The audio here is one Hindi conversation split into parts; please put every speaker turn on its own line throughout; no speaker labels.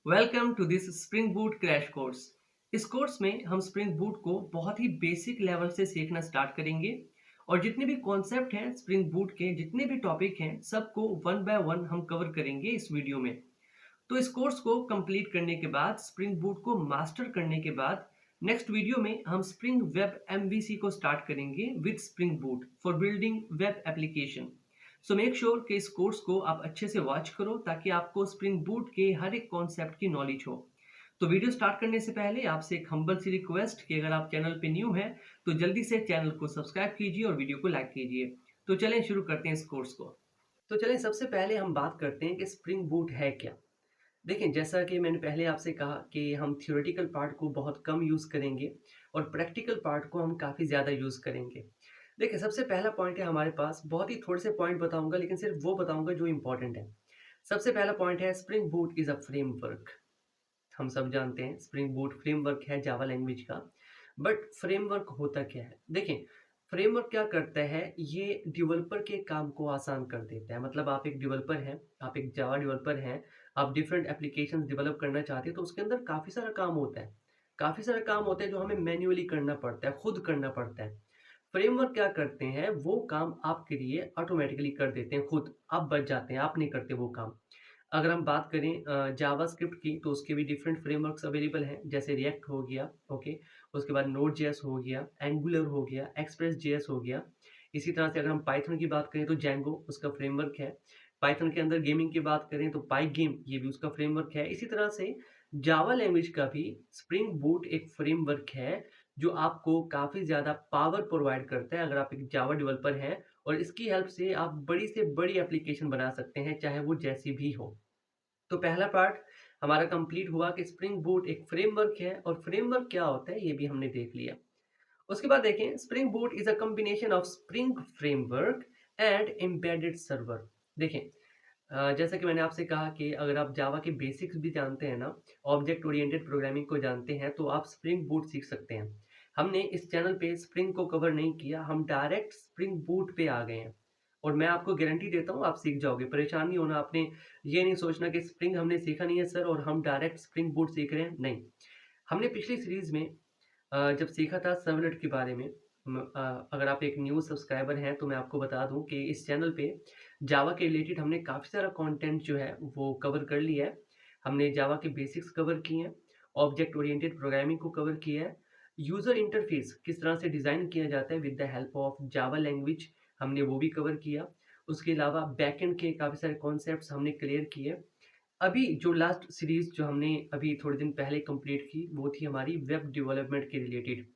Welcome to this spring boot crash course. इस कोर्स में हम स्प्रिंग बूट को बहुत ही बेसिक लेवल से सीखना स्टार्ट करेंगे और जितने भी कॉन्सेप्ट हैं स्प्रिंग बूट के, जितने भी टॉपिक हैं, सबको वन बाय वन हम कवर करेंगे इस वीडियो में। तो इस कोर्स को कंप्लीट करने के बाद, स्प्रिंग बूट को मास्टर करने के बाद, नेक्स्ट वीडियो में हम स्प्रिंग वेब एमवीसी को स्टार्ट करेंगे with spring boot for building web application. So make sure कि इस कोर्स को आप अच्छे से वॉच करो ताकि आपको स्प्रिंग बूट के हर एक कॉन्सेप्ट की नॉलेज हो। तो वीडियो स्टार्ट करने से पहले आपसे एक हम्बल सी रिक्वेस्ट कि अगर आप चैनल पे न्यू हैं तो जल्दी से चैनल को सब्सक्राइब कीजिए और वीडियो को लाइक कीजिए। तो चलें शुरू करते हैं इस कोर्स को। तो चलें सबसे पहले हम बात करते हैं कि स्प्रिंग बूट है क्या। देखिए, जैसा कि मैंने पहले आपसे कहा कि हम थ्योरेटिकल पार्ट को बहुत कम यूज़ करेंगे और प्रैक्टिकल पार्ट को हम काफ़ी ज़्यादा यूज़ करेंगे। देखिए, सबसे पहला पॉइंट है हमारे पास, बहुत ही थोड़े से पॉइंट बताऊँगा लेकिन सिर्फ वो बताऊँगा जो इम्पोर्टेंट है। सबसे पहला पॉइंट है spring boot is a framework. हम सब जानते हैं स्प्रिंग बूट फ्रेमवर्क है जावा लैंग्वेज का। बट फ्रेमवर्क होता क्या है? देखिए, फ्रेमवर्क क्या करता है, ये डेवलपर के काम को आसान कर देता है। मतलब आप एक डेवलपर हैं, आप एक जावा डेवलपर हैं, आप डिफरेंट एप्लीकेशंस डेवलप करना चाहते हैं तो उसके अंदर काफ़ी सारा काम होता है। काफ़ी सारा काम होता है जो हमें मैन्युअली करना पड़ता है, खुद करना पड़ता है। फ्रेमवर्क क्या करते हैं, वो काम आपके लिए ऑटोमेटिकली कर देते हैं खुद, आप बच जाते हैं, आप नहीं करते वो काम। अगर हम बात करें जावास्क्रिप्ट की तो उसके भी डिफरेंट फ्रेमवर्क्स अवेलेबल हैं, जैसे रिएक्ट हो गया, ओके, उसके बाद नोड जेएस हो गया, एंगुलर हो गया, एक्सप्रेस जेएस हो गया। इसी तरह से अगर हम पाइथन की बात करें तो जैंगो उसका फ्रेमवर्क है। पाइथन के अंदर गेमिंग की बात करें तो पाइगेम, ये भी उसका फ्रेमवर्क है। इसी तरह से जावा लैंग्वेज का भी स्प्रिंग बूट एक फ्रेमवर्क है जो आपको काफ़ी ज़्यादा पावर प्रोवाइड करता है अगर आप एक जावा डेवलपर हैं, और इसकी हेल्प से आप बड़ी से बड़ी एप्लीकेशन बना सकते हैं, चाहे वो जैसी भी हो। तो पहला पार्ट हमारा कंप्लीट हुआ कि स्प्रिंग बूट एक फ्रेमवर्क है और फ्रेमवर्क क्या होता है ये भी हमने देख लिया। उसके बाद देखें, spring boot is a combination of spring framework and embedded server. देखें, जैसा कि मैंने आपसे कहा कि अगर आप जावा के बेसिक्स भी जानते हैं ना, ऑब्जेक्ट ओरिएंटेड प्रोग्रामिंग को जानते हैं, तो आप स्प्रिंग बूट सीख सकते हैं। हमने इस चैनल पे स्प्रिंग को कवर नहीं किया, हम डायरेक्ट स्प्रिंग बूट पे आ गए हैं और मैं आपको गारंटी देता हूँ आप सीख जाओगे। परेशान नहीं होना आपने, ये नहीं सोचना कि स्प्रिंग हमने सीखा नहीं है सर और हम डायरेक्ट स्प्रिंग बूट सीख रहे हैं, नहीं। हमने पिछली सीरीज में जब सीखा था सर्वलेट के बारे में, अगर आप एक न्यू सब्सक्राइबर हैं तो मैं आपको बता दूं कि इस चैनल पे जावा के रिलेटेड हमने काफ़ी सारा कंटेंट जो है वो कवर कर लिया है। हमने जावा के बेसिक्स कवर किए हैं, ऑब्जेक्ट ओरिएंटेड प्रोग्रामिंग को कवर किया है, यूज़र इंटरफेस किस तरह से डिज़ाइन किया जाता है with the help of Java language, हमने वो भी कवर किया। उसके अलावा बैकएंड के काफ़ी सारे कॉन्सेप्ट्स हमने क्लियर किए। अभी जो लास्ट सीरीज जो हमने अभी थोड़े दिन पहले कंप्लीट की वो थी हमारी वेब डेवलपमेंट के रिलेटेड।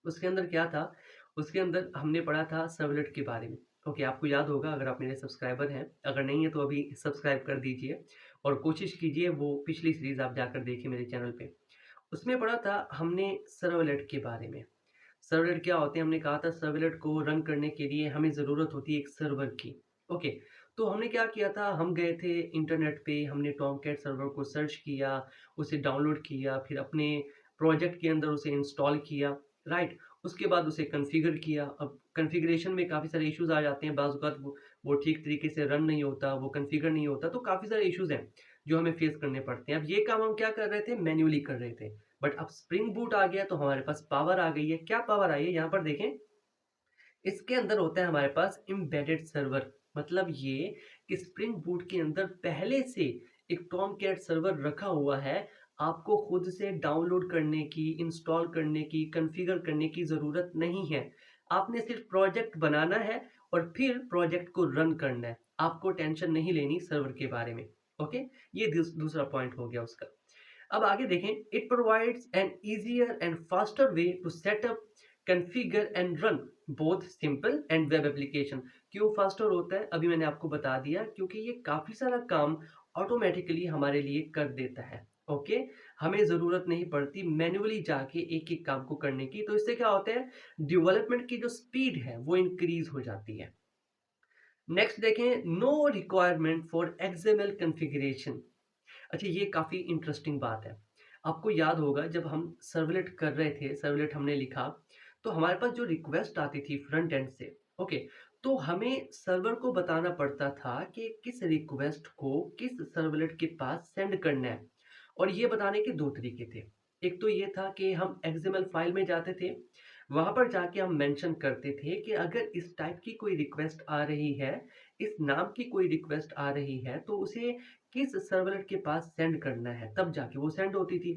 उसके अंदर क्या था, उसके अंदर हमने पढ़ा था सर्वलेट के बारे में। ओके, आपको याद होगा अगर आप मेरे सब्सक्राइबर हैं, अगर नहीं है तो अभी सब्सक्राइब कर दीजिए और कोशिश कीजिए वो पिछली सीरीज आप जाकर देखिए मेरे चैनल पे। उसमें पढ़ा था हमने सर्वलेट के बारे में। सर्वलेट क्या होते हैं, हमने कहा था सर्वलेट को रन करने के लिए हमें ज़रूरत होती है एक सर्वर की। ओके, तो हमने क्या किया था, हम गए थे इंटरनेट पे, हमने टॉमकैट सर्वर को सर्च किया, उसे डाउनलोड किया, फिर अपने प्रोजेक्ट के अंदर उसे इंस्टॉल किया, राइट। उसके बाद उसे कॉन्फ़िगर किया। अब कॉन्फ़िगरेशन में काफ़ी सारे इश्यूज़ आ जाते हैं, बाज़ औक़ात वो ठीक तरीके से रन नहीं होता, वो कॉन्फ़िगर नहीं होता, तो काफ़ी सारे इश्यूज़ हैं जो हमें फेस करने पड़ते हैं। अब ये काम हम क्या कर रहे थे, मैन्युअली कर रहे थे। बट अब स्प्रिंग बूट आ गया तो हमारे पास पावर आ गई है। क्या पावर आई है यहाँ पर देखें, इसके अंदर होता है हमारे पास एम्बेडेड सर्वर। मतलब ये कि स्प्रिंग बूट के अंदर पहले से एक टॉमकैट सर्वर रखा हुआ है, आपको खुद से डाउनलोड करने की, इंस्टॉल करने की, कॉन्फ़िगर करने की ज़रूरत नहीं है। आपने सिर्फ प्रोजेक्ट बनाना है और फिर प्रोजेक्ट को रन करना है। आपको टेंशन नहीं लेनी सर्वर के बारे में। ओके, ये दूसरा पॉइंट हो गया उसका। अब आगे देखें, it provides an easier and faster way to setup, configure and run both simple and web application. क्यों फास्टर होता है, अभी मैंने आपको बता दिया, क्योंकि ये काफ़ी सारा काम ऑटोमेटिकली हमारे लिए कर देता है। ओके, हमें ज़रूरत नहीं पड़ती मैन्युअली जाके एक एक काम को करने की। तो इससे क्या होता है, डेवलपमेंट की जो स्पीड है वो इंक्रीज हो जाती है। नेक्स्ट देखें, no requirement for XML configuration. अच्छा, ये काफ़ी इंटरेस्टिंग बात है। आपको याद होगा जब हम सर्वलेट कर रहे थे, सर्वलेट हमने लिखा, तो हमारे पास जो रिक्वेस्ट आती थी फ्रंट एंड से, ओके, तो हमें सर्वर को बताना पड़ता था कि किस रिक्वेस्ट को किस सर्वलेट के पास सेंड करना है। और ये बताने के 2 तरीके थे। एक तो ये था कि हम एक्सएमएल फाइल में जाते थे, वहाँ पर जाके हम मेंशन करते थे कि अगर इस टाइप की कोई रिक्वेस्ट आ रही है, इस नाम की कोई रिक्वेस्ट आ रही है, तो उसे किस सर्वलेट के पास सेंड करना है, तब जाके वो सेंड होती थी।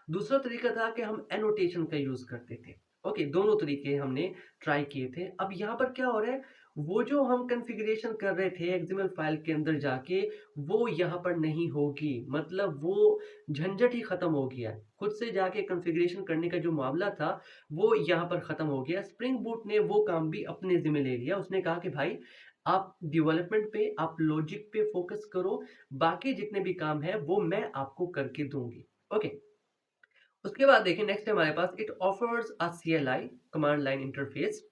दूसरा तरीका था कि हम एनोटेशन का यूज़ करते थे। ओके, दोनों तरीके हमने ट्राई किए थे। अब यहाँ पर क्या हो रहा है, वो जो हम कॉन्फ़िगरेशन कर रहे थे एक्सएमएल फाइल के अंदर जाके, वो यहाँ पर नहीं होगी। मतलब वो झंझट ही खत्म हो गया है। खुद से जाके कॉन्फ़िगरेशन करने का जो मामला था, वो यहाँ पर खत्म हो गया। स्प्रिंग बूट ने वो काम भी अपने ज़िम्मे ले लिया। उसने कहा कि भाई आप डेवलपमेंट पे, आप लॉजिक पे फ़ोकस करो, बाकी जितने भी काम हैं वो मैं आपको करके दूँगी। ओके। उसके बाद देखिए नेक्स्ट है हमारे पास, it offers a CLI command line interface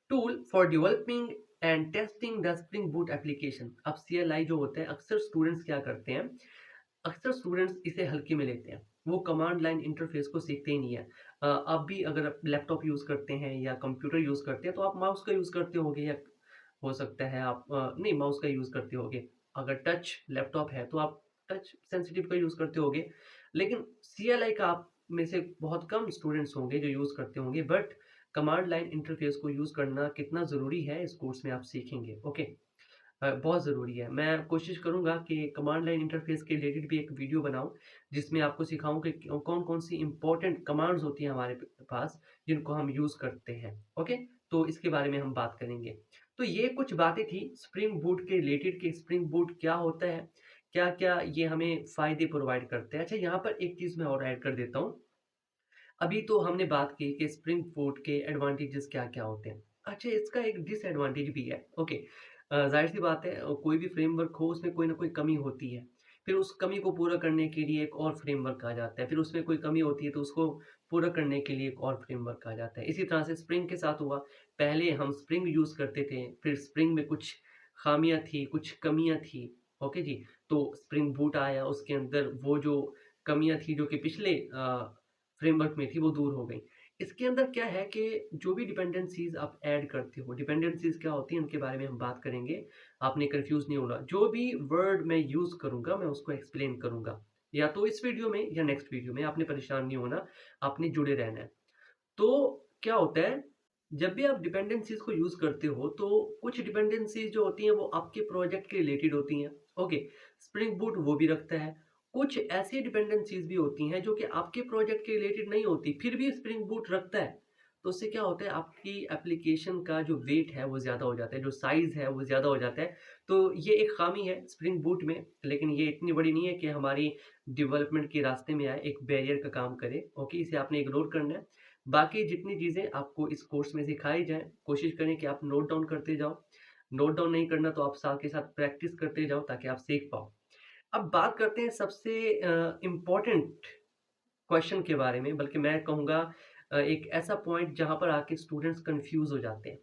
tool for developing and testing the Spring Boot application. अब सीएलआई जो होते हैं, अक्सर स्टूडेंट्स क्या करते हैं, अक्सर स्टूडेंट्स इसे हल्के में लेते हैं, वो कमांड लाइन इंटरफेस को सीखते ही नहीं है। आप भी अगर आप लैपटॉप यूज़ करते हैं या कंप्यूटर यूज़ करते हैं तो आप माउस का यूज़ करते होंगे, या हो सकता है आप नहीं माउस का यूज़ करते होंगे। अगर टच लैपटॉप है तो आप टच सेंसिटिव का यूज़ करते होंगे। लेकिन सीएलआई का आप में से बहुत कम स्टूडेंट्स होंगे जो यूज़ करते होंगे, बट कमांड लाइन इंटरफेस को यूज़ करना कितना ज़रूरी है इस कोर्स में आप सीखेंगे। ओके। बहुत ज़रूरी है। मैं कोशिश करूँगा कि कमांड लाइन इंटरफेस के रिलेटेड भी एक वीडियो बनाऊँ, जिसमें आपको सिखाऊँ कि कौन-कौन सी इम्पोर्टेंट कमांड्स होती हैं हमारे पास, जिनको हम यूज़ करते हैं। ओके? तो इसके बारे में हम बात करेंगे। तो ये कुछ बातें थी स्प्रिंग बूट के रिलेटेड कि स्प्रिंग बूट क्या होता है? क्या-क्या ये हमें फ़ायदे प्रोवाइड करते हैं? अच्छा, यहाँ पर एक चीज़ मैं और ऐड कर देता हूँ। अभी तो हमने बात की कि स्प्रिंग बूट के एडवांटेजेस क्या-क्या होते हैं। अच्छा, इसका एक डिसएडवांटेज भी है। ओके। ज़ाहिर-सी बात है, कोई भी फ्रेमवर्क हो उसमें कोई ना कोई कमी होती है। फिर उस कमी को पूरा करने के लिए एक और फ्रेमवर्क आ जाता है। फिर उसमें कोई कमी होती है तो उसको पूरा करने के लिए एक और फ्रेमवर्क आ जाता है। इसी तरह से स्प्रिंग के साथ हुआ। पहले हम स्प्रिंग यूज़ करते थे, फिर स्प्रिंग में कुछ खामियाँ थी, कुछ कमियाँ थी। ओके जी। तो स्प्रिंग बूट आया, उसके अंदर वो जो कमियाँ थी जो कि पिछले फ्रेमवर्क में थी वो दूर हो गई। इसके अंदर क्या है कि जो भी डिपेंडेंसीज़ आप ऐड करते हो, डिपेंडेंसीज़ क्या होती हैं उनके बारे में हम बात करेंगे। आपने कन्फ्यूज़ नहीं होना। जो भी वर्ड मैं यूज़ करूँगा मैं उसको एक्सप्लेन करूँगा। या तो इस वीडियो में या नेक्स्ट वीडियो में, आपने परेशान नहीं होना, आपने जुड़े रहना है। तो क्या होता है, जब भी आप डिपेंडेंसीज़ को यूज़ करते हो, तो कुछ डिपेंडेंसीज़ जो होती हैं वो आपके प्रोजेक्ट के रिलेटेड होती हैं। ओके, स्प्रिंग बूट वो भी रखता है। कुछ ऐसी डिपेंडेंसीज़ भी होती हैं जो कि आपके प्रोजेक्ट के रिलेटेड नहीं होती, फिर भी स्प्रिंग बूट रखता है। तो उससे क्या होता है, आपकी एप्लीकेशन का जो वेट है वो ज़्यादा हो जाता है, जो साइज़ है वो ज़्यादा हो जाता है। तो ये एक ख़ामी है स्प्रिंग बूट में, लेकिन ये इतनी बड़ी नहीं है कि हमारी डेवलपमेंट के रास्ते में आए, एक बैरियर का काम करे। ओके, इसे आपने इग्नोर करना है। बाकी जितनी चीज़ें आपको इस कोर्स में सिखाई जाएँ, कोशिश करें कि आप नोट डाउन करते जाओ। नोट डाउन नहीं करना तो आप साथ के साथ प्रैक्टिस करते जाओ ताकि आप सीख पाओ। अब बात करते हैं सबसे इम्पोर्टेंट क्वेश्चन के बारे में, बल्कि मैं कहूँगा एक ऐसा पॉइंट जहाँ पर आके स्टूडेंट्स कन्फ्यूज़ हो जाते हैं।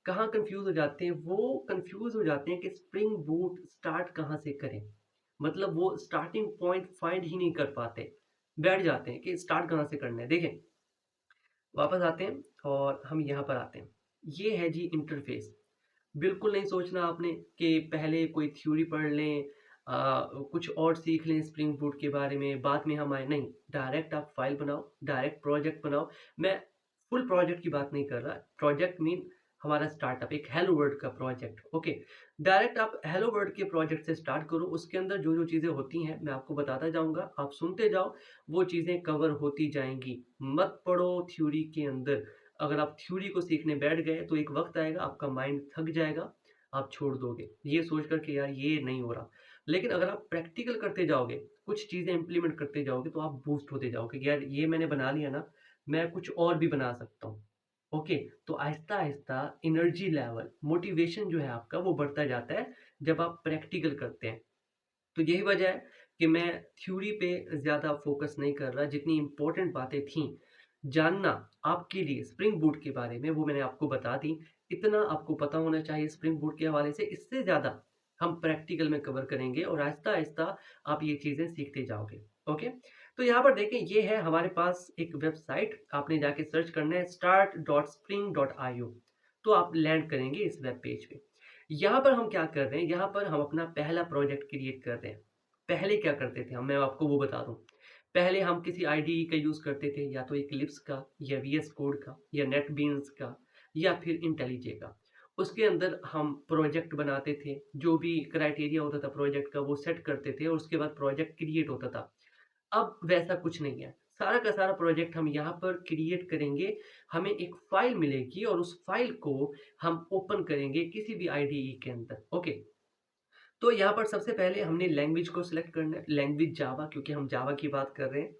कहाँ कन्फ्यूज़ हो जाते हैं? वो कन्फ्यूज़ हो जाते हैं कि स्प्रिंग बूट स्टार्ट कहाँ से करें? मतलब वो स्टार्टिंग पॉइंट फाइंड ही नहीं कर पाते। बैठ जाते हैं कि स्टार्ट कहाँ से करना है। देखें, वापस आते हैं और हम यहाँ पर आते हैं। ये है जी इंटरफ़ेस। बिल्कुल नहीं सोचना आपने कि पहले कोई थ्योरी पढ़ लें, कुछ और सीख लें स्प्रिंग बूट के बारे में, बाद में हम आए, नहीं। डायरेक्ट आप फ़ाइल बनाओ, डायरेक्ट प्रोजेक्ट बनाओ। मैं फुल प्रोजेक्ट की बात नहीं कर रहा। प्रोजेक्ट मीन हमारा स्टार्टअप, एक हेलो वर्ल्ड का प्रोजेक्ट। ओके, डायरेक्ट आप हेलो वर्ल्ड के प्रोजेक्ट से स्टार्ट करो। उसके अंदर जो-जो चीज़ें होती हैं मैं आपको बताता जाऊँगा, आप सुनते जाओ, वो चीज़ें कवर होती जाएँगी। मत पढ़ो थ्योरी के अंदर। अगर आप थ्योरी को सीखने बैठ गए तो एक वक़्त आएगा आपका माइंड थक जाएगा, आप छोड़ दोगे। ये सोच कर के यार ये नहीं हो रहा। लेकिन अगर आप प्रैक्टिकल करते जाओगे, कुछ चीज़ें इम्प्लीमेंट करते जाओगे तो आप बूस्ट होते जाओगे कि यार ये मैंने बना लिया ना, मैं कुछ और भी बना सकता हूँ। ओके, तो आहिस्ता-आहिस्ता एनर्जी लेवल, मोटिवेशन जो है आपका वो बढ़ता जाता है जब आप प्रैक्टिकल करते हैं। तो यही वजह है कि मैं थ्योरी पे ज़्यादा फ़ोकस नहीं कर रहा। जितनी इम्पोर्टेंट बातें थीं, जानना आपके लिए स्प्रिंग बूट के बारे में, वो मैंने आपको बता दी। इतना आपको पता होना चाहिए स्प्रिंग बूट के हवाले से, इससे ज़्यादा हम प्रैक्टिकल में कवर करेंगे और आहिस्ता-आहिस्ता आप ये चीज़ें सीखते जाओगे। ओके? तो यहाँ पर देखें, ये है हमारे पास एक वेबसाइट, आपने जाके सर्च करना है start.spring.io, तो आप लैंड करेंगे इस वेब पेज पे। यहाँ पर हम क्या कर रहे हैं, यहाँ पर हम अपना पहला प्रोजेक्ट क्रिएट कर रहे हैं। पहले क्या करते थे हम, मैं आपको वो बता दूँ। पहले हम किसी आईडीई का यूज़ करते थे, या तो इक्लिप्स का या वीएस कोड का या नेटबीन्स का या फिर इंटेलिजे का। उसके अंदर हम प्रोजेक्ट बनाते थे, जो भी क्राइटेरिया होता था प्रोजेक्ट का वो सेट करते थे और उसके बाद प्रोजेक्ट क्रिएट होता था। अब वैसा कुछ नहीं है। सारा का सारा प्रोजेक्ट हम यहाँ पर क्रिएट करेंगे, हमें एक फ़ाइल मिलेगी और उस फ़ाइल को हम ओपन करेंगे किसी भी आईडीई के अंदर, ओके। तो यहाँ पर सबसे पहले हमने लैंग्वेज को सिलेक्ट करना है, लैंग्वेज जावा, क्योंकि हम जावा की बात कर रहे हैं।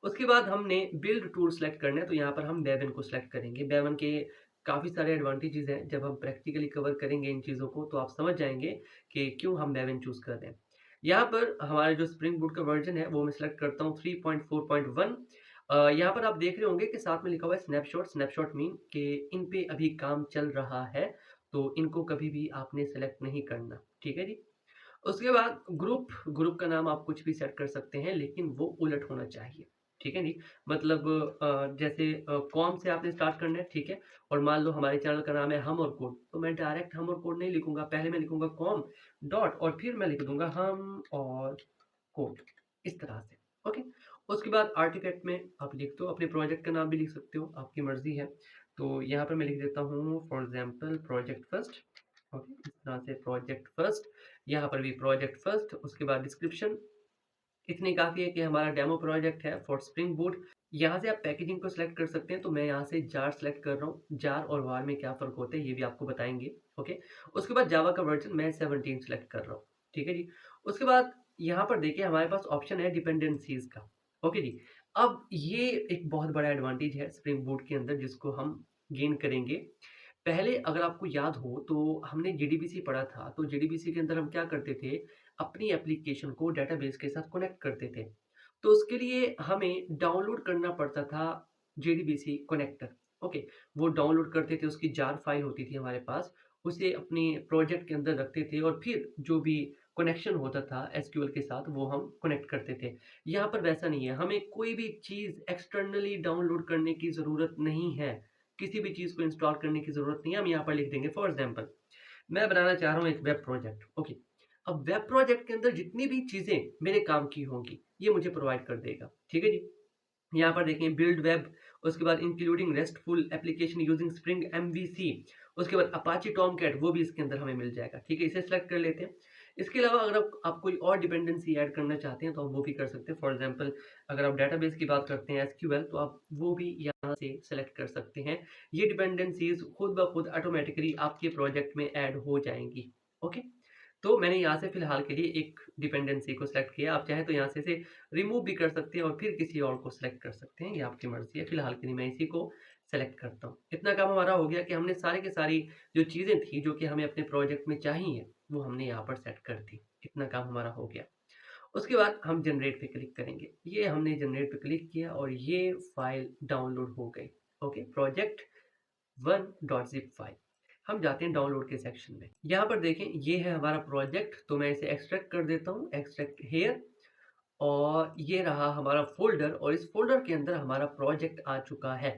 उसके बाद हमने बिल्ड टूल सेलेक्ट करना है, तो यहाँ पर हम मेवन को सिलेक्ट करेंगे। मेवन के काफ़ी सारे एडवांटेजेस हैं, जब हम प्रैक्टिकली कवर करेंगे इन चीज़ों को तो आप समझ जाएँगे कि क्यों हम मेवन चूज़ कर रहे हैं। यहाँ पर हमारा जो स्प्रिंग बूट का वर्ज़न है वो मैं सिलेक्ट करता हूँ 3.4.1। यहाँ पर आप देख रहे होंगे कि साथ में लिखा हुआ है स्नैपशॉट। स्नैपशॉट मीन कि इन पे अभी काम चल रहा है, तो इनको कभी भी आपने सेलेक्ट नहीं करना, ठीक है जी? उसके बाद ग्रुप का नाम आप कुछ भी सेट कर सकते हैं, लेकिन वो उलट होना चाहिए, ठीक है जी? मतलब जैसे कॉम से आपने स्टार्ट करना है, ठीक है? और मान लो हमारे चैनल का नाम है हम और कोड, तो मैं डायरेक्ट हम और कोड नहीं लिखूँगा, पहले मैं लिखूँगा कॉम डॉट और फिर मैं लिख दूँगा हम और कोड, इस तरह से, ओके? उसके बाद आर्टिफैक्ट में आप लिख दो, अपने प्रोजेक्ट का नाम भी लिख सकते हो, आपकी मर्ज़ी है। तो यहाँ पर मैं लिख देता हूँ for example project first, okay? इस तरह से प्रोजेक्ट फर्स्ट, यहाँ पर भी प्रोजेक्ट फर्स्ट, उसके बाद डिस्क्रिप्शन इतनी काफ़ी है कि हमारा डेमो प्रोजेक्ट है फॉर स्प्रिंग बूट। यहाँ से आप पैकेजिंग को सिलेक्ट कर सकते हैं, तो मैं यहाँ से जार सेलेक्ट कर रहा हूँ। जार और वार में क्या फ़र्क होता है ये भी आपको बताएँगे, ओके। उसके बाद जावा का वर्ज़न मैं 17 सेलेक्ट कर रहा हूँ, ठीक है जी। उसके बाद यहाँ पर देखिए हमारे पास ऑप्शन है डिपेंडेंसीज़ का, ओके जी। अब ये एक बहुत बड़ा एडवांटेज है स्प्रिंग बूट के अंदर जिसको हम गेन करेंगे। पहले अगर आपको याद हो तो हमने जेडीबीसी पढ़ा था, तो जेडीबीसी के अंदर हम क्या करते थे, अपनी एप्लीकेशन को डेटाबेस के साथ कनेक्ट करते थे। तो उसके लिए हमें डाउनलोड करना पड़ता था जेडीबीसी कनेक्टर, ओके। वो डाउनलोड करते थे, उसकी जार फाइल होती थी हमारे पास, उसे अपने प्रोजेक्ट के अंदर रखते थे और फिर जो भी कनेक्शन होता था एसक्यूएल के साथ वो हम कनेक्ट करते थे। यहाँ पर वैसा नहीं है, हमें कोई भी चीज़ एक्सटर्नली डाउनलोड करने की ज़रूरत नहीं है। किसी भी चीज़ को इंस्टॉल करने की ज़रूरत नहीं है, हम यहाँ पर लिख देंगे फॉर एग्ज़ाम्पल मैं बनाना चाह रहा हूँ एक वेब प्रोजेक्ट, ओके। अब वेब प्रोजेक्ट के अंदर जितनी भी चीज़ें मेरे काम की होंगी, ये मुझे प्रोवाइड कर देगा, ठीक है जी? यहाँ पर देखें बिल्ड वेब, उसके बाद including restful application using spring MVC, उसके बाद अपाचे टॉमकैट वो भी इसके अंदर हमें मिल जाएगा, ठीक है? इसे सेलेक्ट कर लेते हैं। इसके अलावा अगर आप कोई और डिपेंडेंसी ऐड करना चाहते हैं तो आप वो भी कर सकते हैं। फॉर एग्ज़ाम्पल अगर आप डेटाबेस की बात करते हैं एसक्यूएल तो आप वो भी यहाँ से सेलेक्ट कर सकते हैं। ये डिपेंडेंसीज़ खुद ब खुद ऑटोमैटिकली आपके प्रोजेक्ट में ऐड हो जाएँगी, ओके? तो मैंने यहाँ से फ़िलहाल के लिए एक डिपेंडेंसी को सेलेक्ट किया। आप चाहें तो यहाँ से इसे रिमूव भी कर सकते हैं और फिर किसी और को सेलेक्ट कर सकते हैं, ये आपकी मर्ज़ी है। फ़िलहाल के लिए मैं इसी को सेलेक्ट करता हूँ। इतना काम हमारा हो गया कि हमने सारी की सारी जो चीज़ें थी, जो कि हमें अपने प्रोजेक्ट में चाहिए, वो हमने यहाँ पर सेट कर दी। इतना काम हमारा हो गया। उसके बाद हम जनरेट पे क्लिक करेंगे। ये हमने जनरेट पे क्लिक किया और ये फ़ाइल डाउनलोड हो गई। Okay, project 1.zip file. हम जाते हैं डाउनलोड के सेक्शन में। यहाँ पर देखें ये है हमारा प्रोजेक्ट, तो मैं इसे एक्सट्रैक्ट कर देता हूँ, एक्सट्रैक्ट हियर। और ये रहा हमारा फ़ोल्डर और इस फ़ोल्डर के अंदर हमारा प्रोजेक्ट आ चुका है।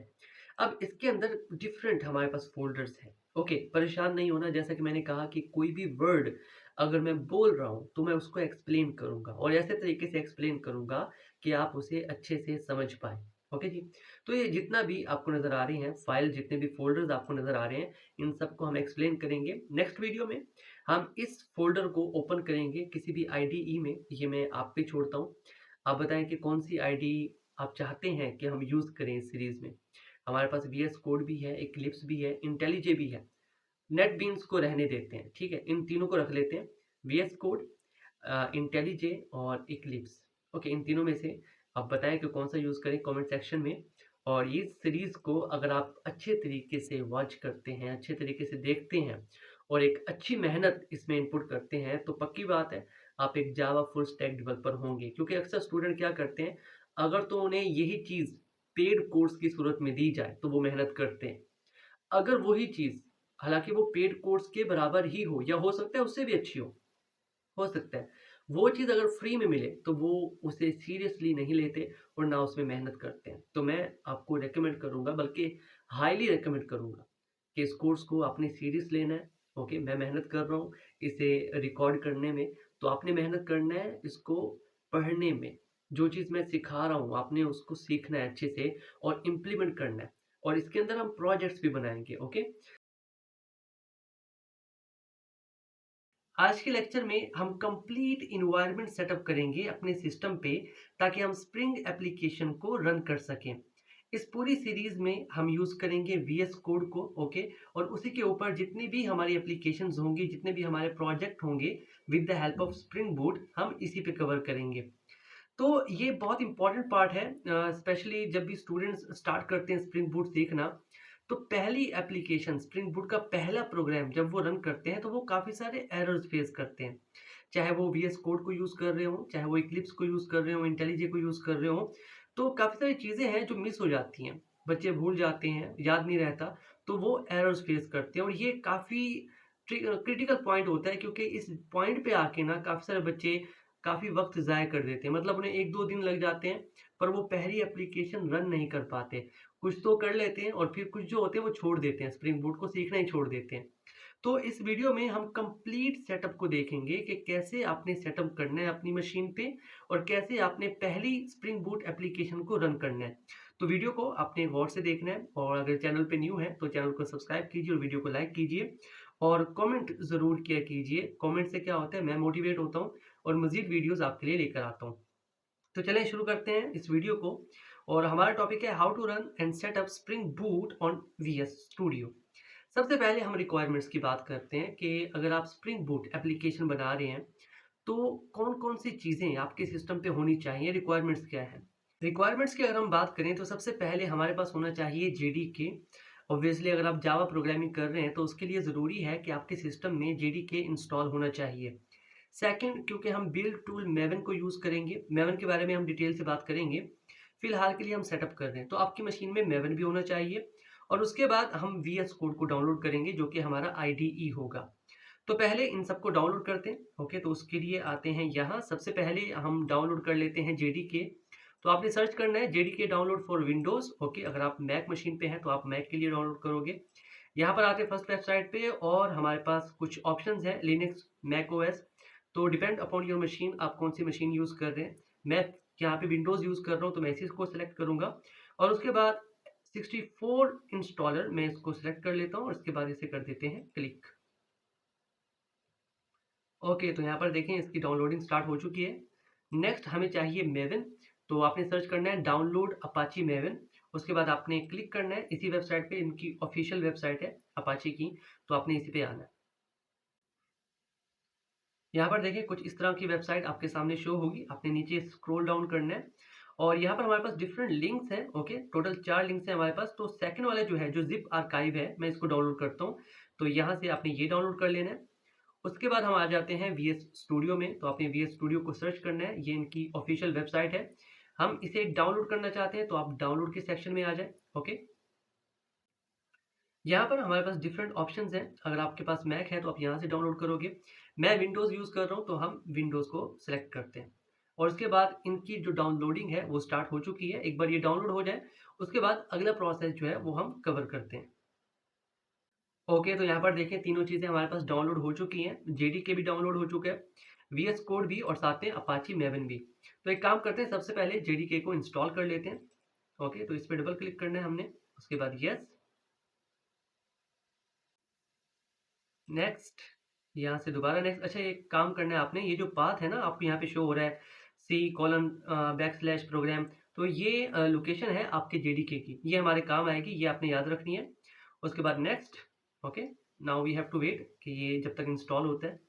अब इसके अंदर डिफरेंट हमारे पास फ़ोल्डर्स हैं। ओके, परेशान नहीं होना, जैसा कि मैंने कहा कि कोई भी वर्ड अगर मैं बोल रहा हूँ, तो मैं उसको एक्सप्लेन करूँगा और ऐसे तरीके से एक्सप्लेन करूँगा कि आप उसे अच्छे से समझ पाएँ। ओके जी? तो ये जितना भी आपको नज़र आ रही हैं फ़ाइल, जितने भी फ़ोल्डर्स आपको नज़र आ रहे हैं, इन सबको हम एक्सप्लेन करेंगे। नेक्स्ट वीडियो में हम इस फ़ोल्डर को ओपन करेंगे किसी भी आईडीई में, ये मैं आप पे छोड़ता हूँ। आप बताएँ कि कौन-सी आईडीई आप चाहते हैं कि हम यूज़ करें इस सीरीज़ में। हमारे पास वीएस कोड भी है, इक्लिप्स भी है, इंटेलिजे भी है। नेटबीन्स को रहने देते हैं, ठीक है? इन तीनों को रख लेते हैं। वीएस कोड, इंटेलिजे और इक्लिप्स। ओके, इन तीनों में से आप बताएँ कि कौन-सा यूज़ करें कमेंट सेक्शन में। और इस सीरीज़ को अगर आप अच्छे तरीके से वॉच करते हैं, अच्छे तरीके से देखते हैं और एक अच्छी मेहनत इसमें इनपुट करते हैं, तो पक्की बात है आप एक जावा फुल स्टैक डेवलपर होंगे। क्योंकि अक्सर स्टूडेंट क्या करते हैं, अगर तो उन्हें यही चीज़ पेड कोर्स की सूरत में दी जाए, तो वो मेहनत करते हैं। अगर वही चीज़, हालाँकि वो पेड कोर्स के बराबर ही हो या हो सकता है उससे भी अच्छी हो सकता है। वो चीज़ अगर फ्री में मिले तो वो उसे सीरियसली नहीं लेते और ना उसमें मेहनत करते हैं। तो मैं आपको रिकमेंड करूँगा, बल्कि हाईली रिकमेंड करूँगा कि इस कोर्स को आपने सीरियस लेना है। ओके, मैं मेहनत कर रहा हूँ इसे रिकॉर्ड करने में, तो आपने मेहनत करना है इसको पढ़ने में। जो चीज़ मैं सिखा रहा हूँ आपने उसको सीखना है अच्छे से और इम्प्लीमेंट करना है और इसके अंदर हम प्रोजेक्ट्स भी बनाएँगे, ओके? आज के लेक्चर में हम कंप्लीट एनवायरनमेंट सेटअप करेंगे अपने सिस्टम पे ताकि हम स्प्रिंग एप्लीकेशन को रन कर सकें। इस पूरी सीरीज में हम यूज करेंगे वीएस कोड को, ओके, और उसी के ऊपर जितनी भी हमारी एप्लीकेशंस होंगी, जितने भी हमारे प्रोजेक्ट होंगे with the help of spring boot हम इसी पे कवर करेंगे। तो ये बहुत इंपॉर्टेंट पार्ट है, स्पेशली जब भी स्टूडेंट्स स्टार्ट करते हैं स्प्रिंग बूट सीखना। तो पहली एप्लीकेशन स्प्रिंग बूट का पहला प्रोग्राम जब वो रन करते हैं तो वो काफ़ी सारे एरर्स फेस करते हैं। चाहे वो वीएस कोड को यूज़ कर रहे हो, चाहे वो इक्लिप्स को यूज़ कर रहे हो, इंटेलिजे को यूज़ कर रहे हो, तो काफ़ी सारी चीज़ें हैं जो मिस हो जाती हैं। बच्चे भूल जाते हैं, याद नहीं रहता, तो वो एरर्स फेस करते हैं और ये काफ़ी क्रिटिकल पॉइंट होता है क्योंकि इस पॉइंट पे आके ना काफ़ी सारे बच्चे काफ़ी वक़्त ज़ाया कर देते हैं। मतलब उन्हें 1-2 दिन लग जाते हैं, पर वो पहली एप्लीकेशन रन नहीं कर पाते। कुछ तो कर लेते हैं और फिर कुछ जो होते हैं वो छोड़ देते हैं, स्प्रिंग बूट को सीखना ही छोड़ देते हैं। तो इस वीडियो में हम कंप्लीट सेटअप को देखेंगे कि कैसे आपने सेटअप करना है अपनी मशीन पे और कैसे आपने पहली स्प्रिंग बूट एप्लीकेशन को रन करना है। तो वीडियो को आपने गौर से देखना है और अगर चैनल पे न्यू है तो चैनल को सब्सक्राइब कीजिए और वीडियो को लाइक कीजिए और कमेंट ज़रूर किया कीजिए। कमेंट से क्या होता है, मैं मोटिवेट होता हूँ और मज़ीद वीडियोज़ आपके लिए लेकर आता हूँ। तो चलिए शुरू करते हैं इस वीडियो को और हमारा टॉपिक है how to run and set up spring boot on VS studio. सबसे पहले हम रिक्वायरमेंट्स की बात करते हैं कि अगर आप स्प्रिंग बूट एप्लीकेशन बना रहे हैं तो कौन-कौन सी चीज़ें आपके सिस्टम पे होनी चाहिए, रिक्वायरमेंट्स क्या है? रिक्वायरमेंट्स की अगर हम बात करें तो सबसे पहले हमारे पास होना चाहिए जेडीके। ऑब्वियसली अगर आप जावा प्रोग्रामिंग कर रहे हैं तो उसके लिए ज़रूरी है कि आपके सिस्टम में जेडीके इंस्टॉल होना चाहिए। सेकंड, क्योंकि हम बिल्ड टूल मेवन को यूज़ करेंगे, मेवन के बारे में हम डिटेल से बात करेंगे। फिलहाल के लिए हम सेटअप कर रहे हैं, तो आपकी मशीन में मेवन भी होना चाहिए और उसके बाद हम वीएस कोड को डाउनलोड करेंगे जो कि हमारा आईडीई होगा। तो पहले इन सबको डाउनलोड करते हैं, ओके, तो उसके लिए आते हैं यहाँ। सबसे पहले हम डाउनलोड कर लेते हैं जेडीके। तो आपने सर्च करना है JDK download for Windows, okay, अगर आप मैक मशीन पे हैं तो आप मैक के लिए डाउनलोड करोगे। यहाँ पर आते हैं फर्स्ट वेबसाइट पे और हमारे पास कुछ ऑप्शंस हैं, लिनक्स, मैक ओएस। तो डिपेंड अपॉन योर मशीन आप कौन सी मशीन यूज़ कर रहे हैं। मैं यहाँ पे विंडोज़ यूज़ कर रहा हूँ तो मैं इसी को सेलेक्ट करूँगा और उसके बाद 64 इंस्टॉलर मैं इसको सेलेक्ट कर लेता हूँ और इसके बाद इसे कर देते हैं क्लिक। ओके, तो यहाँ पर देखें इसकी डाउनलोडिंग स्टार्ट हो चुकी है। नेक्स्ट हमें चाहिए मेवन, तो आपने सर्च करना है डाउनलोड अपाची मेवन। उसके बाद आपने क्लिक करना है इसी वेबसाइट पे, इनकी ऑफिशियल वेबसाइट है अपाची की, तो आपने इसी पे आना है। यहाँ पर देखिए कुछ इस तरह की वेबसाइट आपके सामने शो होगी, आपने नीचे स्क्रॉल डाउन करना है और यहाँ पर हमारे पास डिफरेंट लिंक्स हैं, ओके, टोटल 4 लिंक्स हैं हमारे पास। तो सेकंड वाला जो है, जो ज़िप आर्काइव है, मैं इसको डाउनलोड करता हूँ, तो यहाँ से आपने ये डाउनलोड कर लेना है। उसके बाद हम आ जाते हैं वीएस स्टूडियो में, तो आपने वीएस स्टूडियो को सर्च करना है, ये इनकी ऑफिशियल वेबसाइट है। हम इसे डाउनलोड करना चाहते हैं तो आप डाउनलोड के सेक्शन में आ जाएँ, ओके। यहाँ पर हमारे पास डिफरेंट ऑप्शंस हैं, अगर आपके पास मैक है तो आप यहाँ से डाउनलोड करोगे। मैं विंडोज़ यूज़ कर रहा हूँ तो हम विंडोज़ को सेलेक्ट करते हैं और उसके बाद इनकी जो डाउनलोडिंग है वो स्टार्ट हो चुकी है। एक बार ये डाउनलोड हो जाए उसके बाद अगला प्रोसेस जो है वो हम कवर करते हैं। ओके, तो यहाँ पर देखें तीनों चीज़ें हमारे पास डाउनलोड हो चुकी हैं। जेडीके भी डाउनलोड हो चुका है, वीएस कोड भी और साथ में अपाची मेवन भी। तो एक काम करते हैं, सबसे पहले जेडीके को इंस्टॉल कर लेते हैं। ओके, तो इस पे डबल क्लिक करना है हमने, उसके बाद यस, नेक्स्ट, यहाँ से दोबारा नेक्स्ट। अच्छा, एक काम करना है आपने, ये जो पाथ है ना आपको यहाँ पे शो हो रहा है सी कॉलन बैकस्लैश प्रोग्राम, तो ये लोकेशन है आपके जेडीके की, ये हमारे काम आएगी, ये आपने याद रखनी है। उसके बाद next, okay, now we have to wait कि ये जब तक इंस्टॉल होता है।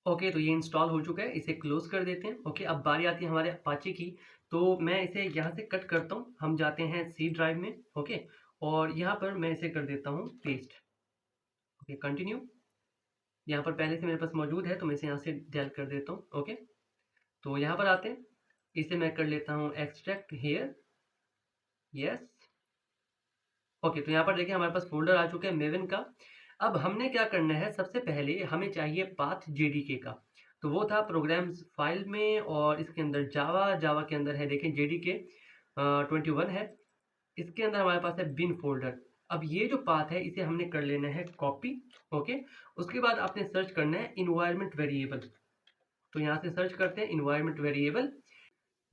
ओके, तो ये इंस्टॉल हो चुका है, इसे क्लोज कर देते हैं। ओके, अब बारी आती है हमारे अपाचे की, तो मैं इसे यहाँ से कट करता हूँ, हम जाते हैं सी ड्राइव में, ओके, और यहाँ पर मैं इसे कर देता हूँ पेस्ट। Okay, continue. यहाँ पर पहले से मेरे पास मौजूद है तो मैं इसे यहाँ से डेलीट कर देता हूँ, ओके। तो यहाँ पर आते हैं, इसे मैं कर लेता हूँ एक्सट्रैक्ट हेयर, यस। ओके, तो यहाँ पर देखिए हमारे पास फ़ोल्डर आ चुका है मेवन का। अब हमने क्या करना है, सबसे पहले हमें चाहिए पाथ जेडीके का। तो वो था प्रोग्राम्स फ़ाइल में और इसके अंदर जावा, जावा के अंदर है देखें जेडीके 21 है। इसके अंदर हमारे पास है बिन फ़ोल्डर। अब ये जो पाथ है इसे हमने कर लेना है कॉपी, ओके। उसके बाद आपने सर्च करना है एनवायरनमेंट वेरिएबल। तो यहाँ से सर्च करते हैं इन्वायरमेंट वेरिएबल।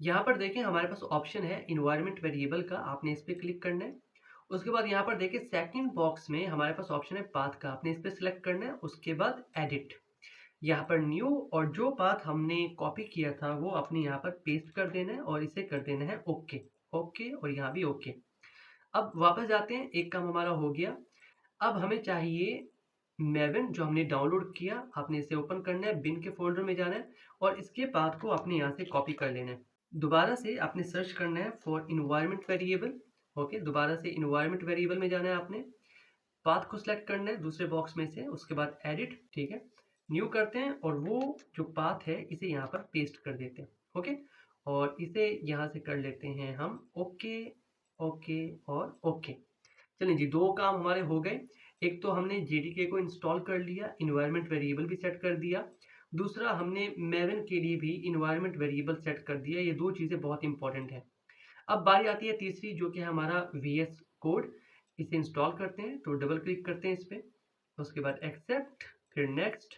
यहाँ पर देखें हमारे पास ऑप्शन है इन्वायरमेंट वेरिएबल का, आपने इस पे क्लिक करना है। उसके बाद यहाँ पर देखिए सेकंड बॉक्स में हमारे पास ऑप्शन है पाथ का, आपने इस पे सिलेक्ट करना है। उसके बाद एडिट, यहाँ पर न्यू, और जो पाथ हमने कॉपी किया था वो अपने यहाँ पर पेस्ट कर देना है और इसे कर देना है ओके। ओके, और यहाँ भी ओके। अब वापस जाते हैं, एक काम हमारा हो गया। अब हमें चाहिए मेवन जो हमने डाउनलोड किया, आपने इसे ओपन करना है, बिन के फोल्डर में जाना है और इसके पाथ को आपने यहाँ से कॉपी कर लेना है। दोबारा से आपने सर्च करना है फॉर इन्वायरमेंट वेरिएबल। ओके, दोबारा से इन्वायरमेंट वेरिएबल में जाना है, आपने पाथ को सिलेक्ट करना है दूसरे बॉक्स में से। उसके बाद एडिट, ठीक है, न्यू करते हैं और वो जो पाथ है इसे यहाँ पर पेस्ट कर देते हैं। ओके, और इसे यहाँ से कर लेते हैं हम ओके, ओके और ओके। चलिए जी, दो काम हमारे हो गए। एक तो हमने जेडीके को इंस्टॉल कर लिया, इन्वायरमेंट वेरिएबल भी सेट कर दिया। दूसरा हमने मेवन के लिए भी इन्वायरमेंट वेरिएबल सेट कर दिया। ये दो चीज़ें बहुत इंपॉर्टेंट है। अब बारी आती है तीसरी, जो कि है हमारा VS कोड। इसे इंस्टॉल करते हैं तो डबल क्लिक करते हैं इस पे। उसके बाद एक्सेप्ट, फिर नेक्स्ट,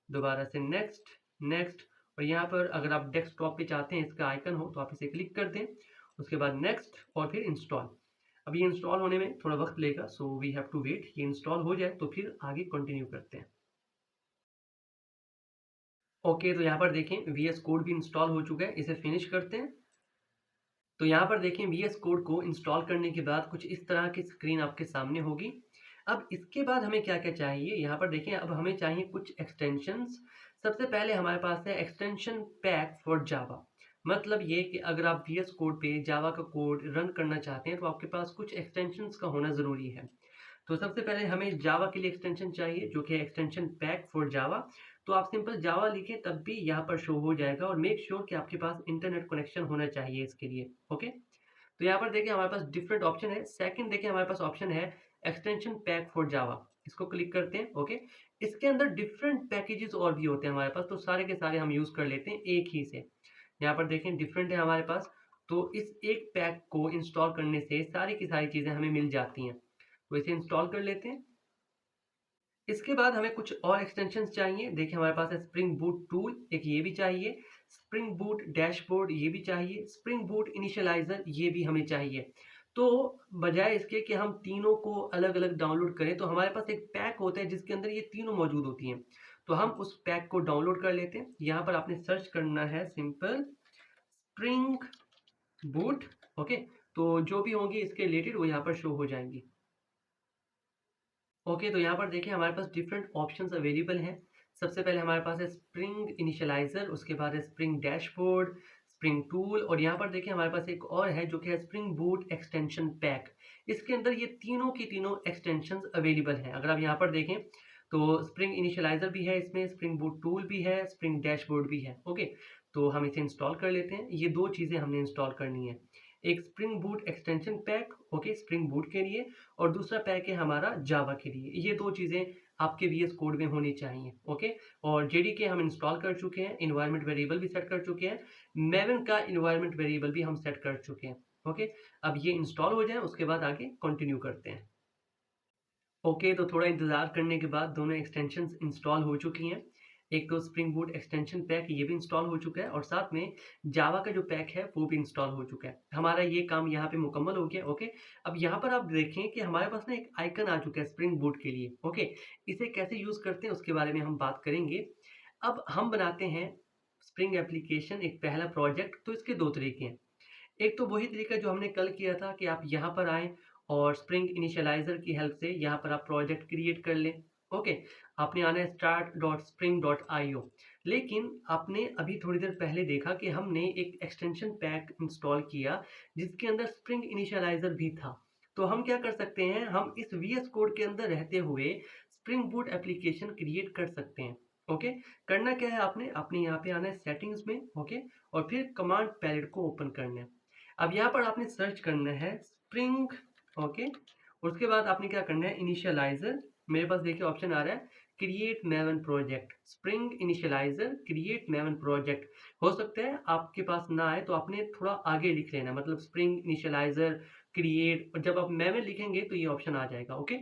दोबारा से नेक्स्ट, नेक्स्ट, और यहाँ पर अगर आप डेस्कटॉप पे चाहते हैं इसका आइकन हो तो आप इसे क्लिक कर दें। उसके बाद नेक्स्ट और फिर इंस्टॉल। अब ये इंस्टॉल होने में थोड़ा वक्त लेगा, so we have to wait. ये इंस्टॉल हो जाए तो फिर आगे कंटिन्यू करते हैं। ओके, तो यहाँ पर देखें VS कोड भी इंस्टॉल हो चुका है, इसे फिनिश करते हैं। तो यहाँ पर देखें VS कोड को इंस्टॉल करने के बाद कुछ इस तरह की स्क्रीन आपके सामने होगी। अब इसके बाद हमें क्या क्या चाहिए, यहाँ पर देखें अब हमें चाहिए कुछ एक्सटेंशंस। सबसे पहले हमारे पास है एक्सटेंशन पैक फॉर जावा। मतलब ये कि अगर आप VS कोड पे जावा का कोड रन करना चाहते हैं तो आपके पास कुछ एक्सटेंशंस का होना ज़रूरी है। तो सबसे पहले हमें जावा के लिए एक्सटेंशन चाहिए जो कि एक्सटेंशन पैक फॉर जावा। तो आप सिंपल जावा लिखें तब भी यहाँ पर शो हो जाएगा, और मेक श्योर कि आपके पास इंटरनेट कनेक्शन होना चाहिए इसके लिए। ओके, तो यहाँ पर देखिए हमारे पास डिफरेंट ऑप्शन है। सेकंड देखिए हमारे पास ऑप्शन है एक्सटेंशन पैक फॉर जावा, इसको क्लिक करते हैं। ओके, इसके अंदर डिफरेंट पैकेजेस और भी होते हैं हमारे पास, तो सारे के सारे हम यूज़ कर लेते हैं एक ही से। यहाँ पर देखें डिफरेंट है हमारे पास, तो इस एक पैक को इंस्टॉल करने से सारी की सारी चीज़ें हमें मिल जाती हैं। तो इसे इंस्टॉल कर लेते हैं। इसके बाद हमें कुछ और एक्सटेंशंस चाहिए। देखिए हमारे पास है स्प्रिंग बूट टूल, एक ये भी चाहिए, स्प्रिंग बूट डैशबोर्ड ये भी चाहिए, स्प्रिंग बूट इनिशियलाइजर ये भी हमें चाहिए। तो बजाय इसके कि हम तीनों को अलग अलग डाउनलोड करें, तो हमारे पास एक पैक होता है जिसके अंदर ये तीनों मौजूद होती हैं। तो हम उस पैक को डाउनलोड कर लेते हैं। यहाँ पर आपने सर्च करना है सिंपल स्प्रिंग बूट। ओके, तो जो भी होंगी इसके रिलेटेड वो यहाँ पर शो हो जाएंगी। ओके, तो यहाँ पर देखिए हमारे पास डिफरेंट ऑप्शंस अवेलेबल हैं। सबसे पहले हमारे पास है स्प्रिंग इनिशियलाइजर, उसके बाद है स्प्रिंग डैशबोर्ड, स्प्रिंग टूल, और यहाँ पर देखिए हमारे पास एक और है जो कि है स्प्रिंग बूट एक्सटेंशन पैक। इसके अंदर ये तीनों की तीनों एक्सटेंशंस अवेलेबल हैं। अगर आप यहाँ पर देखें तो स्प्रिंग इनिशियलाइजर भी है इसमें, स्प्रिंग बूट टूल भी है, स्प्रिंग डैशबोर्ड भी है। ओके, तो हम इसे इंस्टॉल कर लेते हैं। ये दो चीज़ें हमने इंस्टॉल करनी है, एक spring boot extension pack, okay, spring boot के लिए, और दूसरा पैक है हमारा जावा के लिए। ये दो चीज़ें आपके VS कोड में होनी चाहिए। ओके, और जेडीके हम इंस्टॉल कर चुके हैं, इन्वायरमेंट वेरिएबल भी सेट कर चुके हैं, मेवन का इन्वायरमेंट वेरिएबल भी हम सेट कर चुके हैं। ओके, अब ये इंस्टॉल हो जाए उसके बाद आगे कंटिन्यू करते हैं। ओके, तो थोड़ा इंतज़ार करने के बाद दोनों एक्सटेंशंस इंस्टॉल हो चुकी हैं। एक तो स्प्रिंग बूट एक्सटेंशन पैक ये भी इंस्टॉल हो चुका है, और साथ में जावा का जो पैक है वो भी इंस्टॉल हो चुका है। हमारा ये काम यहाँ पे मुकम्मल हो गया। ओके, अब यहाँ पर आप देखें कि हमारे पास ना एक आइकन आ चुका है स्प्रिंग बूट के लिए। ओके, इसे कैसे यूज़ करते हैं उसके बारे में हम बात करेंगे। अब हम बनाते हैं स्प्रिंग एप्लीकेशन, एक पहला प्रोजेक्ट। तो इसके दो तरीके हैं। एक तो वही तरीका जो हमने कल किया था कि आप यहाँ पर आएँ और स्प्रिंग इनिशियलाइज़र की हेल्प से यहाँ पर आप प्रोजेक्ट क्रिएट कर लें। ओके, आपने आना है start.spring.io। लेकिन आपने अभी थोड़ी देर पहले देखा कि हमने एक एक्सटेंशन पैक इंस्टॉल किया जिसके अंदर स्प्रिंग इनिशियलाइज़र भी था। तो हम क्या कर सकते हैं, हम इस VS कोड के अंदर रहते हुए स्प्रिंग बूट एप्लीकेशन क्रिएट कर सकते हैं। ओके, करना क्या है, आपने यहाँ पे आना है सेटिंग्स में। ओके, और फिर कमांड पैलेट को ओपन करना है। अब यहाँ पर आपने सर्च करना है स्प्रिंग। ओके, उसके बाद आपने क्या करना है, इनिशियलाइजर। मेरे पास देखिए ऑप्शन आ रहा है create maven project, spring initialiser create maven project. हो सकता है आपके पास ना आए तो आपने थोड़ा आगे लिख लेना, मतलब स्प्रिंग इनिशियलाइजर क्रिएट, और जब आप मेवन लिखेंगे तो ये ऑप्शन आ जाएगा। ओके,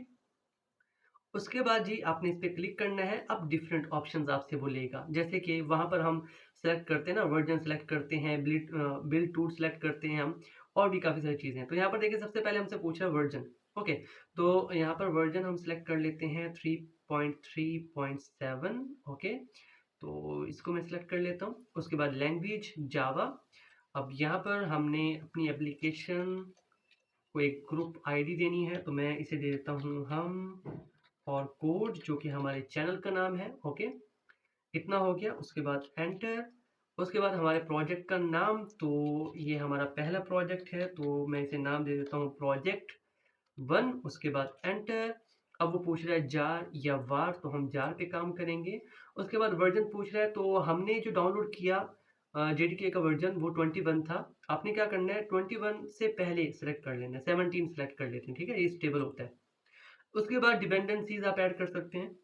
उसके बाद जी आपने इस पे क्लिक करना है। अब डिफरेंट ऑप्शंस आपसे बोलेगा, जैसे कि वहाँ पर हम सेलेक्ट करते हैं ना, वर्जन सेलेक्ट करते हैं, बिल्ड टूल सेलेक्ट करते हैं हम, और भी काफ़ी सारी चीज़ें हैं। तो यहाँ पर देखिए सबसे पहले हमसे पूछ रहा है वर्जन। ओके, तो यहाँ पर वर्जन हम सेलेक्ट कर लेते हैं 3.3.7। ओके, तो इसको मैं सेलेक्ट कर लेता हूँ। उसके बाद लैंग्वेज जावा। अब यहाँ पर हमने अपनी एप्लीकेशन को एक ग्रुप आईडी देनी है, तो मैं इसे दे देता हूँ हम, और कोड जो कि हमारे चैनल का नाम है। ओके, इतना हो गया। उसके बाद एंटर। उसके बाद हमारे प्रोजेक्ट का नाम, तो ये हमारा पहला प्रोजेक्ट है, तो मैं इसे नाम दे देता हूँ प्रोजेक्ट 1। उसके बाद एंटर। अब वो पूछ रहा है जार या वार, तो हम जार पे काम करेंगे। उसके बाद वर्जन पूछ रहा है, तो हमने जो डाउनलोड किया जेडीके का वर्जन वो 21 था। आपने क्या करना है, 21 से पहले सेलेक्ट कर लेना है, 17 सेलेक्ट कर लेते हैं, ठीक है, ये स्टेबल होता है। उसके बाद डिपेंडेंसीज आप ऐड कर सकते हैं।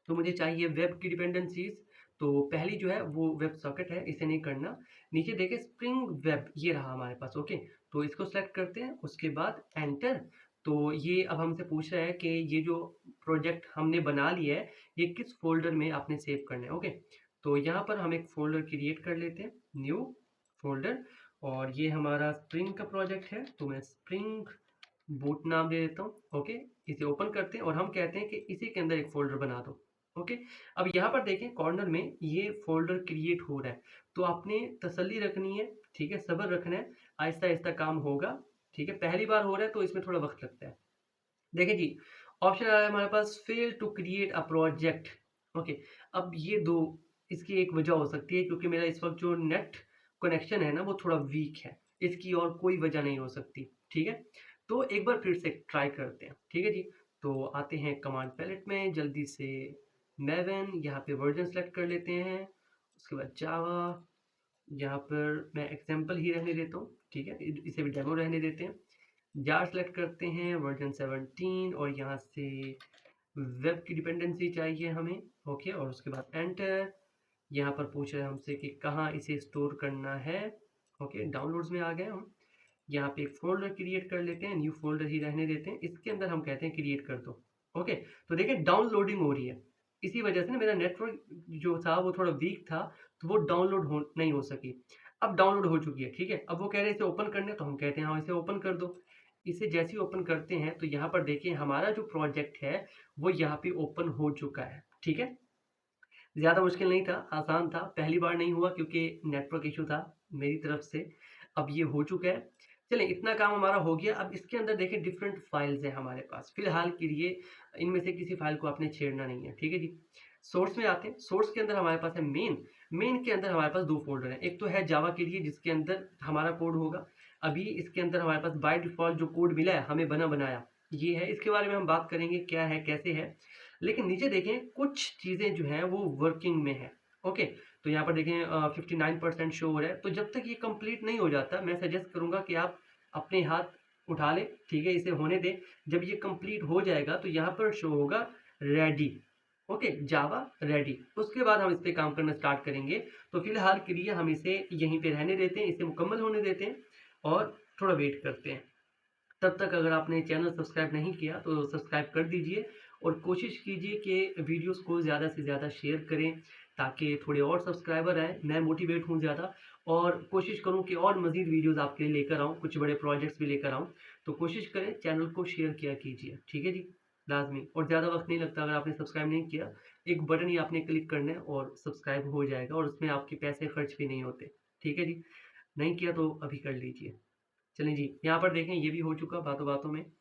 तो मुझे चाहिए वेब की डिपेंडेंसीज, तो पहली जो है वो वेब सॉकेट है, इसे नहीं करना। नीचे देखें स्प्रिंग वेब, ये रहा हमारे पास। ओके, तो इसको सेलेक्ट करते हैं। उसके बाद एंटर। तो ये अब हमसे पूछ रहा है कि ये जो प्रोजेक्ट हमने बना लिया है ये किस फोल्डर में आपने सेव करना है। ओके, तो यहाँ पर हम एक फोल्डर क्रिएट कर लेते हैं, न्यू फोल्डर, और ये हमारा स्प्रिंग का प्रोजेक्ट है, तो मैं स्प्रिंग बूट नाम दे देता हूँ। ओके, इसे ओपन करते हैं और हम कहते हैं कि इसी के अंदर एक फोल्डर बना दो। ओके, अब यहाँ पर देखें कॉर्नर में ये फोल्डर क्रिएट हो रहा है, तो आपने तसल्ली रखनी है, ठीक है, सब्र रखना है, आहिस्ता आहिस्ता काम होगा। ठीक है, पहली बार हो रहा है तो इसमें थोड़ा वक्त लगता है। देखिए जी, ऑप्शन आ रहा है हमारे पास fail to create a project. Okay, अब ये दो, इसकी एक वजह हो सकती है क्योंकि मेरा इस वक्त जो नेट कनेक्शन है ना वो थोड़ा वीक है, इसकी और कोई वजह नहीं हो सकती। ठीक है, तो एक बार फिर से ट्राई करते हैं। ठीक है जी, तो आते हैं कमांड पैलेट में जल्दी से, मैवन, यहाँ पे वर्जन सेलेक्ट कर लेते हैं। उसके बाद जावा, यहाँ पर मैं एग्जाम्पल ही रहने देता हूँ, ठीक है, इसे भी डेमो रहने देते हैं। जार सेलेक्ट करते हैं, वर्जन 17, और यहाँ से वेब की डिपेंडेंसी चाहिए हमें। ओके, और उसके बाद एंटर। यहाँ पर पूछ रहे हैं हमसे कि कहाँ इसे स्टोर करना है। ओके, डाउनलोड्स में आ गए हम। यहाँ पे एक फोल्डर क्रिएट कर लेते हैं, न्यू फोल्डर ही रहने देते हैं, इसके अंदर हम कहते हैं क्रिएट कर दो। ओके, तो देखिए डाउनलोडिंग हो रही है, इसी वजह से ना मेरा नेटवर्क जो था वो थोड़ा वीक था, तो वो नहीं हो सकी। अब डाउनलोड हो चुकी है। ठीक है, अब वो कह रहे हैं इसे ओपन करने, तो हम कहते हैं हाँ इसे ओपन कर दो। इसे जैसे ही ओपन करते हैं तो यहाँ पर देखिए हमारा जो प्रोजेक्ट है वो यहाँ पे ओपन हो चुका है। ठीक है, ज़्यादा मुश्किल नहीं था, आसान था, पहली बार नहीं हुआ क्योंकि नेटवर्क इशू था मेरी तरफ से। अब ये हो चुका है। चलिए, इतना काम हमारा हो गया। अब इसके अंदर देखिए डिफरेंट फाइल्स हैं हमारे पास, फिलहाल के लिए इनमें से किसी फाइल को आपने छेड़ना नहीं है। ठीक है जी, सोर्स में आते हैं। सोर्स के अंदर हमारे पास है मेन। मेन के अंदर हमारे पास दो फोल्डर हैं, एक तो है जावा के लिए जिसके अंदर हमारा कोड होगा। अभी इसके अंदर हमारे पास बाय डिफॉल्ट जो कोड मिला है हमें बना बनाया, ये है, इसके बारे में हम बात करेंगे क्या है कैसे है। लेकिन नीचे देखें कुछ चीज़ें जो हैं वो वर्किंग में है। ओके, तो यहाँ पर देखें 59% शो हो रहा है, तो जब तक ये कंप्लीट नहीं हो जाता मैं सजेस्ट करूँगा कि आप अपने हाथ उठा लें। ठीक है, इसे होने दें। जब ये कंप्लीट हो जाएगा तो यहाँ पर शो होगा रेडी। ओके, जावा रेडी, उसके बाद हम इस पर काम करना स्टार्ट करेंगे। तो फिलहाल के लिए हम इसे यहीं पे रहने देते हैं, इसे मुकम्मल होने देते हैं और थोड़ा वेट करते हैं। तब तक अगर आपने चैनल सब्सक्राइब नहीं किया तो सब्सक्राइब कर दीजिए, और कोशिश कीजिए कि वीडियोस को ज़्यादा से ज़्यादा शेयर करें ताकि थोड़े और सब्सक्राइबर आएँ, मैं मोटिवेट हूँ ज़्यादा, और कोशिश करूँ कि और मज़ीद वीडियोस आपके लिए लेकर आऊँ, कुछ बड़े प्रोजेक्ट्स भी लेकर आऊँ। तो कोशिश करें चैनल को शेयर किया कीजिए। ठीक है जी, लाज़मी, और ज़्यादा वक्त नहीं लगता। अगर आपने सब्सक्राइब नहीं किया, एक बटन ही आपने क्लिक करना है और सब्सक्राइब हो जाएगा, और उसमें आपके पैसे खर्च भी नहीं होते। ठीक है जी, नहीं किया तो अभी कर लीजिए। चलिए जी, यहाँ पर देखें ये भी हो चुका बातों-बातों में।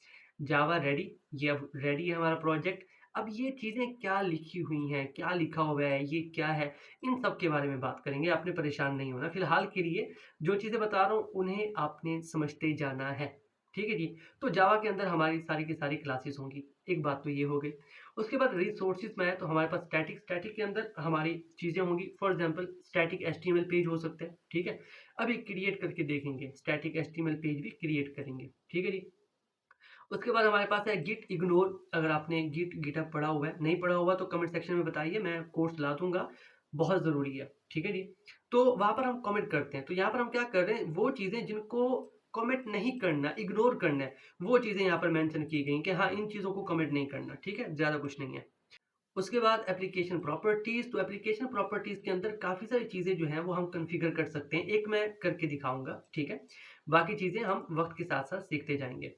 जावा रेडी, ये अब रेडी है हमारा प्रोजेक्ट। अब ये चीज़ें क्या लिखी हुई हैं, क्या लिखा हुआ है, ये क्या है, इन सब के बारे में बात करेंगे। आपने परेशान नहीं होना। फिलहाल के लिए जो चीज़ें बता रहा हूँ उन्हें आपने समझते जाना है। ठीक है जी, तो जावा के अंदर हमारी सारी की सारी क्लासेस होंगी। एक बात तो ये हो गई। उसके बाद रिसोर्सेज में आए तो हमारे पास स्टैटिक के अंदर हमारी चीज़ें होंगी। For example static HTML page हो सकते हैं। ठीक है, अभी क्रिएट करके देखेंगे, स्टैटिक एचटीएमएल पेज भी क्रिएट करेंगे। ठीक है जी, उसके बाद हमारे पास है गिट इग्नोर। अगर आपने गिटहब पढ़ा हुआ है, नहीं पढ़ा हुआ तो कमेंट सेक्शन में बताइए, मैं कोर्स ला दूंगा, बहुत ज़रूरी है। ठीक है जी, तो वहाँ पर हम कमेंट करते हैं। तो यहाँ पर हम क्या कर रहे हैं, वो चीज़ें जिनको कमेंट नहीं करना, इग्नोर करना है, वो चीज़ें यहाँ पर मेंशन की गई कि हाँ इन चीज़ों को कमेंट नहीं करना। ठीक है, ज़्यादा कुछ नहीं है। उसके बाद एप्लीकेशन प्रॉपर्टीज़, तो एप्लीकेशन प्रॉपर्टीज़ के अंदर काफ़ी सारी चीज़ें जो हैं वो हम कॉन्फ़िगर कर सकते हैं। एक मैं करके दिखाऊँगा, ठीक है? बाकी चीज़ें हम वक़्त के साथ-साथ सीखते जाएँगे।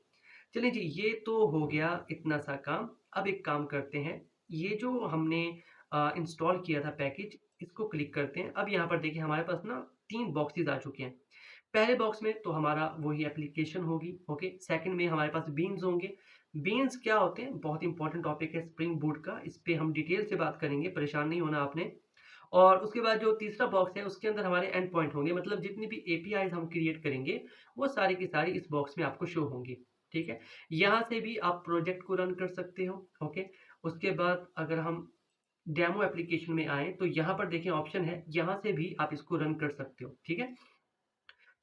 चलिए जी, ये तो हो गया इतना सा काम। अब एक काम करते हैं, ये जो हमने इंस्टॉल किया था पैकेज, इसको क्लिक करते हैं। अब यहाँ पर देखिए हमारे पास ना 3 बॉक्सेस आ चुके हैं। पहले बॉक्स में तो हमारा वही एप्लीकेशन होगी, ओके। सेकंड में हमारे पास बीन्स होंगे। बीन्स क्या होते हैं? बहुत इंपॉर्टेंट टॉपिक है स्प्रिंग बूट का, इस पे हम डिटेल से बात करेंगे, परेशान नहीं होना आपने। और उसके बाद जो तीसरा बॉक्स है, उसके अंदर हमारे एंड पॉइंट होंगे, मतलब जितनी भी एपीआईज़ हम क्रिएट करेंगे, वो सारी की सारी इस बॉक्स में आपको शो होंगी, ठीक है? यहाँ से भी आप प्रोजेक्ट को रन कर सकते हो, ओके। उसके बाद अगर हम डेमो एप्लीकेशन में आएँ, तो यहाँ पर देखिए ऑप्शन है, यहाँ से भी आप इसको रन कर सकते हो, ठीक है?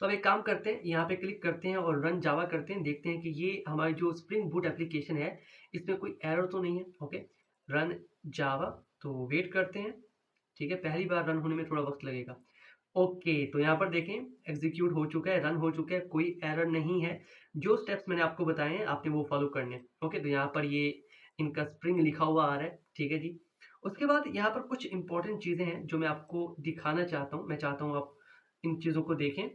तो अब एक काम करते हैं, यहाँ पे क्लिक करते हैं और रन जावा करते हैं, देखते हैं कि ये हमारी जो स्प्रिंग बूट एप्लीकेशन है, इसमें कोई एरर तो नहीं है, ओके। रन जावा, तो वेट करते हैं, ठीक है? पहली बार रन होने में थोड़ा वक़्त लगेगा। ओके, तो यहाँ पर देखें एग्ज़ीक्यूट हो चुका है, रन हो चुका है, कोई एरर नहीं है। जो स्टेप्स मैंने आपको बताए हैं, आपने वो फ़ॉलो करने हैं, ओके। तो यहाँ पर ये इनका स्प्रिंग लिखा हुआ आ रहा है, ठीक है जी। उसके बाद यहाँ पर कुछ इम्पोर्टेंट चीज़ें हैं, जो मैं आपको दिखाना चाहता हूँ। मैं चाहता हूँ आप इन चीज़ों को देखें।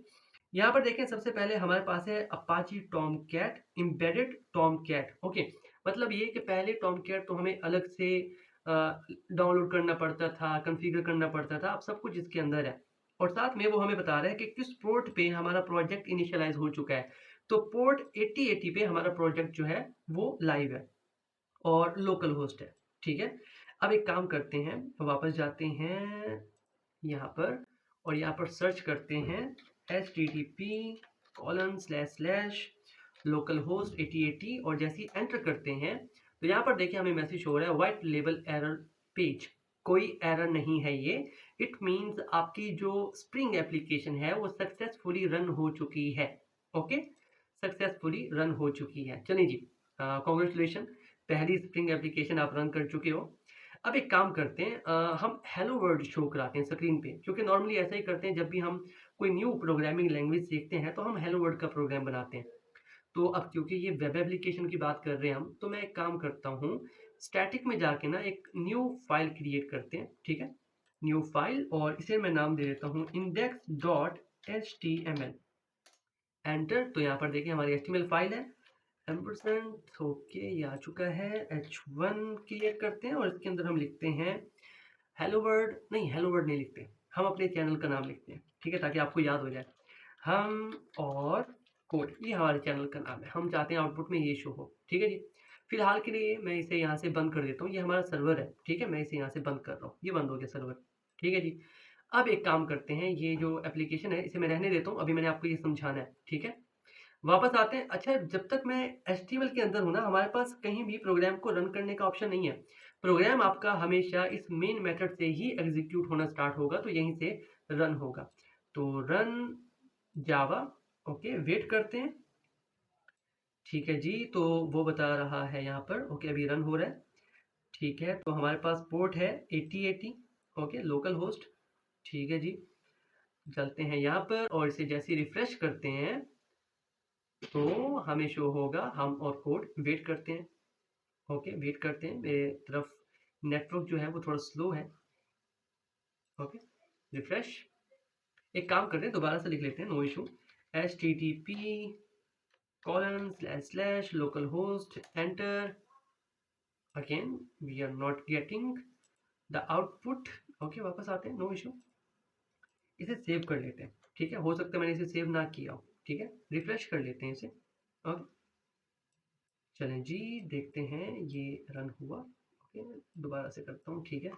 यहाँ पर देखें सबसे पहले हमारे पास है Apache Tomcat, embedded Tomcat, okay. मतलब ये कि पहले टॉमकैट तो हमें अलग से डाउनलोड करना पड़ता था, कॉन्फ़िगर करना पड़ता था, अब सब कुछ इसके अंदर है। और साथ में वो हमें बता रहा है कि किस पोर्ट पे हमारा प्रोजेक्ट इनिशियलाइज़ हो चुका है। तो पोर्ट 8080 पे हमारा प्रोजेक्ट जो है वो लाइव है और लोकल होस्ट है, ठीक है? अब एक काम करते हैं, वापस जाते हैं यहाँ पर और यहाँ पर सर्च करते हैं http:// localhost 8080 और जैसे ही एंटर करते हैं तो यहाँ पर देखिए हमें मैसेज हो रहा है व्हाइट लेबल एरर पेज। कोई एरर नहीं है ये। इट मीन्स आपकी जो स्प्रिंग एप्लीकेशन है वो सक्सेसफुली रन हो चुकी है। ओके, सक्सेसफुली रन हो चुकी है। चलिए जी, कॉन्ग्रेचुलेशन, पहली स्प्रिंग एप्लीकेशन आप रन कर चुके हो। अब एक काम करते हैं, हम हेलो वर्ल्ड शो कराते हैं स्क्रीन पे, क्योंकि नॉर्मली ऐसा ही करते हैं जब भी हम कोई न्यू प्रोग्रामिंग लैंग्वेज सीखते हैं तो हम हेलो वर्ल्ड का प्रोग्राम बनाते हैं। तो अब क्योंकि ये वेब एप्लीकेशन की बात कर रहे हैं हम, तो मैं एक काम करता हूँ, स्टैटिक में जाके ना एक न्यू फाइल क्रिएट करते हैं, ठीक है? न्यू फाइल और इसे मैं नाम दे देता हूँ index.html। एंटर, तो यहाँ पर देखिए हमारी एचटीएमएल फाइल है। एम्परसेंड, ओके, ये आ चुका है। h1 क्रिएट करते हैं और इसके अंदर हम लिखते हैं हेलो वर्ल्ड, नहीं हेलो वर्ल्ड नहीं लिखते, हम अपने चैनल का नाम लिखते हैं, ठीक है, ताकि आपको याद हो जाए। हम और कोड, ये हमारे चैनल का नाम है, हम चाहते हैं आउटपुट में ये शो हो, ठीक है जी। फिलहाल के लिए मैं इसे यहाँ से बंद कर देता हूँ, ये हमारा सर्वर है, ठीक है, मैं इसे यहाँ से बंद कर रहा हूँ, ये बंद हो गया सर्वर, ठीक है जी। अब एक काम करते हैं, ये जो एप्लीकेशन है इसे मैं रहने देता हूँ, अभी मैंने आपको ये समझाना है, ठीक है। वापस आते हैं। अच्छा, जब तक मैं एचटीएमएल के अंदर हूँ ना, हमारे पास कहीं भी प्रोग्राम को रन करने का ऑप्शन नहीं है। प्रोग्राम आपका हमेशा इस मेन मेथड से ही एग्जीक्यूट होना स्टार्ट होगा, तो यहीं से रन होगा। तो रन जावा, ओके, वेट करते हैं, ठीक है जी। तो वो बता रहा है यहाँ पर, ओके, अभी रन हो रहा है, ठीक है। तो हमारे पास पोर्ट है 8080, ओके, लोकल होस्ट, ठीक है जी। चलते हैं यहाँ पर और इसे जैसे रिफ्रेश करते हैं तो हमें शो होगा हम और कोड। वेट करते हैं, ओके, वेट करते हैं, मेरे तरफ नेटवर्क जो है वो थोड़ा स्लो है, ओके, रिफ्रेश। एक काम करते हैं, दोबारा से लिख लेते हैं, no issue. http:// enter, again we are not getting the output, okay, वापस आते हैं, नो इशू। इसे सेव कर लेते हैं, ठीक है, हो सकता है मैंने इसे सेव ना किया हो, ठीक है, रिफ्रेश कर लेते हैं इसे, ओके। चलें जी, देखते हैं ये रन हुआ, ओके, दोबारा से करता हूँ, ठीक है।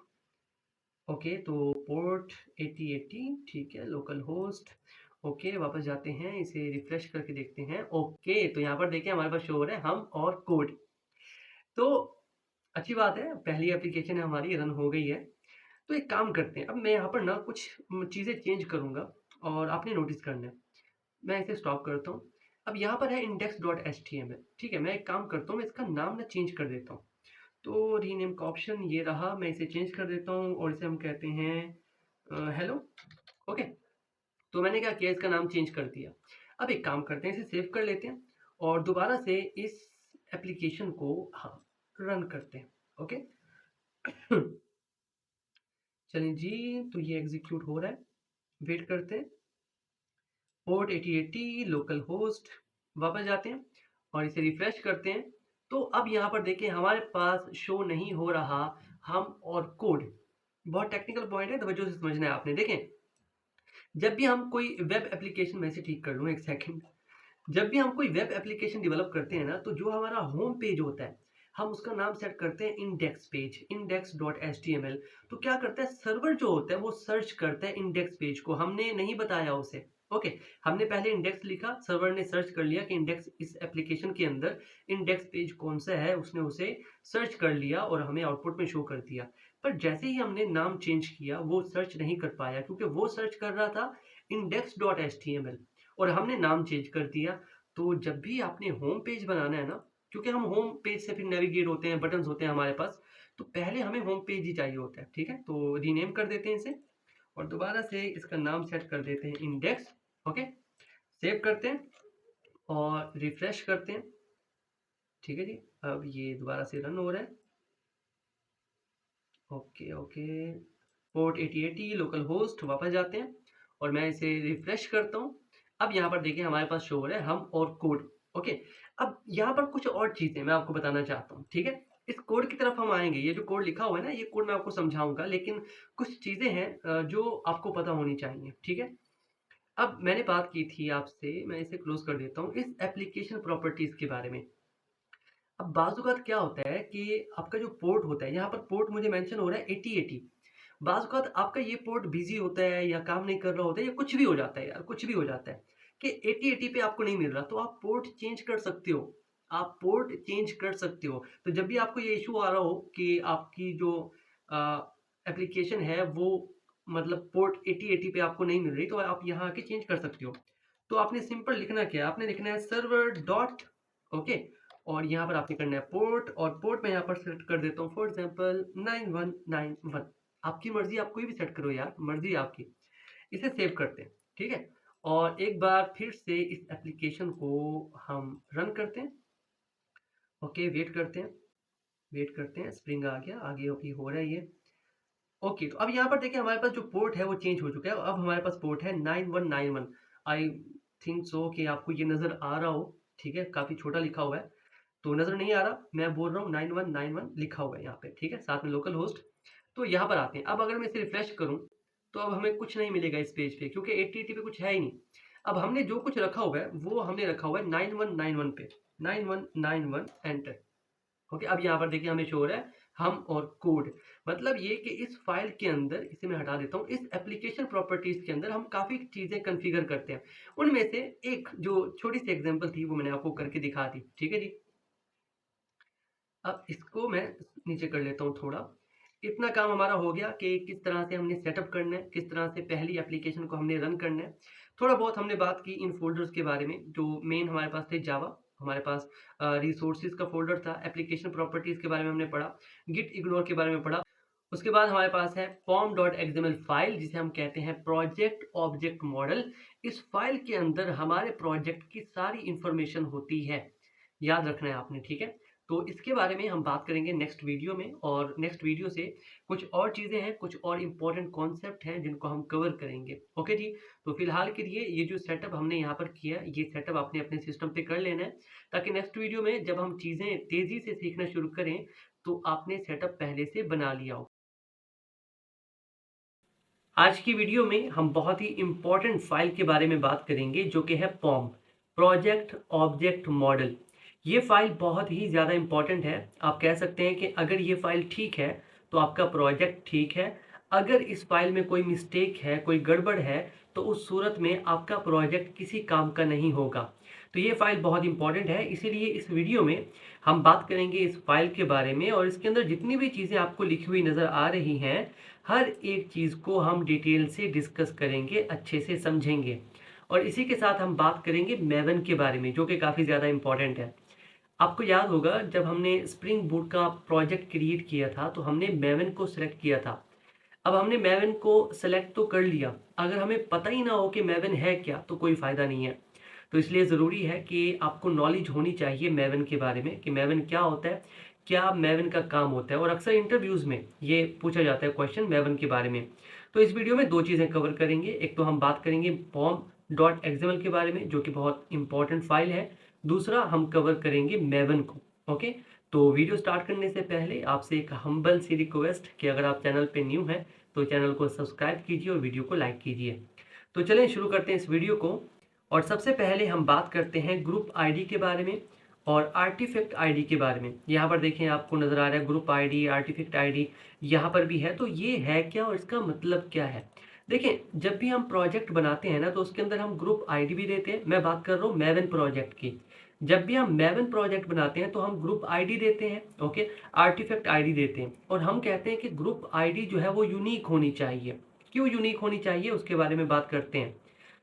ओके, तो पोर्ट 8080, ठीक है, लोकल होस्ट, ओके, वापस जाते हैं, इसे रिफ्रेश करके देखते हैं। ओके, तो यहाँ पर देखिए हमारे पास शो हो रहा है हम और कोड। तो अच्छी बात है, पहली एप्लीकेशन है हमारी, रन हो गई है। तो एक काम करते हैं, अब मैं यहाँ पर ना कुछ चीज़ें चेंज करूँगा और आपने नोटिस करना है। मैं इसे स्टॉप करता हूँ। अब यहाँ पर है index.html, ठीक है, मैं एक काम करता हूँ, मैं इसका नाम ना चेंज कर देता हूँ। तो रीनेम का ऑप्शन ये रहा, मैं इसे चेंज कर देता हूँ और इसे हम कहते हैं हेलो, ओके। तो मैंने क्या किया, इसका नाम चेंज कर दिया। अब एक काम करते हैं, इसे सेव कर लेते हैं और दोबारा से इस एप्लीकेशन को हम रन करते हैं, ओके। चलिए जी, तो ये एग्जीक्यूट हो रहा है, वेट करते हैं। पोर्ट 8080 लोकल होस्ट, वापस जाते हैं और इसे रिफ्रेश करते हैं। तो अब यहाँ पर देखिए हमारे पास शो नहीं हो रहा हम और कोड। बहुत टेक्निकल पॉइंट है, तवज्जो से समझना है आपने। देखें, जब भी हम कोई वेब एप्लीकेशन, में से ठीक कर लूँ एक सेकंड, जब भी हम कोई वेब एप्लीकेशन डेवलप करते हैं ना, तो जो हमारा होम पेज होता है, हम उसका नाम सेट करते हैं इंडेक्स पेज, index.html। तो क्या करता है सर्वर जो होता है वो सर्च करता है इंडेक्स पेज को, हमने नहीं बताया उसे। ओके, हमने पहले इंडेक्स लिखा, सर्वर ने सर्च कर लिया कि इंडेक्स, इस एप्लीकेशन के अंदर इंडेक्स पेज कौन सा है, उसने उसे सर्च कर लिया और हमें आउटपुट में शो कर दिया। पर जैसे ही हमने नाम चेंज किया वो सर्च नहीं कर पाया, क्योंकि वो सर्च कर रहा था index.html और हमने नाम चेंज कर दिया। तो जब भी आपने होम पेज बनाना है ना, क्योंकि हम होम पेज से फिर नेविगेट होते हैं, बटन्स होते हैं हमारे पास, तो पहले हमें होम पेज ही चाहिए होता है। ठीक है, तो रीनेम कर देते हैं इसे और दोबारा से इसका नाम सेट कर देते हैं इंडेक्स। ओके, सेव करते हैं और रिफ्रेश करते हैं। ठीक है जी, अब ये दोबारा से रन हो रहा है। Okay okay, port 8080 local host, वापस जाते हैं और मैं इसे रिफ्रेश करता हूँ। अब यहाँ पर देखिए हमारे पास शो हो रहा है हम और कोड। ओके, अब यहाँ पर कुछ और चीज़ें मैं आपको बताना चाहता हूँ। ठीक है, इस कोड की तरफ हम आएंगे। ये जो कोड लिखा हुआ है ना, ये कोड मैं आपको समझाऊंगा, लेकिन कुछ चीज़ें हैं जो आपको पता होनी चाहिए। ठीक है, अब मैंने बात की थी आपसे, मैं इसे क्लोज कर देता हूँ, इस एप्लीकेशन प्रॉपर्टीज के बारे में। अब बाज़-औक़ात क्या होता है कि आपका जो पोर्ट होता है, यहाँ पर पोर्ट मुझे मेंशन हो रहा है 8080। बाज़-औक़ात आपका ये पोर्ट बिज़ी होता है या काम नहीं कर रहा होता है या कुछ भी हो जाता है यार, कुछ भी हो जाता है कि 8080 पे आपको नहीं मिल रहा, तो आप पोर्ट चेंज कर सकते हो। आप पोर्ट चेंज कर सकते हो। तो जब भी आपको ये इश्यू आ रहा हो कि आपकी जो एप्लीकेशन है वो मतलब पोर्ट 8080 पे आपको नहीं मिल रही, तो आप यहाँ आके चेंज कर सकते हो। तो आपने सिंपल लिखना क्या है, आपने लिखना है सर्वर डॉट, ओके, और यहाँ पर आपने करना है पोर्ट, और पोर्ट में यहाँ पर सेलेक्ट कर देता हूँ फॉर एग्जांपल 9191। आपकी मर्जी, आप कोई भी सेट करो यार, मर्जी है आपकी। इसे सेव करते हैं। ठीक है, और एक बार फिर से इस एप्लीकेशन को हम रन करते हैं। ओके, वेट करते हैं, वेट करते हैं, स्प्रिंग आ गया, आगे अभी हो रहा है ये। ओके, तो अब यहाँ पर देखिए हमारे पास जो पोर्ट है वो चेंज हो चुका है। अब हमारे पास पोर्ट है 9191। आई थिंक सो कि आपको ये नज़र आ रहा हो। ठीक है, काफ़ी छोटा लिखा हुआ है तो नज़र नहीं आ रहा, मैं बोल रहा हूँ 9191 लिखा हुआ है यहाँ पे। ठीक है, साथ में लोकल होस्ट। तो यहाँ पर आते हैं। अब अगर मैं इसे रिफ्रेश करूँ तो अब हमें कुछ नहीं मिलेगा इस पेज पे, क्योंकि 8080 पे कुछ है ही नहीं। अब हमने जो कुछ रखा हुआ है वो हमने रखा हुआ है 9191 पे, 9191 एंटर। ओके, अब यहाँ पर देखिए हमें शो हो रहा है हम और कोड। मतलब ये कि इस फाइल के अंदर, इसे मैं हटा देता हूँ, इस एप्लीकेशन प्रॉपर्टीज के अंदर हम काफ़ी चीज़ें कॉन्फ़िगर करते हैं। उनमें से एक जो छोटी सी एग्जांपल थी वो मैंने आपको करके दिखा दी। ठीक है जी, अब इसको मैं नीचे कर लेता हूँ थोड़ा। इतना काम हमारा हो गया कि किस तरह से हमने सेटअप करना है, किस तरह से पहली एप्लीकेशन को हमने रन करना है। थोड़ा बहुत हमने बात की इन फ़ोल्डर्स के बारे में, जो मेन हमारे पास थे जावा, हमारे पास रिसोर्सेज़ का फ़ोल्डर था, एप्लीकेशन प्रॉपर्टीज़ के बारे में हमने पढ़ा, गिट इग्नोर के बारे में पढ़ा। उसके बाद हमारे पास है pom.xml फाइल, जिसे हम कहते हैं प्रोजेक्ट ऑब्जेक्ट मॉडल। इस फाइल के अंदर हमारे प्रोजेक्ट की सारी इंफॉर्मेशन होती है, याद रखना है आपने। ठीक है, तो इसके बारे में हम बात करेंगे नेक्स्ट वीडियो में, और नेक्स्ट वीडियो से कुछ और चीज़ें हैं, कुछ और इम्पोर्टेंट कॉन्सेप्ट हैं जिनको हम कवर करेंगे। ओके जी, तो फिलहाल के लिए ये जो सेटअप हमने यहाँ पर किया, ये सेटअप आपने अपने सिस्टम पे कर लेना है, ताकि नेक्स्ट वीडियो में जब हम चीज़ें तेज़ी से सीखना शुरू करें तो आपने सेटअप पहले से बना लिया हो। आज की वीडियो में हम बहुत ही इम्पोर्टेंट फाइल के बारे में बात करेंगे, जो कि है पॉम, प्रोजेक्ट ऑब्जेक्ट मॉडल। ये फाइल बहुत ही ज़्यादा इम्पोर्टेंट है। आप कह सकते हैं कि अगर ये फाइल ठीक है तो आपका प्रोजेक्ट ठीक है। अगर इस फाइल में कोई मिस्टेक है, कोई गड़बड़ है, तो उस सूरत में आपका प्रोजेक्ट किसी काम का नहीं होगा। तो ये फाइल बहुत इंपॉर्टेंट है, इसीलिए इस वीडियो में हम बात करेंगे इस फाइल के बारे में, और इसके अंदर जितनी भी चीज़ें आपको लिखी हुई नज़र आ रही हैं, हर एक चीज़ को हम डिटेल से डिस्कस करेंगे, अच्छे से समझेंगे। और इसी के साथ हम बात करेंगे मैवन के बारे में, जो कि काफ़ी ज़्यादा इम्पॉर्टेंट है। आपको याद होगा जब हमने स्प्रिंग बूट का प्रोजेक्ट क्रिएट किया था तो हमने मैवन को सिलेक्ट किया था। अब हमने मैवन को सेलेक्ट तो कर लिया, अगर हमें पता ही ना हो कि मैवन है क्या तो कोई फ़ायदा नहीं है। तो इसलिए ज़रूरी है कि आपको नॉलेज होनी चाहिए मैवन के बारे में, कि मैवन क्या होता है, क्या मैवन का काम होता है, और अक्सर इंटरव्यूज़ में ये पूछा जाता है क्वेश्चन मैवन के बारे में। तो इस वीडियो में 2 चीज़ें कवर करेंगे। एक तो हम बात करेंगे pom.xml के बारे में, जो कि बहुत इंपॉर्टेंट फाइल है। दूसरा हम कवर करेंगे मैवन को। ओके, तो वीडियो स्टार्ट करने से पहले आपसे एक हम्बल सी रिक्वेस्ट कि अगर आप चैनल पे न्यू हैं तो चैनल को सब्सक्राइब कीजिए और वीडियो को लाइक कीजिए। तो चलें शुरू करते हैं इस वीडियो को। और सबसे पहले हम बात करते हैं ग्रुप आईडी के बारे में और आर्टिफैक्ट आईडी के बारे में। यहाँ पर देखें, आपको नज़र आ रहा है ग्रुप आईडी, आर्टिफैक्ट आईडी यहाँ पर भी है। तो ये है क्या और इसका मतलब क्या है? देखें, जब भी हम प्रोजेक्ट बनाते हैं ना तो उसके अंदर हम ग्रुप आईडी भी देते हैं। मैं बात कर रहा हूँ मैवन प्रोजेक्ट की। जब भी हम मैवन प्रोजेक्ट बनाते हैं तो हम ग्रुप आईडी देते हैं, ओके, आर्टिफैक्ट आईडी देते हैं। और हम कहते हैं कि ग्रुप आईडी जो है वो यूनिक होनी चाहिए। क्यों यूनिक होनी चाहिए, उसके बारे में बात करते हैं।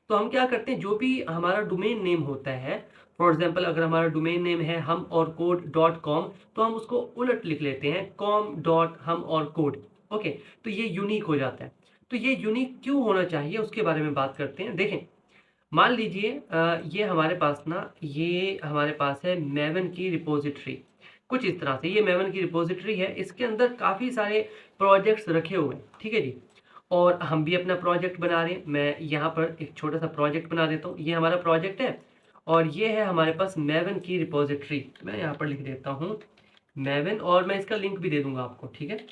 तो हम क्या करते हैं, जो भी हमारा डोमेन नेम होता है, फॉर एग्जाम्पल अगर हमारा डोमेन नेम है humorcode.com, तो हम उसको उलट लिख लेते हैं com.humorcode। ओके, तो ये यूनिक हो जाता है। तो ये यूनिक क्यों होना चाहिए उसके बारे में बात करते हैं। देखें, मान लीजिए ये हमारे पास ना, ये हमारे पास है मैवन की रिपोजिटरी। कुछ इस तरह से ये मैवन की रिपोजिटरी है। इसके अंदर काफ़ी सारे प्रोजेक्ट्स रखे हुए हैं, ठीक है जी। और हम भी अपना प्रोजेक्ट बना रहे हैं। मैं यहाँ पर एक छोटा सा प्रोजेक्ट बना देता हूँ। ये हमारा प्रोजेक्ट है और ये है हमारे पास मैवन की रिपोजिटरी। मैं यहाँ पर लिख देता हूँ मैवन, और मैं इसका लिंक भी दे दूंगा आपको, ठीक है।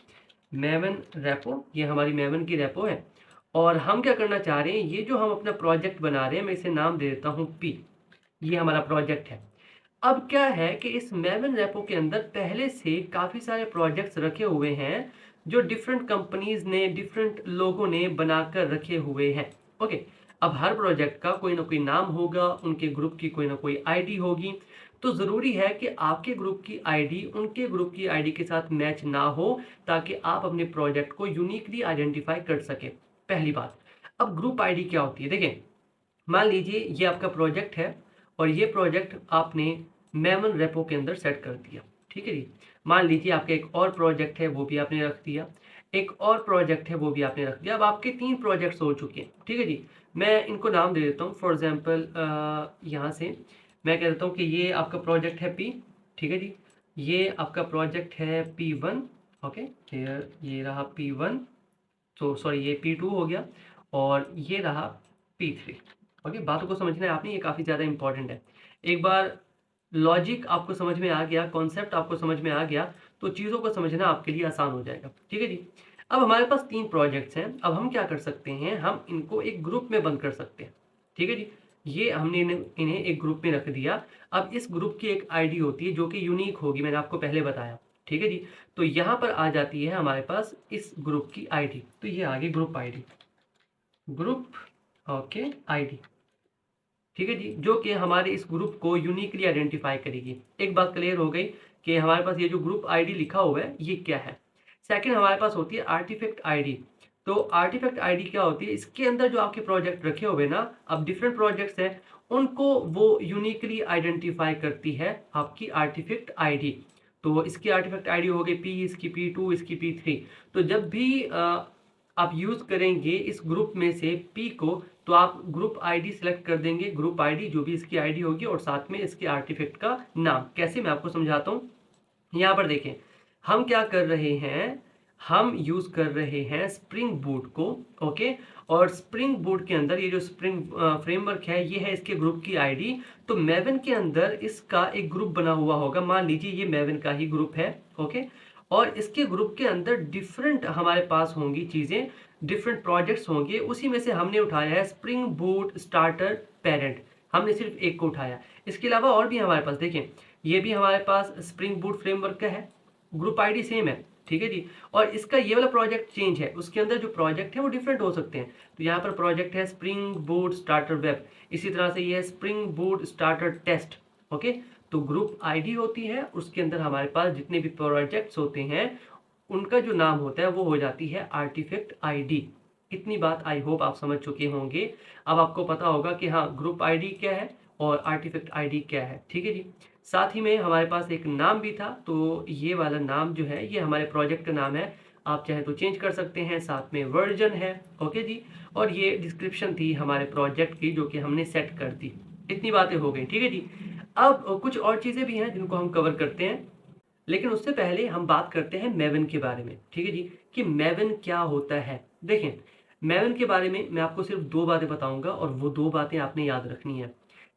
मैवन रेपो, ये हमारी मैवन की रेपो है। और हम क्या करना चाह रहे हैं, ये जो हम अपना प्रोजेक्ट बना रहे हैं, मैं इसे नाम दे देता हूँ पी। ये हमारा प्रोजेक्ट है। अब क्या है कि इस मैवन रेपो के अंदर पहले से काफ़ी सारे प्रोजेक्ट्स रखे हुए हैं जो डिफरेंट कंपनीज ने, डिफरेंट लोगों ने बनाकर रखे हुए हैं। ओके, अब हर प्रोजेक्ट का कोई ना कोई नाम होगा, उनके ग्रुप की कोई ना कोई आईडी होगी। तो ज़रूरी है कि आपके ग्रुप की आईडी उनके ग्रुप की आईडी के साथ मैच ना हो, ताकि आप अपने प्रोजेक्ट को यूनिकली आइडेंटिफाई कर सकें। पहली बात। अब ग्रुप आईडी क्या होती है, देखें, मान लीजिए ये आपका प्रोजेक्ट है और ये प्रोजेक्ट आपने मैवन रेपो के अंदर सेट कर दिया, ठीक है जी। मान लीजिए आपका एक और प्रोजेक्ट है, वो भी आपने रख दिया। एक और प्रोजेक्ट है, वो भी आपने रख दिया। अब आपके 3 प्रोजेक्ट्स हो चुके हैं, ठीक है जी। मैं इनको नाम दे देता हूँ। फॉर एग्जाम्पल यहाँ से मैं कह देता हूँ कि ये आपका प्रोजेक्ट है पी, ठीक है जी। ये आपका प्रोजेक्ट है P1, ओके, ये रहा P1, तो सॉरी ये P2 हो गया, और ये रहा P3। ओके, बातों को समझना है आपने, ये काफ़ी ज़्यादा इंपॉर्टेंट है। एक बार लॉजिक आपको समझ में आ गया, कॉन्सेप्ट आपको समझ में आ गया, तो चीज़ों को समझना आपके लिए आसान हो जाएगा, ठीक है जी। अब हमारे पास 3 प्रोजेक्ट्स हैं। अब हम क्या कर सकते हैं, हम इनको एक ग्रुप में बंद कर सकते हैं, ठीक है जी। ये हमने इन्हें एक ग्रुप में रख दिया। अब इस ग्रुप की एक आईडी होती है जो कि यूनिक होगी, मैंने आपको पहले बताया, ठीक है जी। तो यहाँ पर आ जाती है हमारे पास इस ग्रुप की आईडी। तो ये आ गई group ID, group, okay, ID, ठीक है जी, जो कि हमारे इस ग्रुप को यूनिकली आइडेंटिफाई करेगी। एक बात क्लियर हो गई कि हमारे पास ये जो ग्रुप आईडी लिखा हुआ है ये क्या है। सेकंड हमारे पास होती है आर्टिफैक्ट आईडी। तो आर्टिफैक्ट आईडी क्या होती है, इसके अंदर जो आपके प्रोजेक्ट रखे हुए ना, अब डिफरेंट प्रोजेक्ट्स हैं, उनको वो यूनिकली आइडेंटिफाई करती है आपकी आर्टिफैक्ट आईडी। तो इसकी आर्टिफैक्ट आईडी हो गई पी, इसकी P2, इसकी P3। तो जब भी आप यूज़ करेंगे इस ग्रुप में से पी को, तो आप ग्रुप आईडी सेलेक्ट कर देंगे, ग्रुप आईडी जो भी इसकी आईडी होगी, और साथ में इसके आर्टिफैक्ट का नाम। कैसे, मैं आपको समझाता हूँ। यहाँ पर देखें, हम क्या कर रहे हैं, हम यूज़ कर रहे हैं स्प्रिंग बूट को, ओके। और स्प्रिंग बूट के अंदर ये जो स्प्रिंग फ्रेमवर्क है, ये है इसके ग्रुप की आईडी। तो मैवन के अंदर इसका एक ग्रुप बना हुआ होगा। मान लीजिए ये मैवन का ही ग्रुप है, ओके। और इसके ग्रुप के अंदर डिफरेंट हमारे पास होंगी चीज़ें, डिफरेंट प्रोजेक्ट्स होंगे। उसी में से हमने उठाया है स्प्रिंग बूट स्टार्टर पेरेंट, हमने सिर्फ एक को उठाया। इसके अलावा और भी हमारे पास, देखें, ये भी हमारे पास स्प्रिंग बूट फ्रेमवर्क का है, ग्रुप आईडी सेम है, ठीक है जी। और इसका ये वाला प्रोजेक्ट चेंज है, उसके अंदर जो प्रोजेक्ट है वो डिफरेंट हो सकते हैं। तो यहाँ पर प्रोजेक्ट है स्प्रिंग बूट स्टार्टर वेब, इसी तरह से ये है spring boot starter test, okay. तो ग्रुप आईडी होती है, उसके अंदर हमारे पास जितने भी प्रोजेक्ट्स होते हैं उनका जो नाम होता है वो हो जाती है आर्टिफैक्ट आईडी। इतनी बात आई होप आप समझ चुके होंगे। अब आपको पता होगा कि हाँ, ग्रुप आईडी क्या है और आर्टिफैक्ट आईडी क्या है, ठीक है जी। साथ ही में हमारे पास एक नाम भी था, तो ये वाला नाम जो है ये हमारे प्रोजेक्ट का नाम है। आप चाहे तो चेंज कर सकते हैं। साथ में वर्जन है, ओके जी। और ये डिस्क्रिप्शन थी हमारे प्रोजेक्ट की जो कि हमने सेट कर दी। इतनी बातें हो गई, ठीक है जी। अब कुछ और चीज़ें भी हैं जिनको हम कवर करते हैं। लेकिन उससे पहले हम बात करते हैं मेवन के बारे में, ठीक है जी, कि मेवन क्या होता है। देखें, मेवन के बारे में मैं आपको सिर्फ 2 बातें बताऊंगा और वो 2 बातें आपने याद रखनी है।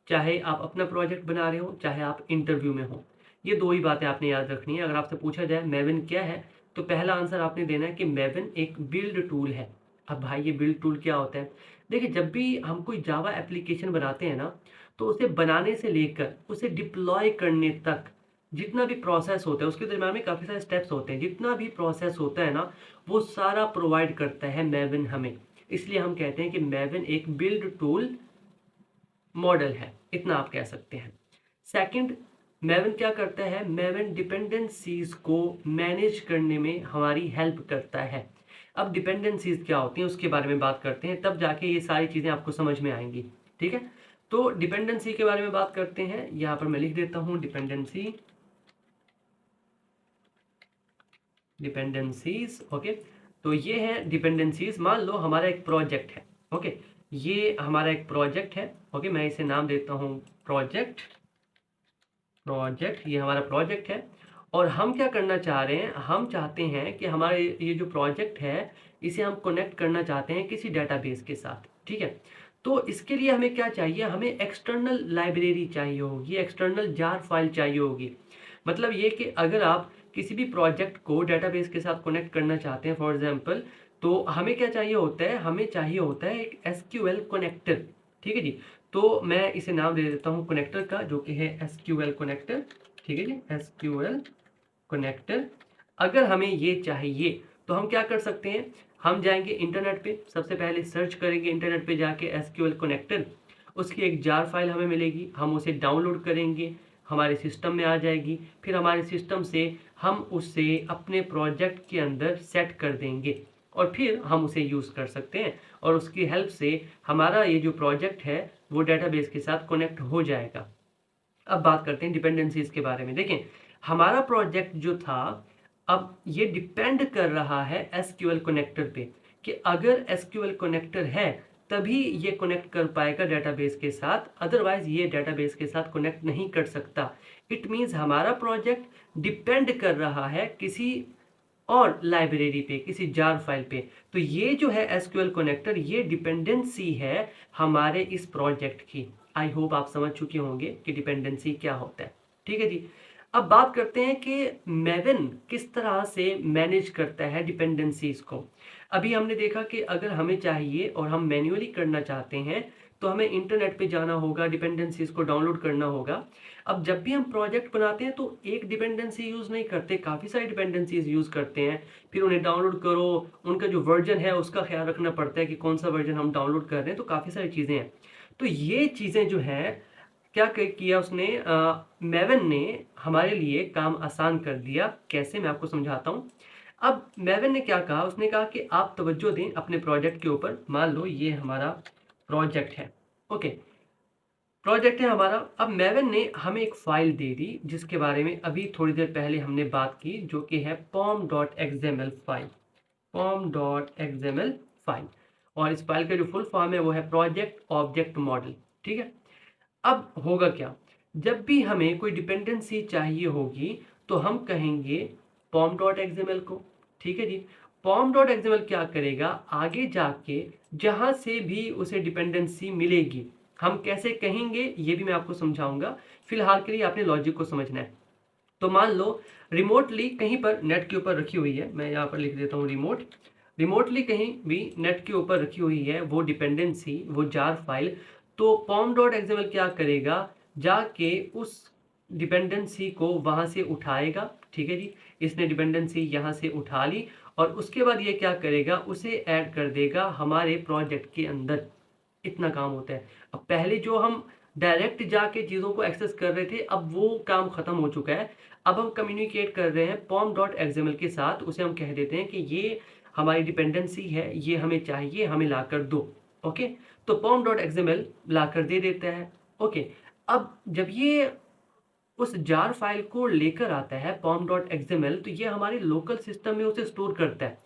चाहे आप अपना प्रोजेक्ट बना रहे हो, चाहे आप इंटरव्यू में हो, ये 2 ही बातें आपने याद रखनी है। अगर आपसे पूछा जाए मेवन क्या है, तो पहला आंसर आपने देना है कि मेवन एक बिल्ड टूल है। अब भाई ये बिल्ड टूल क्या होता है? देखिए, जब भी हम कोई जावा एप्लीकेशन बनाते हैं ना, तो उसे बनाने से लेकर उसे डिप्लॉय करने तक जितना भी प्रोसेस होता है, उसके दरम्यान में काफ़ी सारे स्टेप्स होते हैं। जितना भी प्रोसेस होता है ना, वो सारा प्रोवाइड करता है मेवन हमें। इसलिए हम कहते हैं कि मेवन एक बिल्ड टूल मॉडल है, इतना आप कह सकते हैं। सेकंड, मेवन क्या करता है? मेवन डिपेंडेंसीज को मैनेज करने में हमारी हेल्प करता है। अब डिपेंडेंसीज क्या होती हैं उसके बारे में बात करते हैं, तब जाके ये सारी चीज़ें आपको समझ में आएंगी, ठीक है। तो डिपेंडेंसी के बारे में बात करते हैं। यहाँ पर मैं लिख देता हूँ डिपेंडेंसी, डिपेंडेंसीज, ओके। तो ये है डिपेंडेंसीज। मान लो हमारा एक प्रोजेक्ट है, ओके, ये हमारा एक प्रोजेक्ट है, ओके, मैं इसे नाम देता हूँ प्रोजेक्ट। प्रोजेक्ट, ये हमारा प्रोजेक्ट है और हम क्या करना चाह रहे हैं? हम चाहते हैं कि हमारे ये जो प्रोजेक्ट है इसे हम कनेक्ट करना चाहते हैं किसी डेटाबेस के साथ, ठीक है। तो इसके लिए हमें क्या चाहिए? हमें एक्सटर्नल लाइब्रेरी चाहिए होगी, एक्सटर्नल जार फाइल चाहिए होगी। मतलब ये कि अगर आप किसी भी प्रोजेक्ट को डेटाबेस के साथ कनेक्ट करना चाहते हैं फॉर एग्जांपल, तो हमें क्या चाहिए होता है? हमें चाहिए होता है एक एसक्यूएल कनेक्टर, ठीक है जी। तो मैं इसे नाम दे देता हूँ कनेक्टर का, जो कि है एसक्यूएल कनेक्टर, ठीक है जी, एसक्यूएल कनेक्टर। अगर हमें ये चाहिए तो हम क्या कर सकते हैं? हम जाएंगे इंटरनेट पे, सबसे पहले सर्च करेंगे इंटरनेट पे जाके एसक्यूएल कनेक्टर, उसकी एक जार फाइल हमें मिलेगी, हम उसे डाउनलोड करेंगे, हमारे सिस्टम में आ जाएगी। फिर हमारे सिस्टम से हम उसे अपने प्रोजेक्ट के अंदर सेट कर देंगे और फिर हम उसे यूज़ कर सकते हैं और उसकी हेल्प से हमारा ये जो प्रोजेक्ट है वो डेटाबेस के साथ कनेक्ट हो जाएगा। अब बात करते हैं डिपेंडेंसीज के बारे में। देखें, हमारा प्रोजेक्ट जो था, अब ये डिपेंड कर रहा है एसक्यूएल कनेक्टर पे, कि अगर एसक्यूएल कनेक्टर है तभी ये कनेक्ट कर पाएगा डेटाबेस के साथ, अदरवाइज ये डेटाबेस के साथ कनेक्ट नहीं कर सकता। इट मीन्स हमारा प्रोजेक्ट डिपेंड कर रहा है किसी और लाइब्रेरी पे, किसी जार फाइल पे। तो ये जो है एसक्यूएल कनेक्टर, ये डिपेंडेंसी है हमारे इस प्रोजेक्ट की। आई होप आप समझ चुके होंगे कि डिपेंडेंसी क्या होता है, ठीक है जी। अब बात करते हैं कि मेवन किस तरह से मैनेज करता है डिपेंडेंसीज को। अभी हमने देखा कि अगर हमें चाहिए और हम मैन्युअली करना चाहते हैं तो हमें इंटरनेट पे जाना होगा, डिपेंडेंसीज को डाउनलोड करना होगा। अब जब भी हम प्रोजेक्ट बनाते हैं तो एक डिपेंडेंसी यूज़ नहीं करते, काफ़ी सारी डिपेंडेंसीज यूज़ करते हैं। फिर उन्हें डाउनलोड करो, उनका जो वर्जन है उसका ख्याल रखना पड़ता है कि कौन सा वर्जन हम डाउनलोड कर रहे हैं, तो काफ़ी सारी चीज़ें हैं। तो ये चीज़ें जो हैं, क्या किया उसने, मेवन ने हमारे लिए काम आसान कर दिया। कैसे, मैं आपको समझाता हूँ। अब मेवन ने क्या कहा? उसने कहा कि आप तवज्जो दें अपने प्रोजेक्ट के ऊपर। मान लो ये हमारा प्रोजेक्ट है, ओके, प्रोजेक्ट है हमारा। अब मेवन ने हमें एक फाइल दे दी जिसके बारे में अभी थोड़ी देर पहले हमने बात की, जो कि है pom.xml फाइल, pom.xml फाइल। और इस फाइल का जो फुल फॉर्म है वो है प्रोजेक्ट ऑब्जेक्ट मॉडल, ठीक है। अब होगा क्या? जब भी हमें कोई डिपेंडेंसी चाहिए होगी तो हम कहेंगे pom.xml को, ठीक है जी। pom.xml क्या करेगा? आगे जाके जहां से भी उसे डिपेंडेंसी मिलेगी, हम कैसे कहेंगे ये भी मैं आपको समझाऊंगा। फिलहाल के लिए आपने लॉजिक को समझना है। तो मान लो रिमोटली कहीं पर नेट के ऊपर रखी हुई है, मैं यहाँ पर लिख देता हूँ रिमोटली कहीं भी नेट के ऊपर रखी हुई है वो डिपेंडेंसी, वो जार फाइल। तो pom.xml क्या करेगा? जाके उस डिपेंडेंसी को वहां से उठाएगा, ठीक है जी। इसने डिपेंडेंसी यहाँ से उठा ली और उसके बाद ये क्या करेगा? उसे ऐड कर देगा हमारे प्रोजेक्ट के अंदर। इतना काम होता है। अब पहले जो हम डायरेक्ट जाके चीज़ों को एक्सेस कर रहे थे, अब वो काम खत्म हो चुका है। अब हम कम्युनिकेट कर रहे हैं pom.xml के साथ। उसे हम कह देते हैं कि ये हमारी डिपेंडेंसी है, ये हमें चाहिए, हमें ला कर दो, ओके। तो pom.xml ला कर दे देता है, ओके। अब जब ये उस जार फाइल को लेकर आता है pom.xml, तो ये हमारे लोकल सिस्टम में उसे स्टोर करता है।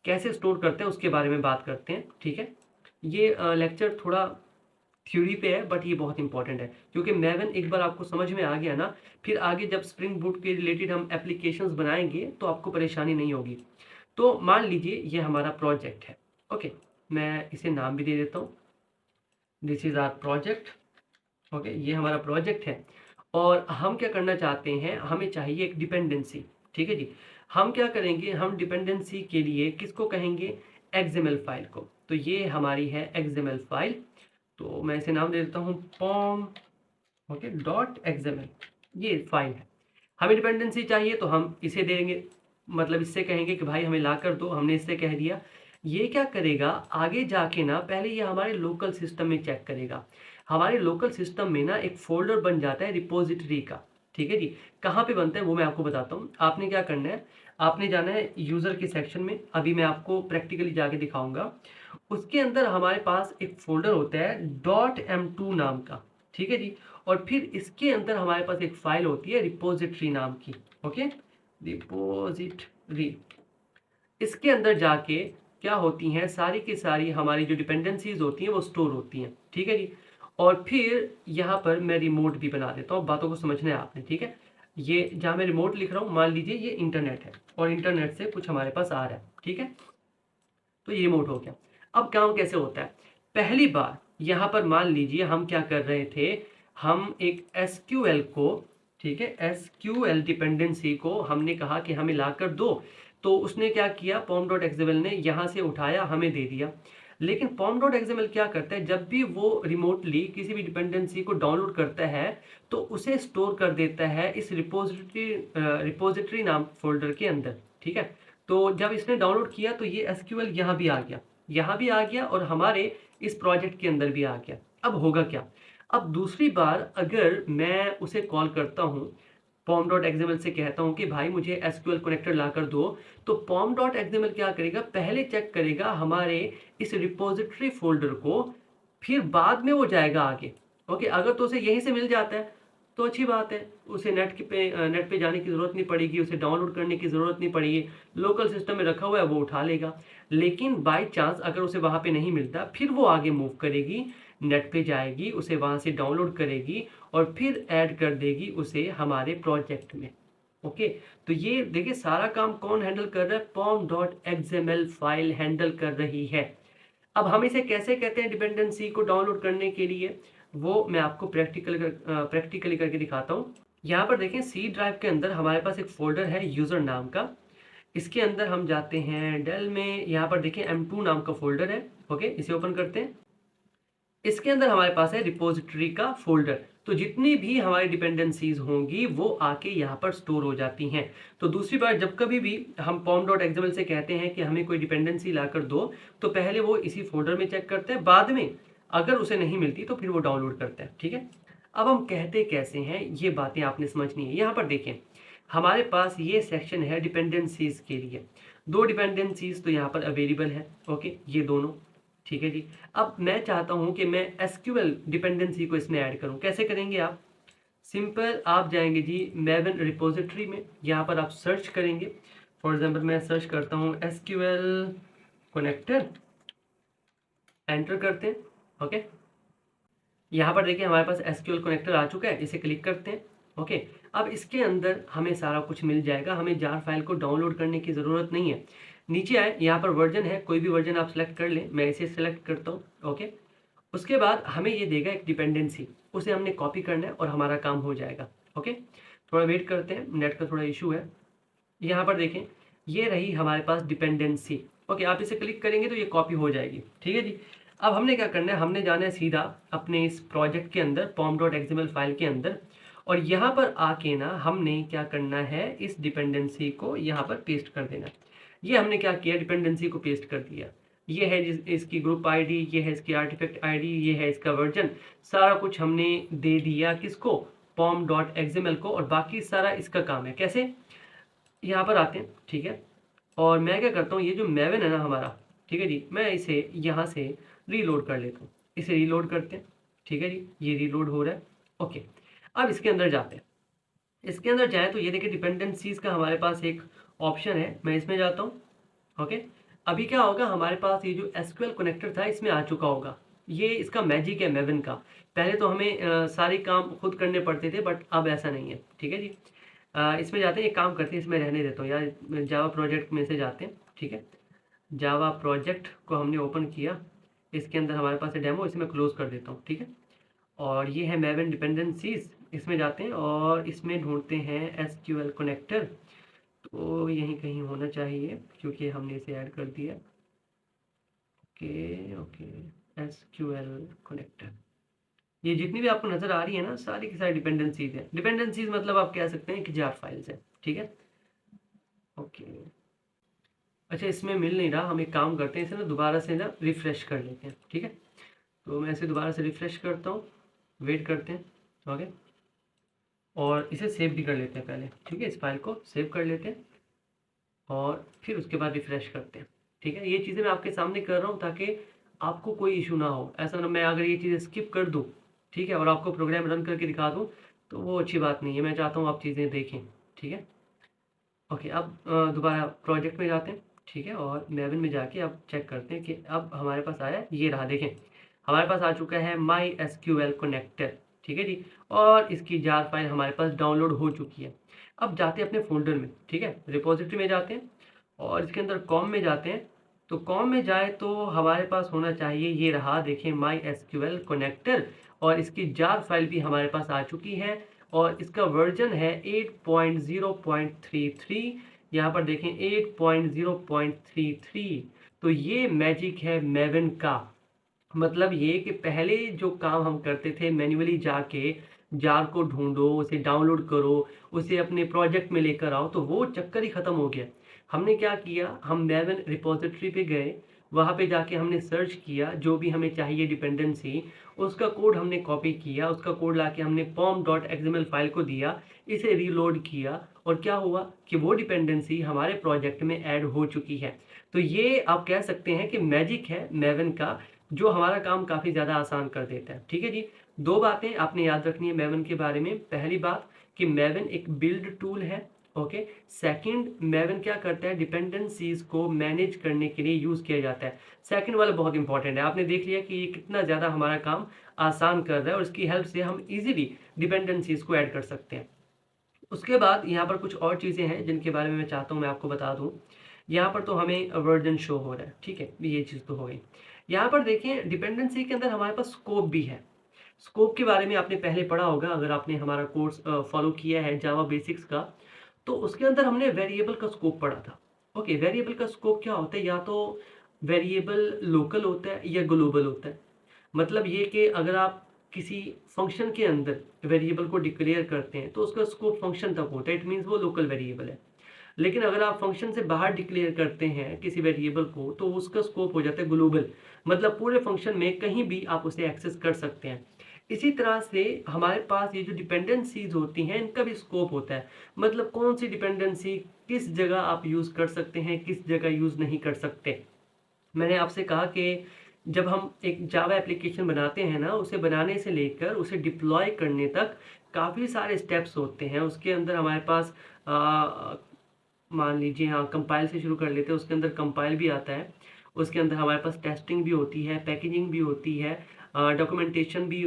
कैसे स्टोर करते हैं उसके बारे में बात करते हैं, ठीक है। ये लेक्चर थोड़ा थ्योरी पे है, बट ये बहुत इंपॉर्टेंट है क्योंकि मैवन एक बार आपको समझ में आ गया ना, फिर आगे जब स्प्रिंग बूट के रिलेटेड हम एप्लीकेशंस बनाएंगे तो आपको परेशानी नहीं होगी। तो मान लीजिए ये हमारा प्रोजेक्ट है। ओके, मैं इसे नाम भी दे देता हूँ, this is our project. Okay, ये हमारा प्रोजेक्ट है और हम क्या करना चाहते हैं, हमें चाहिए एक डिपेंडेंसी। ठीक है जी, हम क्या करेंगे, हम डिपेंडेंसी के लिए किसको कहेंगे, एक्सएमएल फाइल को। तो ये हमारी है एक्सएमएल फाइल, तो मैं इसे नाम दे देता हूँ पॉम। ओके, डॉट एक्सएमएल, ये फाइल है। हमें डिपेंडेंसी चाहिए तो हम इसे देंगे, मतलब इससे कहेंगे कि भाई हमें ला कर दो, हमने इससे कह दिया। ये क्या करेगा आगे जाके ना, पहले ये हमारे लोकल सिस्टम में चेक करेगा। हमारे लोकल सिस्टम में ना एक फोल्डर बन जाता है रिपोजिटरी का। ठीक है जी, कहाँ पे बनता है वो मैं आपको बताता हूँ। आपने क्या करना है, आपने जाना है यूज़र के सेक्शन में, अभी मैं आपको प्रैक्टिकली जाके दिखाऊंगा। उसके अंदर हमारे पास एक फोल्डर होता है .m2 नाम का। ठीक है जी, और फिर इसके अंदर हमारे पास एक फाइल होती है रिपोजिटरी नाम की। ओके, रिपोजिटरी, इसके अंदर जाके क्या होती हैं, सारी की सारी हमारी जो डिपेंडेंसीज होती हैं वो स्टोर होती हैं। ठीक है जी, और फिर यहाँ पर मैं रिमोट भी बना देता हूँ, बातों को समझना है आपने। ठीक है, ये जहाँ मैं रिमोट लिख रहा हूँ, मान लीजिए ये इंटरनेट है और इंटरनेट से कुछ हमारे पास आ रहा है। ठीक है, तो ये रिमोट हो गया। अब काम कैसे होता है, पहली बार यहाँ पर मान लीजिए हम क्या कर रहे थे, हम एक एसक्यूएल को, ठीक है, एसक्यूएल डिपेंडेंसी को हमने कहा कि हमें ला कर दो। तो उसने क्या किया, पॉम डॉट एक्सएमएल ने यहाँ से उठाया हमें दे दिया। लेकिन पॉम डॉट एक्सएमएल क्या करता है, जब भी वो रिमोटली किसी भी डिपेंडेंसी को डाउनलोड करता है तो उसे स्टोर कर देता है इस रिपोजिटरी नाम फोल्डर के अंदर। ठीक है, तो जब इसने डाउनलोड किया तो ये एसक्यूएल यहाँ भी आ गया, यहाँ भी आ गया और हमारे इस प्रोजेक्ट के अंदर भी आ गया। अब होगा क्या, अब दूसरी बार अगर मैं उसे कॉल करता हूँ, पॉम डॉट एक्सएमएल से कहता हूँ कि भाई मुझे एसक्यूएल कनेक्टर ला कर दो, तो पॉम डॉट एक्सएमएल क्या करेगा, पहले चेक करेगा हमारे इस रिपोजिटरी फोल्डर को, फिर बाद में वो जाएगा आगे। ओके, अगर तो उसे यहीं से मिल जाता है तो अच्छी बात है, उसे नेट पे जाने की ज़रूरत नहीं पड़ेगी, उसे डाउनलोड करने की ज़रूरत नहीं पड़ेगी, लोकल सिस्टम में रखा हुआ है वो उठा लेगा। लेकिन बाय चांस अगर उसे वहाँ पे नहीं मिलता, फिर वो आगे मूव करेगी, नेट पे जाएगी, उसे वहाँ से डाउनलोड करेगी और फिर ऐड कर देगी उसे हमारे प्रोजेक्ट में। ओके, तो ये देखिए सारा काम कौन हैंडल कर रहा है, पॉम डॉट एक्सएमएल फाइल हैंडल कर रही है। अब हम इसे कैसे कहते हैं डिपेंडेंसी को डाउनलोड करने के लिए, वो मैं आपको प्रैक्टिकली करके दिखाता हूँ। यहाँ पर देखें सी ड्राइव के अंदर हमारे पास एक फोल्डर है यूज़र नाम का, इसके अंदर हम जाते हैं डेल में, यहाँ पर देखें M2 नाम का फोल्डर है। ओके, इसे ओपन करते हैं, इसके अंदर हमारे पास है रिपोजिटरी का फोल्डर। तो जितनी भी हमारी डिपेंडेंसीज होंगी वो आके यहाँ पर स्टोर हो जाती हैं। तो दूसरी बार जब कभी भी हम पॉम डॉट एक्सएमएल से कहते हैं कि हमें कोई डिपेंडेंसी ला कर दो, तो पहले वो इसी फोल्डर में चेक करते हैं, बाद में अगर उसे नहीं मिलती तो फिर वो डाउनलोड करता है। ठीक है, अब हम कहते कैसे हैं ये बातें आपने समझनी है। यहाँ पर देखें हमारे पास ये सेक्शन है डिपेंडेंसीज के लिए, दो डिपेंडेंसीज तो यहाँ पर अवेलेबल है। ओके, ये दोनों, ठीक है जी। अब मैं चाहता हूं कि मैं एसक्यूएल डिपेंडेंसी को इसमें ऐड करूं, कैसे करेंगे आप, सिंपल, आप जाएंगे जी मैवन रिपोजिटरी में, यहाँ पर आप सर्च करेंगे। फॉर एग्जांपल मैं सर्च करता हूं एसक्यूएल कनेक्टर, एंटर करते हैं। ओके, यहाँ पर देखिए हमारे पास एसक्यूएल कनेक्टर आ चुका है, इसे क्लिक करते हैं। ओके, अब इसके अंदर हमें सारा कुछ मिल जाएगा, हमें जार फाइल को डाउनलोड करने की ज़रूरत नहीं है। नीचे आए, यहाँ पर वर्जन है, कोई भी वर्जन आप सेलेक्ट कर लें, मैं इसे सेलेक्ट करता हूँ। ओके, उसके बाद हमें ये देगा एक डिपेंडेंसी, उसे हमने कॉपी करना है और हमारा काम हो जाएगा। ओके, थोड़ा वेट करते हैं, नेट का थोड़ा इशू है। यहाँ पर देखें ये रही हमारे पास डिपेंडेंसी। ओके, आप इसे क्लिक करेंगे तो ये कॉपी हो जाएगी। ठीक है जी, अब हमने क्या करना है, हमने जाना है सीधा अपने इस प्रोजेक्ट के अंदर पॉम डॉट एक्सएमएल फाइल के अंदर, और यहाँ पर आके ना हमने क्या करना है, इस डिपेंडेंसी को यहाँ पर पेस्ट कर देना। ये हमने क्या किया, डिपेंडेंसी को पेस्ट कर दिया। ये है इसकी ग्रुप आईडी, ये है इसकी आर्टिफैक्ट आईडी, ये है इसका वर्जन, सारा कुछ हमने दे दिया किसको, पॉम डॉट एक्सएमएल को, और बाकी सारा इसका काम है। कैसे, यहाँ पर आते हैं, ठीक है, और मैं क्या करता हूँ, ये जो मैवन है ना हमारा, ठीक है जी, मैं इसे यहाँ से रीलोड कर लेता हूँ, इसे रीलोड करते हैं। ठीक है जी, ये रीलोड हो रहा है। ओके, अब इसके अंदर जाते हैं, इसके अंदर जाए तो ये देखिए डिपेंडेंसीज का हमारे पास एक ऑप्शन है, मैं इसमें जाता हूँ। ओके, अभी क्या होगा, हमारे पास ये जो एसक्यूएल कनेक्टर था इसमें आ चुका होगा। ये इसका मैजिक है मेवन का। पहले तो हमें सारे काम खुद करने पड़ते थे, बट अब ऐसा नहीं है। ठीक है जी। इसमें जाते हैं, एक काम करते हैं, इसमें रहने देता हूँ यार, जावा प्रोजेक्ट में से जाते हैं। ठीक है, जावा प्रोजेक्ट को हमने ओपन किया, इसके अंदर हमारे पास है डेमो, इसे मैं क्लोज कर देता हूँ। ठीक है, और ये है मेवन डिपेंडेंसीज, इसमें जाते हैं और इसमें ढूंढते हैं एसक्यूएल कनेक्टर। तो यहीं कहीं होना चाहिए क्योंकि हमने इसे ऐड कर दिया। ओके ओके, एसक्यूएल कनेक्टर, ये जितनी भी आपको नजर आ रही है ना, सारी की सारी डिपेंडेंसीज है। डिपेंडेंसीज मतलब आप कह सकते हैं कि जार फाइल्स है। ठीक है, ओके। अच्छा, इसमें मिल नहीं रहा, हम एक काम करते हैं, इसे ना दोबारा से ना रिफ्रेश कर लेते हैं। ठीक है, तो मैं इसे दोबारा से रिफ्रेश करता हूँ, वेट करते हैं। ओके, और इसे सेव भी कर लेते हैं पहले। ठीक है, इस फाइल को सेव कर लेते हैं और फिर उसके बाद रिफ्रेश करते हैं। ठीक है, ये चीज़ें मैं आपके सामने कर रहा हूँ ताकि आपको कोई इशू ना हो। ऐसा ना मैं अगर ये चीज़ें स्किप कर दूँ, ठीक है, और आपको प्रोग्राम रन करके दिखा दूँ, तो वो अच्छी बात नहीं है। मैं चाहता हूँ आप चीज़ें देखें। ठीक है, ओके। अब दोबारा प्रोजेक्ट में जाते हैं। ठीक है, और मेवन में जाके अब चेक करते हैं कि अब हमारे पास आया, ये रहा, देखें हमारे पास आ चुका है माई एसक्यूएल कनेक्टर। ठीक है जी, और इसकी जार फाइल हमारे पास डाउनलोड हो चुकी है। अब जाते हैं अपने फोल्डर में। ठीक है, रिपोजिटरी में जाते हैं और इसके अंदर कॉम में जाते हैं। तो कॉम में जाए तो हमारे पास होना चाहिए, ये रहा, देखें माई एसक्यूएल कनेक्टर, और इसकी जार फाइल भी हमारे पास आ चुकी है और इसका वर्जन है 8.0.33। यहाँ पर देखें 8.0.33। तो ये मैजिक है मेवन का। मतलब ये कि पहले जो काम हम करते थे मैन्युअली जाके जार को ढूंढो, उसे डाउनलोड करो, उसे अपने प्रोजेक्ट में लेकर आओ, तो वो चक्कर ही खत्म हो गया। हमने क्या किया, हम मेवन रिपोजिटरी पे गए, वहाँ पे जाके हमने सर्च किया जो भी हमें चाहिए डिपेंडेंसी, उसका कोड हमने कॉपी किया, उसका कोड लाके हमने pom.xml फाइल को दिया, इसे रीलोड किया, और क्या हुआ कि वो डिपेंडेंसी हमारे प्रोजेक्ट में ऐड हो चुकी है। तो ये आप कह सकते हैं कि मैजिक है मेवन का, जो हमारा काम काफ़ी ज़्यादा आसान कर देता है। ठीक है जी, दो बातें आपने याद रखनी है मेवन के बारे में। पहली बात कि मेवन एक बिल्ड टूल है। ओके, सेकंड, मेवन क्या करता है, डिपेंडेंसीज को मैनेज करने के लिए यूज़ किया जाता है। सेकंड वाला बहुत इंपॉर्टेंट है। आपने देख लिया कि ये कितना ज़्यादा हमारा काम आसान कर रहा है और इसकी हेल्प से हम इजीली डिपेंडेंसीज को ऐड कर सकते हैं। उसके बाद यहाँ पर कुछ और चीज़ें हैं जिनके बारे में मैं चाहता हूँ मैं आपको बता दूँ। यहाँ पर तो हमें वर्जन शो हो रहा है। ठीक है, ये चीज़ तो हो गई। यहाँ पर देखें डिपेंडेंसी के अंदर हमारे पास स्कोप भी है। स्कोप के बारे में आपने पहले पढ़ा होगा, अगर आपने हमारा कोर्स फॉलो किया है जावा बेसिक्स का, तो उसके अंदर हमने वेरिएबल का स्कोप पढ़ा था। ओके, वेरिएबल का स्कोप क्या होता है, या तो वेरिएबल लोकल होता है या ग्लोबल होता है। मतलब ये कि अगर आप किसी फंक्शन के अंदर वेरिएबल को डिक्लेयर करते हैं तो उसका स्कोप फंक्शन तक होता है, इट मीन्स वो लोकल वेरिएबल है। लेकिन अगर आप फंक्शन से बाहर डिक्लेयर करते हैं किसी वेरिएबल को तो उसका स्कोप हो जाता है ग्लोबल, मतलब पूरे फंक्शन में कहीं भी आप उसे एक्सेस कर सकते हैं। इसी तरह से हमारे पास ये जो डिपेंडेंसीज होती हैं इनका भी स्कोप होता है, मतलब कौन सी डिपेंडेंसी किस जगह आप यूज़ कर सकते हैं, किस जगह यूज़ नहीं कर सकते। मैंने आपसे कहा कि जब हम एक जावा एप्लीकेशन बनाते हैं ना, उसे बनाने से लेकर उसे डिप्लॉय करने तक काफ़ी सारे स्टेप्स होते हैं। उसके अंदर हमारे पास मान लीजिए, हाँ, कंपाइल से शुरू कर लेते हैं, उसके अंदर कंपाइल भी आता है, उसके अंदर हमारे पास टेस्टिंग भी होती है, पैकेजिंग भी होती है, डॉक्यूमेंटेशन भी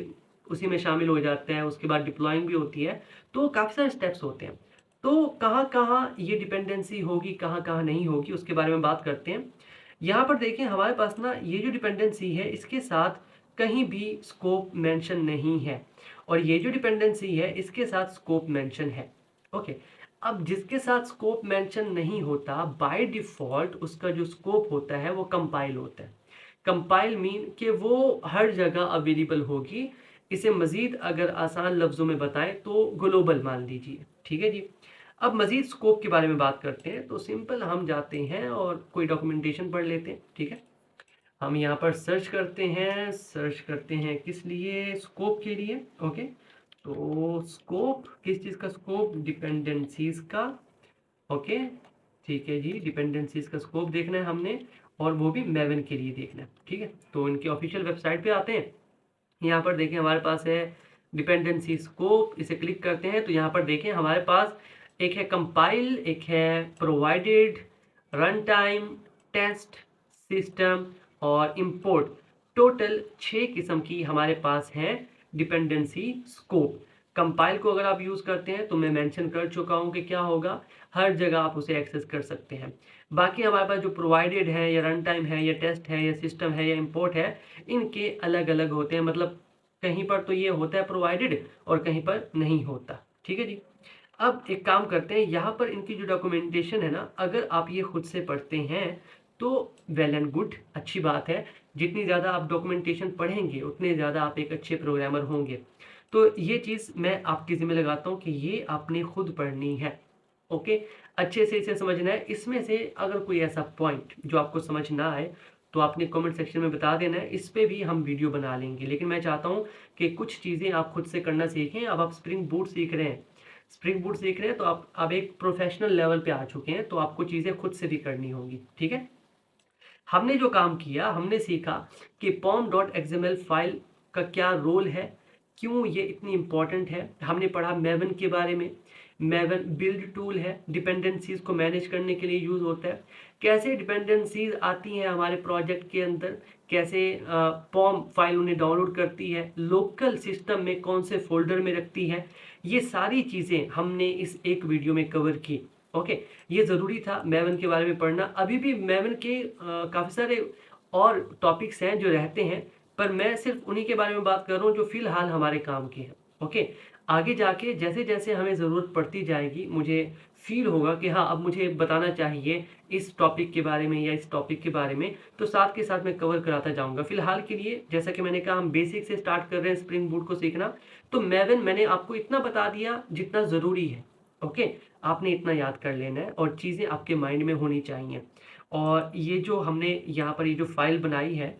उसी में शामिल हो जाता है, उसके बाद डिप्लॉइंग भी होती है। तो काफ़ी सारे स्टेप्स होते हैं। तो कहाँ कहाँ ये डिपेंडेंसी होगी, कहाँ कहाँ नहीं होगी, उसके बारे में बात करते हैं। यहाँ पर देखें हमारे पास ना ये जो डिपेंडेंसी है इसके साथ कहीं भी स्कोप मेंशन नहीं है, और ये जो डिपेंडेंसी है इसके साथ स्कोप मेंशन है। ओके, अब जिसके साथ स्कोप मेंशन नहीं होता बाय डिफॉल्ट उसका जो स्कोप होता है वो कंपाइल होता है। कंपाइल मीन कि वो हर जगह अवेलेबल होगी। इसे मजीद अगर आसान लफ्जों में बताएं तो ग्लोबल मान लीजिए। ठीक है जी, अब मजीद स्कोप के बारे में बात करते हैं। तो सिंपल हम जाते हैं और कोई डॉक्यूमेंटेशन पढ़ लेते हैं। ठीक है, हम यहाँ पर सर्च करते हैं, सर्च करते हैं किस लिए, स्कोप के लिए। ओके, तो स्कोप किस चीज़ का स्कोप, डिपेंडेंसीज का। ओके, ठीक है जी, डिपेंडेंसीज का स्कोप देखना है हमने, और वो भी मेवन के लिए देखना है। ठीक है, तो इनकी ऑफिशियल वेबसाइट पे आते हैं। यहाँ पर देखें हमारे पास है डिपेंडेंसी स्कोप, इसे क्लिक करते हैं तो यहाँ पर देखें हमारे पास एक है कंपाइल, एक है provided, run time, test, system और इंपोर्ट। टोटल 6 किस्म की हमारे पास है डिपेंडेंसी स्कोप। कंपाइल को अगर आप यूज़ करते हैं तो मैं मेंशन कर चुका हूँ कि क्या होगा, हर जगह आप उसे एक्सेस कर सकते हैं। बाकी हमारे पास जो प्रोवाइडेड है या रन टाइम है या टेस्ट है या सिस्टम है या इंपोर्ट है, इनके अलग अलग होते हैं। मतलब कहीं पर तो ये होता है प्रोवाइडेड और कहीं पर नहीं होता। ठीक है जी। अब एक काम करते हैं, यहाँ पर इनकी जो डॉक्यूमेंटेशन है ना, अगर आप ये खुद से पढ़ते हैं तो वेल एंड गुड, अच्छी बात है। जितनी ज़्यादा आप डॉक्यूमेंटेशन पढ़ेंगे उतने ज़्यादा आप एक अच्छे प्रोग्रामर होंगे। तो ये चीज़ मैं आपकी ज़िम्मे लगाता हूँ कि ये आपने खुद पढ़नी है। ओके, अच्छे से इसे समझना है। इसमें से अगर कोई ऐसा पॉइंट जो आपको समझ ना आए तो आपने कमेंट सेक्शन में बता देना है, इस पे भी हम वीडियो बना लेंगे। लेकिन मैं चाहता हूँ कि कुछ चीज़ें आप खुद से करना सीखें। अब आप स्प्रिंग बूट सीख रहे हैं, तो आप एक प्रोफेशनल लेवल पे आ चुके हैं, तो आपको चीज़ें खुद से भी करनी होंगी। ठीक है, हमने जो काम किया, हमने सीखा कि pom.xml फाइल का क्या रोल है, क्यों ये इतनी इंपॉर्टेंट है। हमने पढ़ा मेवन के बारे में। मेवन बिल्ड टूल है, डिपेंडेंसीज को मैनेज करने के लिए यूज होता है। कैसे डिपेंडेंसीज आती हैं हमारे प्रोजेक्ट के अंदर, कैसे पॉम फाइल उन्हें डाउनलोड करती है, लोकल सिस्टम में कौन से फोल्डर में रखती है, ये सारी चीज़ें हमने इस एक वीडियो में कवर की। ओके, ये ज़रूरी था मेवन के बारे में पढ़ना। अभी भी मेवन के काफ़ी सारे और टॉपिक्स हैं जो रहते हैं, पर मैं सिर्फ उन्हीं के बारे में बात कर रहा हूँ जो फिलहाल हमारे काम के हैं। ओके, आगे जाके जैसे जैसे हमें ज़रूरत पड़ती जाएगी, मुझे फील होगा कि हाँ अब मुझे बताना चाहिए इस टॉपिक के बारे में या इस टॉपिक के बारे में, तो साथ के साथ मैं कवर कराता जाऊंगा। फिलहाल के लिए जैसा कि मैंने कहा, हम बेसिक से स्टार्ट कर रहे हैं स्प्रिंग बूट को सीखना। तो मेवन मैंने आपको इतना बता दिया जितना ज़रूरी है। ओके, आपने इतना याद कर लेना है और चीज़ें आपके माइंड में होनी चाहिए। और ये जो हमने यहाँ पर ये जो फाइल बनाई है,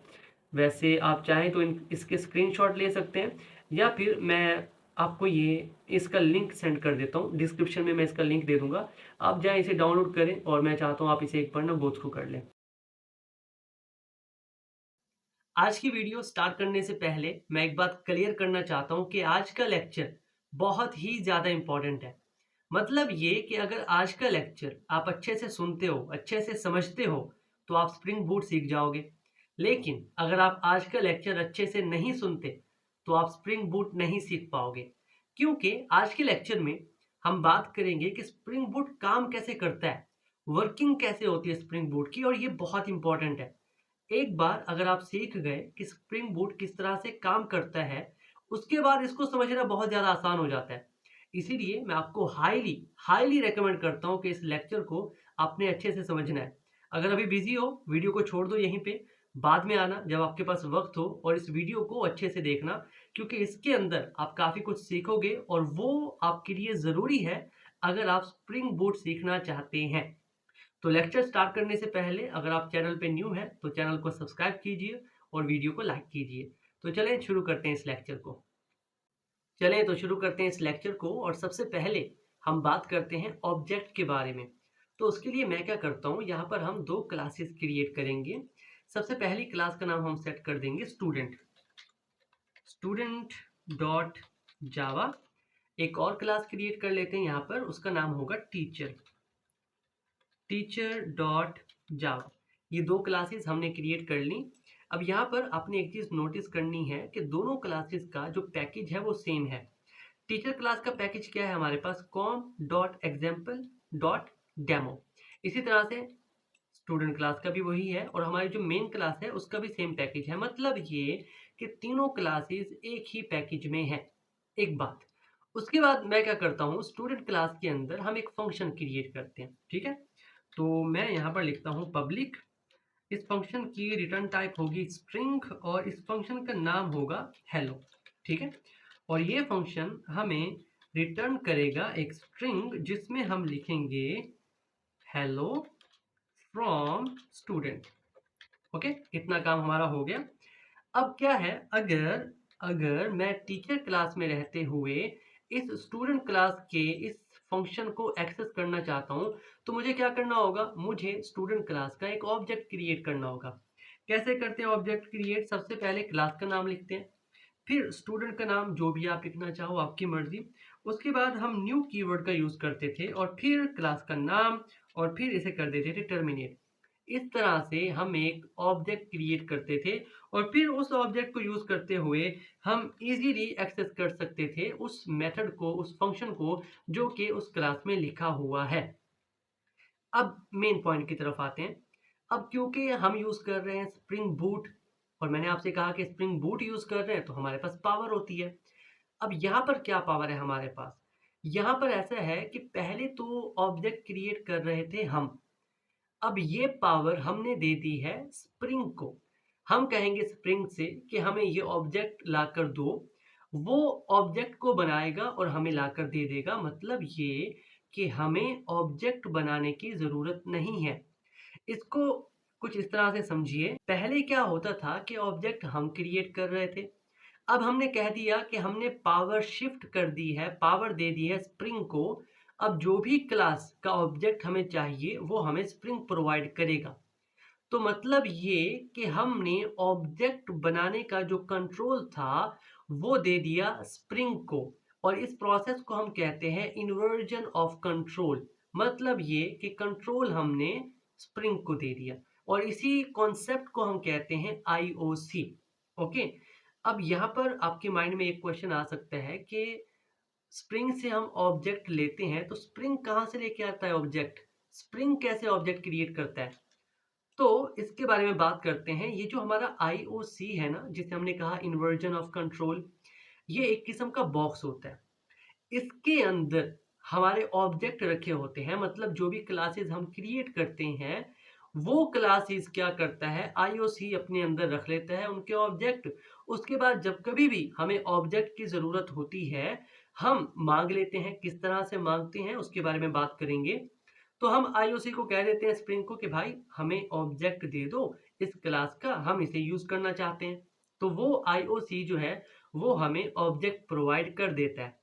वैसे आप चाहें तो इसके स्क्रीनशॉट ले सकते हैं, या फिर मैं आपको ये इसका लिंक सेंड कर देता हूँ। डिस्क्रिप्शन में मैं इसका लिंक दे दूंगा, आप जाएं इसे डाउनलोड करें, और मैं चाहता हूँ आप इसे एक बार ना गो थ्रू कर लें। आज की वीडियो स्टार्ट करने से पहले मैं एक बात क्लियर करना चाहता हूँ कि आज का लेक्चर बहुत ही ज़्यादा इम्पोर्टेंट है। मतलब ये कि अगर आज का लेक्चर आप अच्छे से सुनते हो, अच्छे से समझते हो, तो आप स्प्रिंग बूट सीख जाओगे। लेकिन अगर आप आज का लेक्चर अच्छे से नहीं सुनते तो आप स्प्रिंग बूट नहीं सीख पाओगे। क्योंकि आज के लेक्चर में हम बात करेंगे कि स्प्रिंग बूट काम कैसे करता है, वर्किंग कैसे होती है स्प्रिंग बूट की, और ये बहुत इंपॉर्टेंट है। एक बार अगर आप सीख गए कि स्प्रिंग बूट किस तरह से काम करता है, उसके बाद इसको समझना बहुत ज़्यादा आसान हो जाता है। इसीलिए मैं आपको हाईली हाईली रेकमेंड करता हूँ कि इस लेक्चर को आपने अच्छे से समझना है। अगर अभी बिजी हो, वीडियो को छोड़ दो यहीं पे, बाद में आना जब आपके पास वक्त हो, और इस वीडियो को अच्छे से देखना, क्योंकि इसके अंदर आप काफ़ी कुछ सीखोगे और वो आपके लिए ज़रूरी है अगर आप स्प्रिंग बूट सीखना चाहते हैं। तो लेक्चर स्टार्ट करने से पहले अगर आप चैनल पे न्यू हैं तो चैनल को सब्सक्राइब कीजिए और वीडियो को लाइक कीजिए। तो चलें शुरू करते हैं इस लेक्चर को। चलें तो शुरू करते हैं इस लेक्चर को, और सबसे पहले हम बात करते हैं ऑब्जेक्ट के बारे में। तो उसके लिए मैं क्या करता हूँ, यहाँ पर हम दो क्लासेस क्रिएट करेंगे। सबसे पहली क्लास का नाम हम सेट कर देंगे स्टूडेंट, स्टूडेंट डॉट जावा। एक और क्लास क्रिएट कर लेते हैं यहाँ पर, उसका नाम होगा टीचर, टीचर डॉट जावा। ये दो क्लासेस हमने क्रिएट कर ली। अब यहाँ पर आपने एक चीज़ नोटिस करनी है कि दोनों क्लासेस का जो पैकेज है वो सेम है। टीचर क्लास का पैकेज क्या है हमारे पास, com dot example dot demo. इसी तरह से स्टूडेंट क्लास का भी वही है, और हमारी जो मेन क्लास है उसका भी सेम पैकेज है। मतलब ये कि तीनों क्लासेस एक ही पैकेज में है। एक बात, उसके बाद मैं क्या करता हूँ, स्टूडेंट क्लास के अंदर हम एक फंक्शन क्रिएट करते हैं। ठीक है, तो मैं यहाँ पर लिखता हूँ पब्लिक। इस फंक्शन की रिटर्न टाइप होगी स्ट्रिंग, और इस फंक्शन का नाम होगा हेलो। ठीक है, और ये फंक्शन हमें रिटर्न करेगा एक स्ट्रिंग जिसमें हम लिखेंगे हेलो फ्रॉम स्टूडेंट। ओके, इतना काम हमारा हो गया। अब क्या है, अगर अगर मैं टीचर क्लास में रहते हुए इस स्टूडेंट क्लास के इस फंक्शन को एक्सेस करना चाहता हूं, तो मुझे क्या करना होगा, मुझे स्टूडेंट क्लास का एक ऑब्जेक्ट क्रिएट करना होगा। कैसे करते हैं ऑब्जेक्ट क्रिएट, सबसे पहले क्लास का नाम लिखते हैं, फिर स्टूडेंट का नाम जो भी आप लिखना चाहो आपकी मर्जी। उसके बाद हम न्यू कीवर्ड का यूज करते थे, और फिर क्लास का नाम, और फिर इसे कर देते थे टर्मिनेट। इस तरह से हम एक ऑब्जेक्ट क्रिएट करते थे और फिर उस ऑब्जेक्ट को यूज़ करते हुए हम इजीली एक्सेस कर सकते थे उस मेथड को, उस फंक्शन को जो कि उस क्लास में लिखा हुआ है। अब मेन पॉइंट की तरफ आते हैं। अब क्योंकि हम यूज़ कर रहे हैं स्प्रिंग बूट और मैंने आपसे कहा कि स्प्रिंग बूट यूज़ कर रहे हैं तो हमारे पास पावर होती है। अब यहाँ पर क्या पावर है हमारे पास? यहाँ पर ऐसा है कि पहले तो ऑब्जेक्ट क्रिएट कर रहे थे हम। अब ये पावर हमने दे दी है स्प्रिंग को। हम कहेंगे स्प्रिंग से कि हमें ये ऑब्जेक्ट लाकर दो, वो ऑब्जेक्ट को बनाएगा और हमें लाकर दे देगा। मतलब ये कि हमें ऑब्जेक्ट बनाने की ज़रूरत नहीं है। इसको कुछ इस तरह से समझिए, पहले क्या होता था कि ऑब्जेक्ट हम क्रिएट कर रहे थे। अब हमने कह दिया कि हमने पावर शिफ्ट कर दी है, पावर दे दी है स्प्रिंग को। अब जो भी क्लास का ऑब्जेक्ट हमें चाहिए वो हमें स्प्रिंग प्रोवाइड करेगा। तो मतलब ये कि हमने ऑब्जेक्ट बनाने का जो कंट्रोल था वो दे दिया स्प्रिंग को और इस प्रोसेस को हम कहते हैं इन्वर्जन ऑफ कंट्रोल। मतलब ये कि कंट्रोल हमने स्प्रिंग को दे दिया और इसी कॉन्सेप्ट को हम कहते हैं आईओसी। ओके, अब यहाँ पर आपके माइंड में एक क्वेश्चन आ सकता है कि स्प्रिंग से हम ऑब्जेक्ट लेते हैं तो स्प्रिंग कहाँ से लेके आता है ऑब्जेक्ट? स्प्रिंग कैसे ऑब्जेक्ट क्रिएट करता है? तो इसके बारे में बात करते हैं। ये जो हमारा आईओसी है ना, जिसे हमने कहा इन्वर्जन ऑफ कंट्रोल, ये एक किस्म का बॉक्स होता है। इसके अंदर हमारे ऑब्जेक्ट रखे होते हैं। मतलब जो भी क्लासेस हम क्रिएट करते हैं वो क्लासेस क्या करता है, आईओसी अपने अंदर रख लेता है उनके ऑब्जेक्ट। उसके बाद जब कभी भी हमें ऑब्जेक्ट की ज़रूरत होती है हम मांग लेते हैं। किस तरह से मांगते हैं उसके बारे में बात करेंगे। तो हम आईओसी को कह देते हैं स्प्रिंग को कि भाई हमें ऑब्जेक्ट दे दो इस क्लास का, हम इसे यूज़ करना चाहते हैं। तो वो आईओसी जो है वो हमें ऑब्जेक्ट प्रोवाइड कर देता है।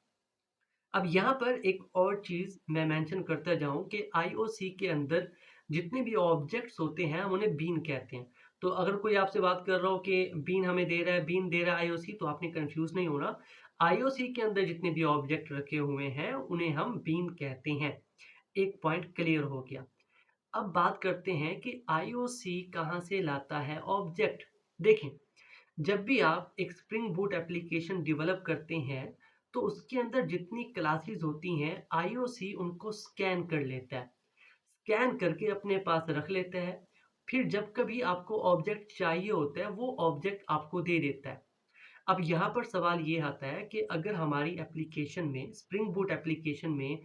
अब यहाँ पर एक और चीज़ मैं मेंशन करता जाऊँ कि आईओसी के अंदर जितने भी ऑब्जेक्ट्स होते हैं हम उन्हें बीन कहते हैं। तो अगर कोई आपसे बात कर रहा हो कि बीन हमें दे रहा है, बीन दे रहा है आईओसी, तो आपने कंफ्यूज नहीं होना। आईओसी के अंदर जितने भी ऑब्जेक्ट रखे हुए हैं उन्हें हम बीन कहते हैं। एक पॉइंट क्लियर हो गया। अब बात करते हैं कि आईओसी कहाँ से लाता है ऑब्जेक्ट। देखें, जब भी आप एक स्प्रिंग बूट एप्लीकेशन डेवलप करते हैं तो उसके अंदर जितनी क्लासेस होती हैं आईओसी उनको स्कैन कर लेता है। स्कैन करके अपने पास रख लेता है। फिर जब कभी आपको ऑब्जेक्ट चाहिए होता है वो ऑब्जेक्ट आपको दे देता है। अब यहाँ पर सवाल ये आता है कि अगर हमारी एप्लीकेशन में, स्प्रिंग बूट एप्लीकेशन में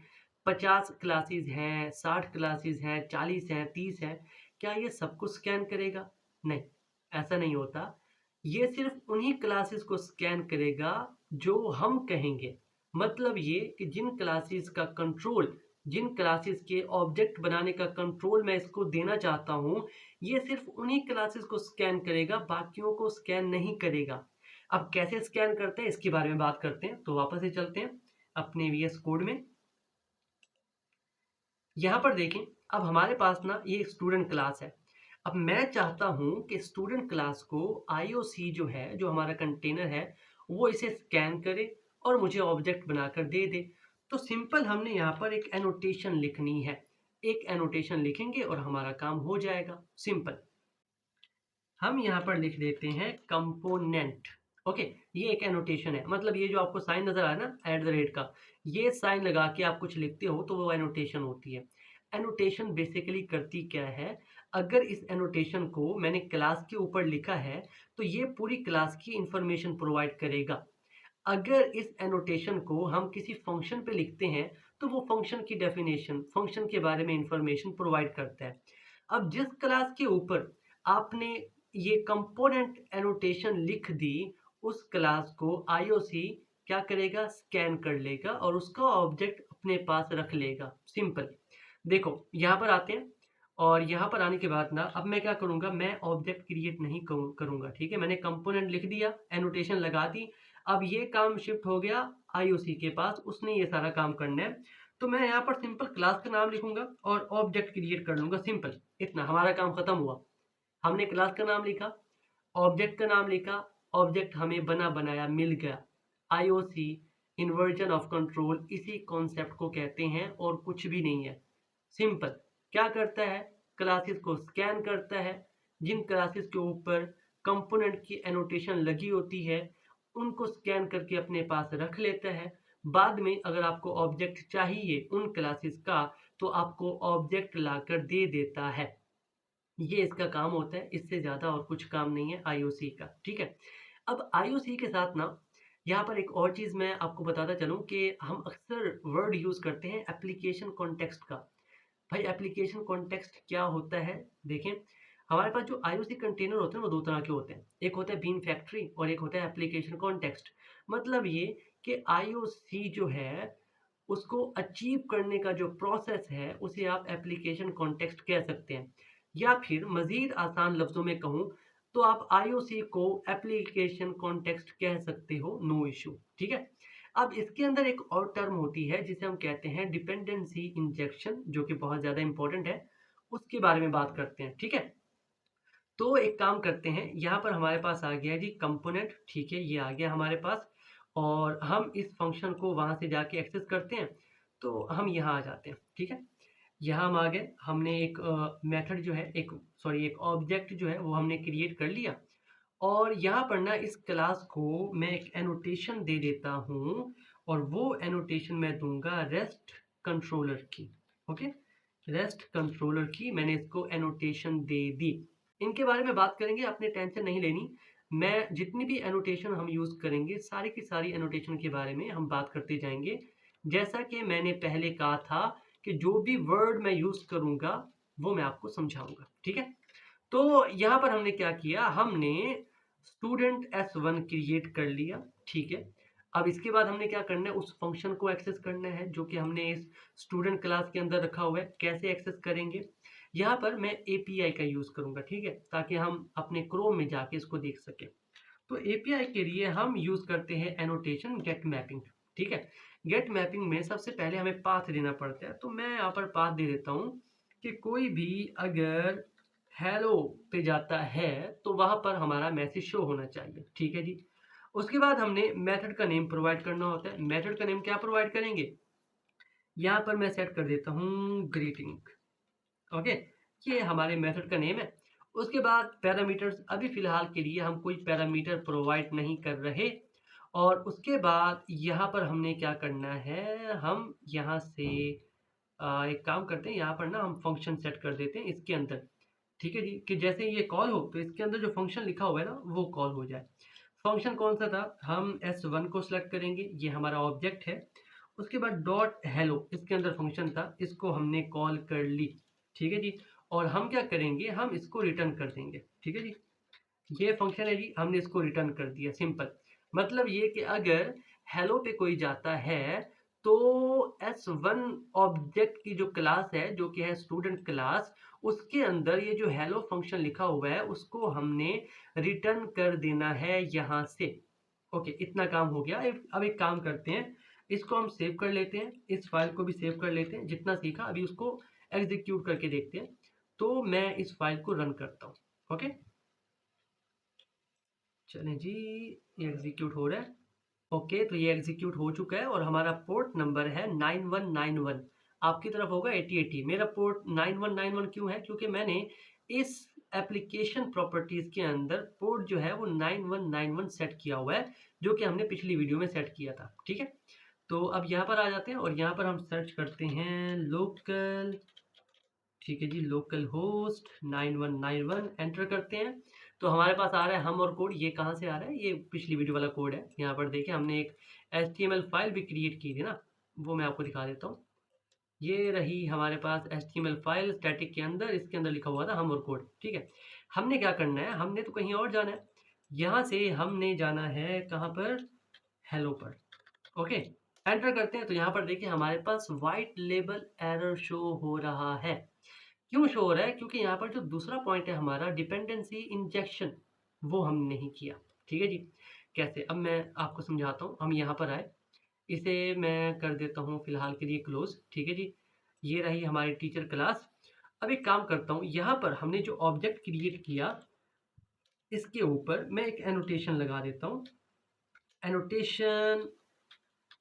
50 क्लासेस हैं, 60 क्लासेस हैं, 40 हैं, 30 हैं, क्या ये सबको स्कैन करेगा? नहीं, ऐसा नहीं होता। ये सिर्फ उन्हीं क्लासेस को स्कैन करेगा जो हम कहेंगे। मतलब ये कि जिन क्लासेस का कंट्रोल, जिन क्लासेस के ऑब्जेक्ट बनाने का कंट्रोल मैं इसको देना चाहता हूँ, ये सिर्फ उन्हीं क्लासेस को स्कैन करेगा, बाकियों को स्कैन नहीं करेगा। अब कैसे स्कैन करते हैं इसके बारे में बात करते हैं। तो वापस से चलते हैं अपने वीएस कोड में। यहाँ पर देखें, अब हमारे पास ना ये स्टूडेंट क्लास है। अब मैं चाहता हूँ कि स्टूडेंट क्लास को आईओसी जो है, जो हमारा कंटेनर है, वो इसे स्कैन करे और मुझे ऑब्जेक्ट बनाकर दे दे। तो सिंपल हमने यहाँ पर एक एनोटेशन लिखनी है। एक एनोटेशन लिखेंगे और हमारा काम हो जाएगा। सिंपल हम यहाँ पर लिख देते हैं कंपोनेंट। ओके, ये एक एनोटेशन है। मतलब ये जो आपको साइन नजर आया ना एट द रेट का, ये साइन लगा के आप कुछ लिखते हो तो वो एनोटेशन होती है। एनोटेशन बेसिकली करती क्या है, अगर इस एनोटेशन को मैंने क्लास के ऊपर लिखा है तो ये पूरी क्लास की इंफॉर्मेशन प्रोवाइड करेगा। अगर इस एनोटेशन को हम किसी फंक्शन पे लिखते हैं तो वो फंक्शन की डेफिनेशन, फंक्शन के बारे में इंफॉर्मेशन प्रोवाइड करता है। अब जिस क्लास के ऊपर आपने ये कंपोनेंट एनोटेशन लिख दी, उस क्लास को आईओसी क्या करेगा, स्कैन कर लेगा और उसका ऑब्जेक्ट अपने पास रख लेगा। सिंपल। देखो यहाँ पर आते हैं और यहाँ पर आने के बाद ना अब मैं क्या करूँगा, मैं ऑब्जेक्ट क्रिएट नहीं करूँगा। ठीक है, मैंने कंपोनेंट लिख दिया, एनोटेशन लगा दी। अब ये काम शिफ्ट हो गया आईओसी के पास, उसने ये सारा काम करना है। तो मैं यहाँ पर सिंपल क्लास का नाम लिखूंगा और ऑब्जेक्ट क्रिएट कर लूंगा। सिंपल, इतना हमारा काम खत्म हुआ। हमने क्लास का नाम लिखा, ऑब्जेक्ट का नाम लिखा, ऑब्जेक्ट हमें बना बनाया मिल गया। आईओसी, इन्वर्जन ऑफ कंट्रोल, इसी कॉन्सेप्ट को कहते हैं और कुछ भी नहीं है। सिंपल। क्या करता है, क्लासेस को स्कैन करता है, जिन क्लासेस के ऊपर कंपोनेंट की एनोटेशन लगी होती है उनको स्कैन करके अपने पास रख लेता है। बाद में अगर आपको ऑब्जेक्ट चाहिए उन क्लासेस का तो आपको ऑब्जेक्ट लाकर दे देता है। ये इसका काम होता है, इससे ज़्यादा और कुछ काम नहीं है आईओसी का, ठीक है। अब आईओसी के साथ ना यहाँ पर एक और चीज़ मैं आपको बताता चलूँ कि हम अक्सर वर्ड यूज़ करते हैं एप्लीकेशन कॉन्टेक्स्ट का। भाई एप्लीकेशन कॉन्टेक्स्ट क्या होता है? देखें, हमारे पास जो आईओसी कंटेनर होते हैं वो 2 तरह के होते हैं। एक होता है बीन फैक्ट्री और एक होता है एप्लीकेशन कॉन्टेक्स्ट। मतलब ये कि आईओसी जो है उसको अचीव करने का जो प्रोसेस है उसे आप एप्लीकेशन कॉन्टेक्स्ट कह सकते हैं। या फिर मज़ीद आसान लफ्ज़ों में कहूँ तो आप आईओसी को एप्लीकेशन कॉन्टेक्स्ट कह सकते हो, नो इश्यू, ठीक है। अब इसके अंदर एक और टर्म होती है जिसे हम कहते हैं डिपेंडेंसी इंजेक्शन, जो कि बहुत ज़्यादा इंपॉर्टेंट है, उसके बारे में बात करते हैं, ठीक है। तो एक काम करते हैं, यहाँ पर हमारे पास आ गया जी कंपोनेंट, ठीक है, ये आ गया हमारे पास और हम इस फंक्शन को वहाँ से जाके एक्सेस करते हैं। तो हम यहाँ आ जाते हैं, ठीक है। यहाँ हम आ गए, हमने एक मेथड जो है एक ऑब्जेक्ट जो है वो हमने क्रिएट कर लिया और यहाँ पर ना इस क्लास को मैं एक एनोटेशन दे देता हूँ और वो एनोटेशन मैं दूंगा रेस्ट कंट्रोलर की। ओके, रेस्ट कंट्रोलर की मैंने इसको एनोटेशन दे दी। इनके बारे में बात करेंगे, आपने टेंशन नहीं लेनी। मैं जितनी भी एनोटेशन हम यूज़ करेंगे सारी की सारी एनोटेशन के बारे में हम बात करते जाएंगे। जैसा कि मैंने पहले कहा था कि जो भी वर्ड मैं यूज़ करूँगा वो मैं आपको समझाऊंगा, ठीक है। तो यहाँ पर हमने क्या किया, हमने स्टूडेंट S1 क्रिएट कर लिया, ठीक है। अब इसके बाद हमने क्या करना है, उस फंक्शन को एक्सेस करना है जो कि हमने इस स्टूडेंट क्लास के अंदर रखा हुआ है। कैसे एक्सेस करेंगे, यहाँ पर मैं एपीआई का यूज़ करूँगा, ठीक है, ताकि हम अपने क्रोम में जाके इसको देख सकें। तो एपीआई के लिए हम यूज़ करते हैं एनोटेशन गेट मैपिंग, ठीक है। गेट मैपिंग में सबसे पहले हमें पाथ देना पड़ता है, तो मैं यहाँ पर पाथ दे देता हूँ कि कोई भी अगर हेलो पे जाता है तो वहाँ पर हमारा मैसेज शो होना चाहिए, ठीक है जी। उसके बाद हमने मेथड का नेम प्रोवाइड करना होता है। मेथड का नेम क्या प्रोवाइड करेंगे, यहाँ पर मैं सेट कर देता हूँ ग्रीटिंग। ओके, ये हमारे मेथड का नेम है। उसके बाद पैरामीटर्स, अभी फिलहाल के लिए हम कोई पैरामीटर प्रोवाइड नहीं कर रहे। और उसके बाद यहाँ पर हमने क्या करना है, हम यहाँ से एक काम करते हैं, यहाँ पर ना हम फंक्शन सेट कर देते हैं इसके अंदर, ठीक है जी, कि जैसे ये कॉल हो तो इसके अंदर जो फंक्शन लिखा हुआ है ना वो कॉल हो जाए। फंक्शन कौन सा था, हम S1 को सिलेक्ट करेंगे, ये हमारा ऑब्जेक्ट है। उसके बाद डॉट हेलो इसके अंदर फंक्शन था, इसको हमने कॉल कर ली, ठीक है जी। और हम क्या करेंगे, हम इसको रिटर्न कर देंगे, ठीक है जी। ये फंक्शन है जी, हमने इसको रिटर्न कर दिया, सिंपल। मतलब ये कि अगर हेलो पे कोई जाता है तो S1 ऑब्जेक्ट की जो क्लास है जो कि है स्टूडेंट क्लास, उसके अंदर ये जो हेलो फंक्शन लिखा हुआ है उसको हमने रिटर्न कर देना है यहाँ से। ओके, इतना काम हो गया। अब एक काम करते हैं, इसको हम सेव कर लेते हैं, इस फाइल को भी सेव कर लेते हैं। जितना सीखा अभी उसको एग्जीक्यूट करके देखते हैं। तो मैं इस फाइल को रन करता हूँ। ओके, चलें जी, ये एग्जीक्यूट हो रहा है। ओके, तो ये एग्जीक्यूट हो चुका है और हमारा पोर्ट नंबर है 9191। आपकी तरफ होगा 8080। मेरा पोर्ट 9191 क्यों है, क्योंकि मैंने इस एप्लीकेशन प्रॉपर्टीज के अंदर पोर्ट जो है वो 9191 सेट किया हुआ है, जो कि हमने पिछली वीडियो में सेट किया था, ठीक है। तो अब यहाँ पर आ जाते हैं और यहाँ पर हम सर्च करते हैं लोकल, ठीक है जी, लोकल होस्ट 9191 एंटर करते हैं। तो हमारे पास आ रहा है हम और कोड। ये कहाँ से आ रहा है, ये पिछली वीडियो वाला कोड है। यहाँ पर देखिए हमने एक HTML फाइल भी क्रिएट की थी ना, वो मैं आपको दिखा देता हूँ। ये रही हमारे पास HTML फाइल स्टैटिक के अंदर, इसके अंदर लिखा हुआ था हम और कोड, ठीक है। हमने क्या करना है, हमने तो कहीं और जाना है। यहाँ से हमने जाना है कहाँ पर, हेलो पर। ओके, एंटर करते हैं तो यहाँ पर देखिए हमारे पास वाइट लेबल एरर शो हो रहा है। क्यों शो हो रहा है, क्योंकि यहाँ पर जो दूसरा पॉइंट है हमारा डिपेंडेंसी इंजेक्शन, वो हमने नहीं किया, ठीक है जी। कैसे, अब मैं आपको समझाता हूँ। हम यहाँ पर आए, इसे मैं कर देता हूँ फिलहाल के लिए क्लोज, ठीक है जी। ये रही हमारी टीचर क्लास। अब एक काम करता हूँ, यहाँ पर हमने जो ऑब्जेक्ट क्रिएट किया इसके ऊपर मैं एक एनोटेशन लगा देता हूँ, एनोटेशन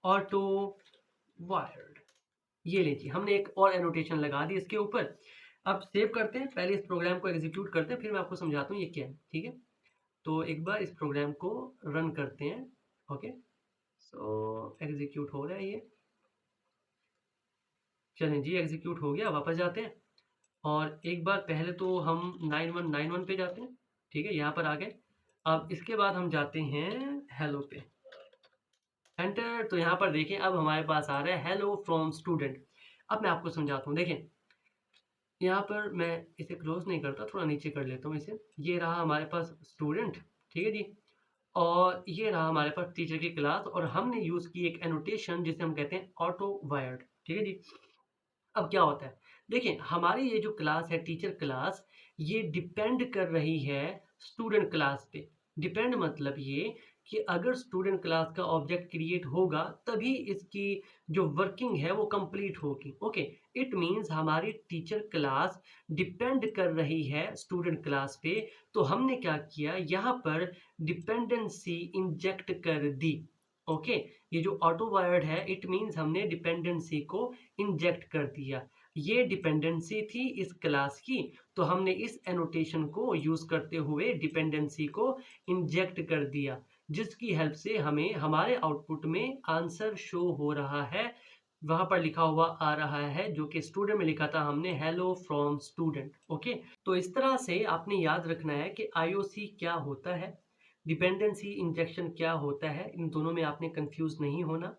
ऑटो वायर्ड। ये लीजिए, हमने एक और एनोटेशन लगा दी इसके ऊपर। अब सेव करते हैं, पहले इस प्रोग्राम को एग्जीक्यूट करते हैं, फिर मैं आपको समझाता हूँ ये क्या है, ठीक है। तो एक बार इस प्रोग्राम को रन करते हैं। ओके, सो एग्जीक्यूट हो रहा है ये। चलें जी, एग्जीक्यूट हो गया, वापस जाते हैं और एक बार पहले तो हम 9191 पे जाते हैं, ठीक है, यहाँ पर आ गए। अब इसके बाद हम जाते हैं हेलो पे, एंटर। तो यहाँ पर देखें अब हमारे पास आ रहा है हेलो फ्रॉम स्टूडेंट। अब मैं आपको समझाता हूँ, देखें यहाँ पर मैं इसे क्लोज नहीं करता, थोड़ा नीचे कर लेता हूँ इसे। ये रहा हमारे पास स्टूडेंट, ठीक है जी, और ये रहा हमारे पास टीचर की क्लास, और हमने यूज की एक एनोटेशन जिसे हम कहते हैं ऑटो वायर्ड, ठीक है जी। अब क्या होता है, देखिए हमारी ये जो क्लास है टीचर क्लास, ये डिपेंड कर रही है स्टूडेंट क्लास पे। डिपेंड मतलब ये कि अगर स्टूडेंट क्लास का ऑब्जेक्ट क्रिएट होगा तभी इसकी जो वर्किंग है वो कंप्लीट होगी। ओके, इट मींस हमारी टीचर क्लास डिपेंड कर रही है स्टूडेंट क्लास पे। तो हमने क्या किया, यहाँ पर डिपेंडेंसी इंजेक्ट कर दी। ओके, ये जो ऑटो वायर्ड है इट मींस हमने डिपेंडेंसी को इंजेक्ट कर दिया। ये डिपेंडेंसी थी इस क्लास की, तो हमने इस एनोटेशन को यूज करते हुए डिपेंडेंसी को इंजेक्ट कर दिया, जिसकी हेल्प से हमें हमारे आउटपुट में आंसर शो हो रहा है। वहां पर लिखा हुआ आ रहा है, जो कि स्टूडेंट में लिखा था हमने, हेलो फ्रॉम स्टूडेंट। ओके, तो इस तरह से आपने याद रखना है कि आईओसी क्या होता है, डिपेंडेंसी इंजेक्शन क्या होता है, इन दोनों में आपने कंफ्यूज नहीं होना।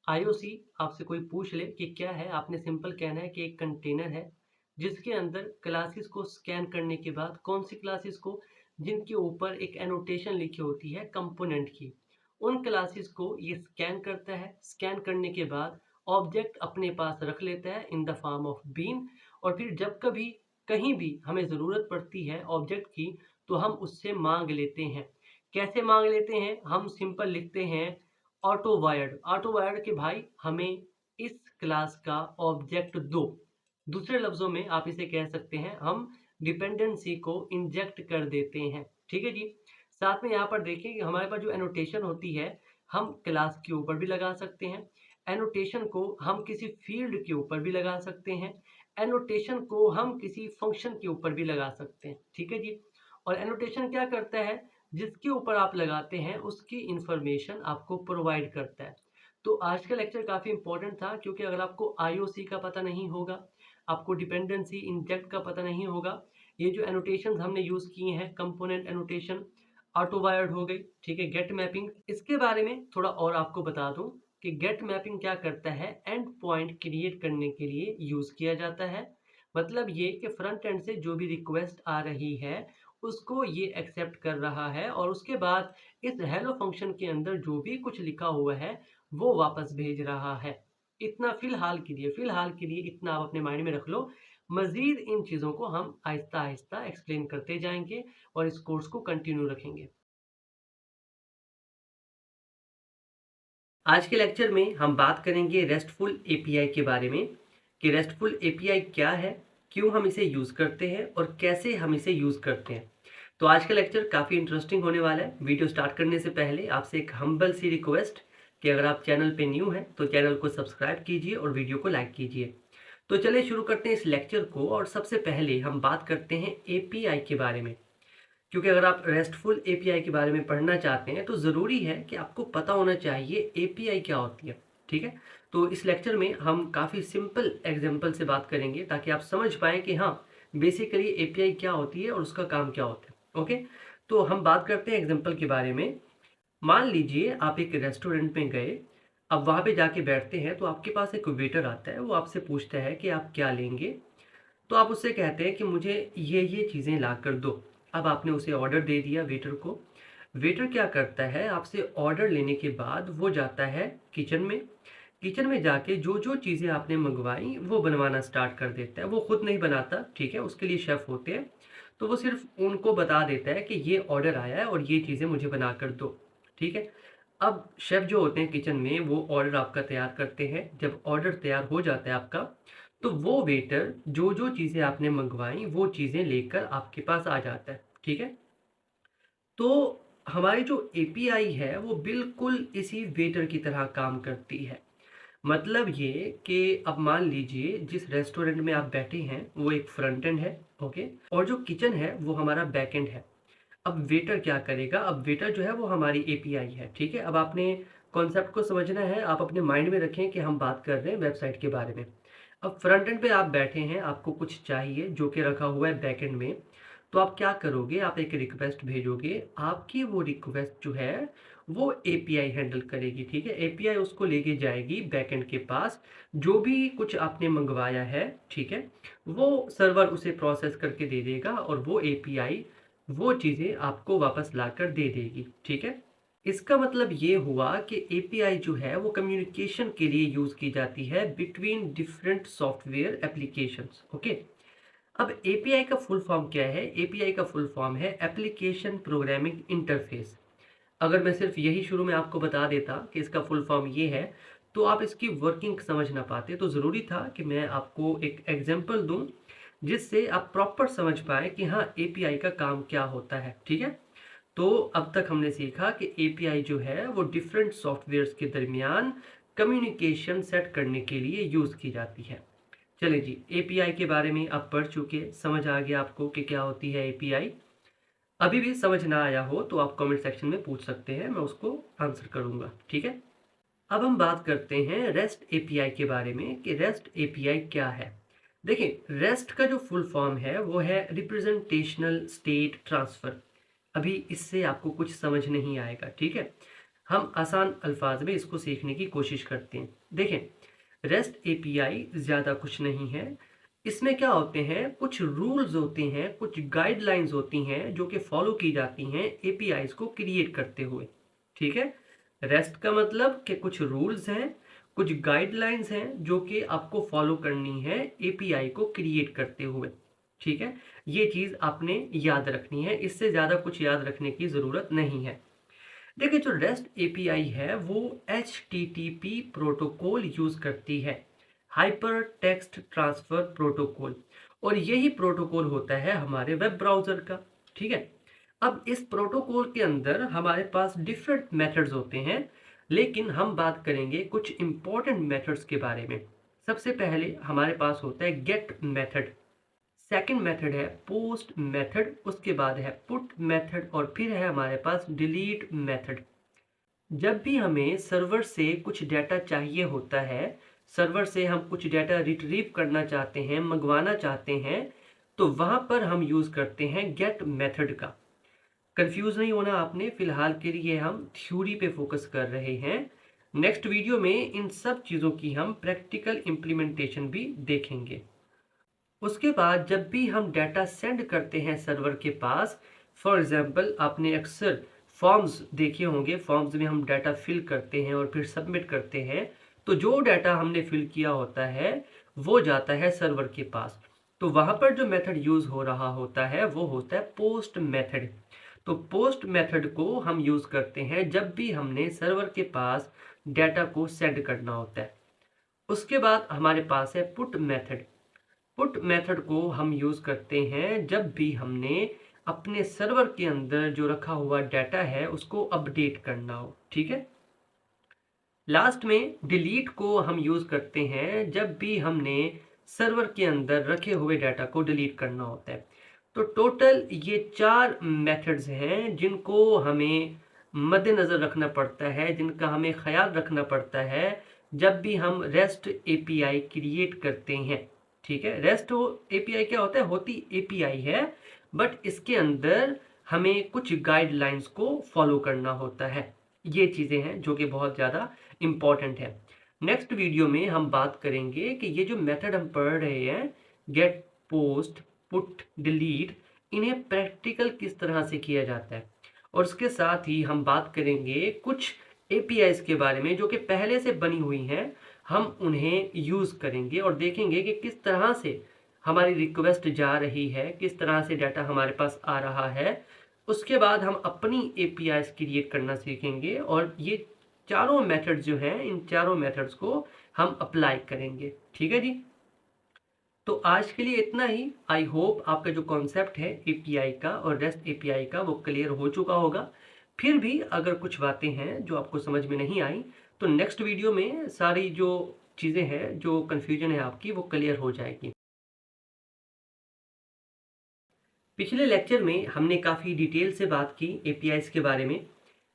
आईओसी आपसे कोई पूछ ले कि क्या है, आपने सिंपल कहना है कि एक कंटेनर है जिसके अंदर क्लासेस को स्कैन करने के बाद, कौन सी क्लासेस को, जिनके ऊपर एक एनोटेशन लिखी होती है कंपोनेंट की, उन क्लासेस को ये स्कैन करता है। स्कैन करने के बाद ऑब्जेक्ट अपने पास रख लेता है in the form of bean, और फिर जब कभी कहीं भी हमें ज़रूरत पड़ती है ऑब्जेक्ट की, तो हम उससे मांग लेते हैं। कैसे मांग लेते हैं, हम सिंपल लिखते हैं ऑटो वायर्ड। ऑटो वायर्ड के भाई हमें इस क्लास का ऑब्जेक्ट दो। दूसरे लफ्जों में आप इसे कह सकते हैं हम डिपेंडेंसी को इंजेक्ट कर देते हैं, ठीक है जी। साथ में यहाँ पर देखिए कि हमारे पास जो एनोटेशन होती है हम क्लास के ऊपर भी लगा सकते हैं, एनोटेशन को हम किसी फील्ड के ऊपर भी लगा सकते हैं, एनोटेशन को हम किसी फंक्शन के ऊपर भी लगा सकते हैं, ठीक है जी। और एनोटेशन क्या करता है, जिसके ऊपर आप लगाते हैं उसकी इंफॉर्मेशन आपको प्रोवाइड करता है। तो आज का लेक्चर काफ़ी इंपॉर्टेंट था, क्योंकि अगर आपको आईओसी का पता नहीं होगा, आपको डिपेंडेंसी इंजेक्ट का पता नहीं होगा, ये जो एनोटेशन हमने यूज़ किए हैं, कंपोनेंट एनोटेशन, ऑटो वायर्ड हो गई, ठीक है, गेट मैपिंग, इसके बारे में थोड़ा और आपको बता दूं कि गेट मैपिंग क्या करता है, एंड पॉइंट क्रिएट करने के लिए यूज़ किया जाता है। मतलब ये कि फ्रंट एंड से जो भी रिक्वेस्ट आ रही है उसको ये एक्सेप्ट कर रहा है, और उसके बाद इस हेलो फंक्शन के अंदर जो भी कुछ लिखा हुआ है वो वापस भेज रहा है। इतना फिलहाल के लिए इतना आप अपने माइंड में रख लो। मजीद इन चीज़ों को हम आहिस्ता आहिस्ता एक्सप्लेन करते जाएंगे और इस कोर्स को कंटिन्यू रखेंगे। आज के लेक्चर में हम बात करेंगे रेस्टफुल एपीआई के बारे में, कि रेस्टफुल एपीआई क्या है, क्यों हम इसे यूज़ करते हैं और कैसे हम इसे यूज़ करते हैं। तो आज का लेक्चर काफ़ी इंटरेस्टिंग होने वाला है। वीडियो स्टार्ट करने से पहले आपसे एक हम्बल सी रिक्वेस्ट कि अगर आप चैनल पे न्यू हैं तो चैनल को सब्सक्राइब कीजिए और वीडियो को लाइक कीजिए। तो चलिए शुरू करते हैं इस लेक्चर को, और सबसे पहले हम बात करते हैं एपीआई के बारे में। क्योंकि अगर आप रेस्टफुल एपीआई के बारे में पढ़ना चाहते हैं तो ज़रूरी है कि आपको पता होना चाहिए एपीआई क्या होती है, ठीक है। तो इस लेक्चर में हम काफ़ी सिंपल एग्जांपल से बात करेंगे ताकि आप समझ पाएँ कि हाँ बेसिकली एपीआई क्या होती है और उसका काम क्या होता है। ओके, तो हम बात करते हैं एग्जाम्पल के बारे में। मान लीजिए आप एक रेस्टोरेंट में गए, अब वहाँ पे जाके बैठते हैं तो आपके पास एक वेटर आता है, वो आपसे पूछता है कि आप क्या लेंगे। तो आप उससे कहते हैं कि मुझे ये चीज़ें ला कर दो। अब आपने उसे ऑर्डर दे दिया वेटर को। वेटर क्या करता है, आपसे ऑर्डर लेने के बाद वो जाता है किचन में। किचन में जाके जो जो चीज़ें आपने मंगवाई वो बनवाना स्टार्ट कर देता है। वो खुद नहीं बनाता, ठीक है, उसके लिए शेफ़ होते हैं। तो वो सिर्फ उनको बता देता है कि ये ऑर्डर आया है और ये चीज़ें मुझे बना कर दो, ठीक है। अब शेफ़ जो होते हैं किचन में वो ऑर्डर आपका तैयार करते हैं। जब ऑर्डर तैयार हो जाता है आपका, तो वो वेटर जो जो चीज़ें आपने मंगवाई वो चीज़ें लेकर आपके पास आ जाता है, ठीक है। तो हमारी जो एपीआई है वो बिल्कुल इसी वेटर की तरह काम करती है। मतलब ये कि अब मान लीजिए जिस रेस्टोरेंट में आप बैठे हैं वो एक फ्रंट एंड है, ओके, और जो किचन है वो हमारा बैक एंड है। अब वेटर क्या करेगा, अब वेटर जो है वो हमारी एपीआई है, ठीक है। अब आपने कॉन्सेप्ट को समझना है, आप अपने माइंड में रखें कि हम बात कर रहे हैं वेबसाइट के बारे में। अब फ्रंट एंड पे आप बैठे हैं, आपको कुछ चाहिए जो कि रखा हुआ है बैक एंड में, तो आप क्या करोगे, आप एक रिक्वेस्ट भेजोगे, आपकी वो रिक्वेस्ट जो है वो एपीआई हैंडल करेगी, ठीक है। एपीआई उसको लेके जाएगी बैकएंड के पास, जो भी कुछ आपने मंगवाया है, ठीक है, वो सर्वर उसे प्रोसेस करके दे देगा और वो एपीआई वो चीज़ें आपको वापस लाकर दे देगी, ठीक है। इसका मतलब ये हुआ कि एपीआई जो है वो कम्युनिकेशन के लिए यूज़ की जाती है between different software applications, okay. अब एपीआई का फुल फॉर्म क्या है, एपीआई का फुल फॉर्म है एप्लीकेशन प्रोग्रामिंग इंटरफेस। अगर मैं सिर्फ यही शुरू में आपको बता देता कि इसका फुल फॉर्म ये है, तो आप इसकी वर्किंग समझ ना पाते। तो ज़रूरी था कि मैं आपको एक एग्जांपल दूं जिससे आप प्रॉपर समझ पाए कि हाँ एपीआई का काम क्या होता है, ठीक है। तो अब तक हमने सीखा कि एपीआई जो है वो डिफरेंट सॉफ्टवेयर्स के दरमियान कम्युनिकेशन सेट करने के लिए यूज़ की जाती है। चलिए जी, एपीआई के बारे में आप पढ़ चुके, समझ आ गया आपको कि क्या होती है एपीआई। अभी भी समझ ना आया हो तो आप कमेंट सेक्शन में पूछ सकते हैं, मैं उसको आंसर करूंगा, ठीक है। अब हम बात करते हैं रेस्ट एपीआई के बारे में कि रेस्ट एपीआई क्या है। देखिए, रेस्ट का जो फुल फॉर्म है वो है रिप्रेजेंटेशनल स्टेट ट्रांसफर। अभी इससे आपको कुछ समझ नहीं आएगा, ठीक है। हम आसान अल्फाज में इसको सीखने की कोशिश करते हैं। देखें, रेस्ट एपीआई ज़्यादा कुछ नहीं है। इसमें क्या होते हैं, कुछ रूल्स होते हैं, कुछ गाइडलाइंस होती हैं जो कि फॉलो की जाती हैं एपीआईज को क्रिएट करते हुए, ठीक है। रेस्ट का मतलब कि कुछ रूल्स हैं, कुछ गाइडलाइंस हैं जो कि आपको फॉलो करनी है एपीआई को क्रिएट करते हुए, ठीक है। ये चीज़ आपने याद रखनी है, इससे ज़्यादा कुछ याद रखने की ज़रूरत नहीं है। देखिए, जो रेस्ट एपीआई है वो एचटीटीपी प्रोटोकॉल यूज़ करती है, हाइपर टेक्स्ट ट्रांसफर प्रोटोकॉल, और यही प्रोटोकॉल होता है हमारे वेब ब्राउज़र का, ठीक है। अब इस प्रोटोकॉल के अंदर हमारे पास डिफरेंट मेथड्स होते हैं, लेकिन हम बात करेंगे कुछ इंपॉर्टेंट मेथड्स के बारे में। सबसे पहले हमारे पास होता है गेट मेथड, सेकंड मेथड है पोस्ट मेथड, उसके बाद है पुट मेथड, और फिर है हमारे पास डिलीट मेथड। जब भी हमें सर्वर से कुछ डाटा चाहिए होता है, सर्वर से हम कुछ डाटा रिट्रीव करना चाहते हैं, मंगवाना चाहते हैं, तो वहां पर हम यूज करते हैं गेट मेथड का। कंफ्यूज नहीं होना आपने, फिलहाल के लिए हम थ्योरी पे फोकस कर रहे हैं। नेक्स्ट वीडियो में इन सब चीज़ों की हम प्रैक्टिकल इम्प्लीमेंटेशन भी देखेंगे। उसके बाद जब भी हम डाटा सेंड करते हैं सर्वर के पास, फॉर एग्जांपल आपने अक्सर फॉर्म्स देखे होंगे, फॉर्म्स में हम डाटा फिल करते हैं और फिर सबमिट करते हैं, तो जो डाटा हमने फिल किया होता है वो जाता है सर्वर के पास। तो वहाँ पर जो मेथड यूज़ हो रहा होता है वो होता है पोस्ट मेथड। तो पोस्ट मेथड को हम यूज़ करते हैं जब भी हमने सर्वर के पास डाटा को सेंड करना होता है। उसके बाद हमारे पास है पुट मेथड। पुट मेथड को हम यूज़ करते हैं जब भी हमने अपने सर्वर के अंदर जो रखा हुआ डाटा है उसको अपडेट करना हो, ठीक है। लास्ट में डिलीट को हम यूज़ करते हैं जब भी हमने सर्वर के अंदर रखे हुए डाटा को डिलीट करना होता है। तो टोटल ये 4 मेथड्स हैं जिनको हमें मद्देनज़र रखना पड़ता है, जिनका हमें ख्याल रखना पड़ता है जब भी हम रेस्ट एपीआई क्रिएट करते हैं, ठीक है। रेस्ट एपीआई क्या होता है, होती एपीआई है, बट इसके अंदर हमें कुछ गाइडलाइंस को फॉलो करना होता है। ये चीज़ें हैं जो कि बहुत ज़्यादा इम्पॉर्टेंट है। नेक्स्ट वीडियो में हम बात करेंगे कि ये जो मेथड हम पढ़ रहे हैं, गेट, पोस्ट, पुट, डिलीट, इन्हें प्रैक्टिकल किस तरह से किया जाता है, और उसके साथ ही हम बात करेंगे कुछ एपीआईज के बारे में जो कि पहले से बनी हुई हैं, हम उन्हें यूज़ करेंगे और देखेंगे कि किस तरह से हमारी रिक्वेस्ट जा रही है, किस तरह से डाटा हमारे पास आ रहा है। उसके बाद हम अपनी एपीआईज क्रिएट करना सीखेंगे और ये चारों मेथड्स जो हैं, इन चारों मेथड्स को हम अप्लाई करेंगे, ठीक है जी। तो आज के लिए इतना ही। आई होप आपका जो कॉन्सेप्ट है एपीआई का और रेस्ट एपीआई का वो क्लियर हो चुका होगा। फिर भी अगर कुछ बातें हैं जो आपको समझ में नहीं आई तो नेक्स्ट वीडियो में सारी जो चीज़ें हैं, जो कन्फ्यूजन है आपकी, वो क्लियर हो जाएगी। पिछले लेक्चर में हमने काफ़ी डिटेल से बात की एपीआईज़ के बारे में।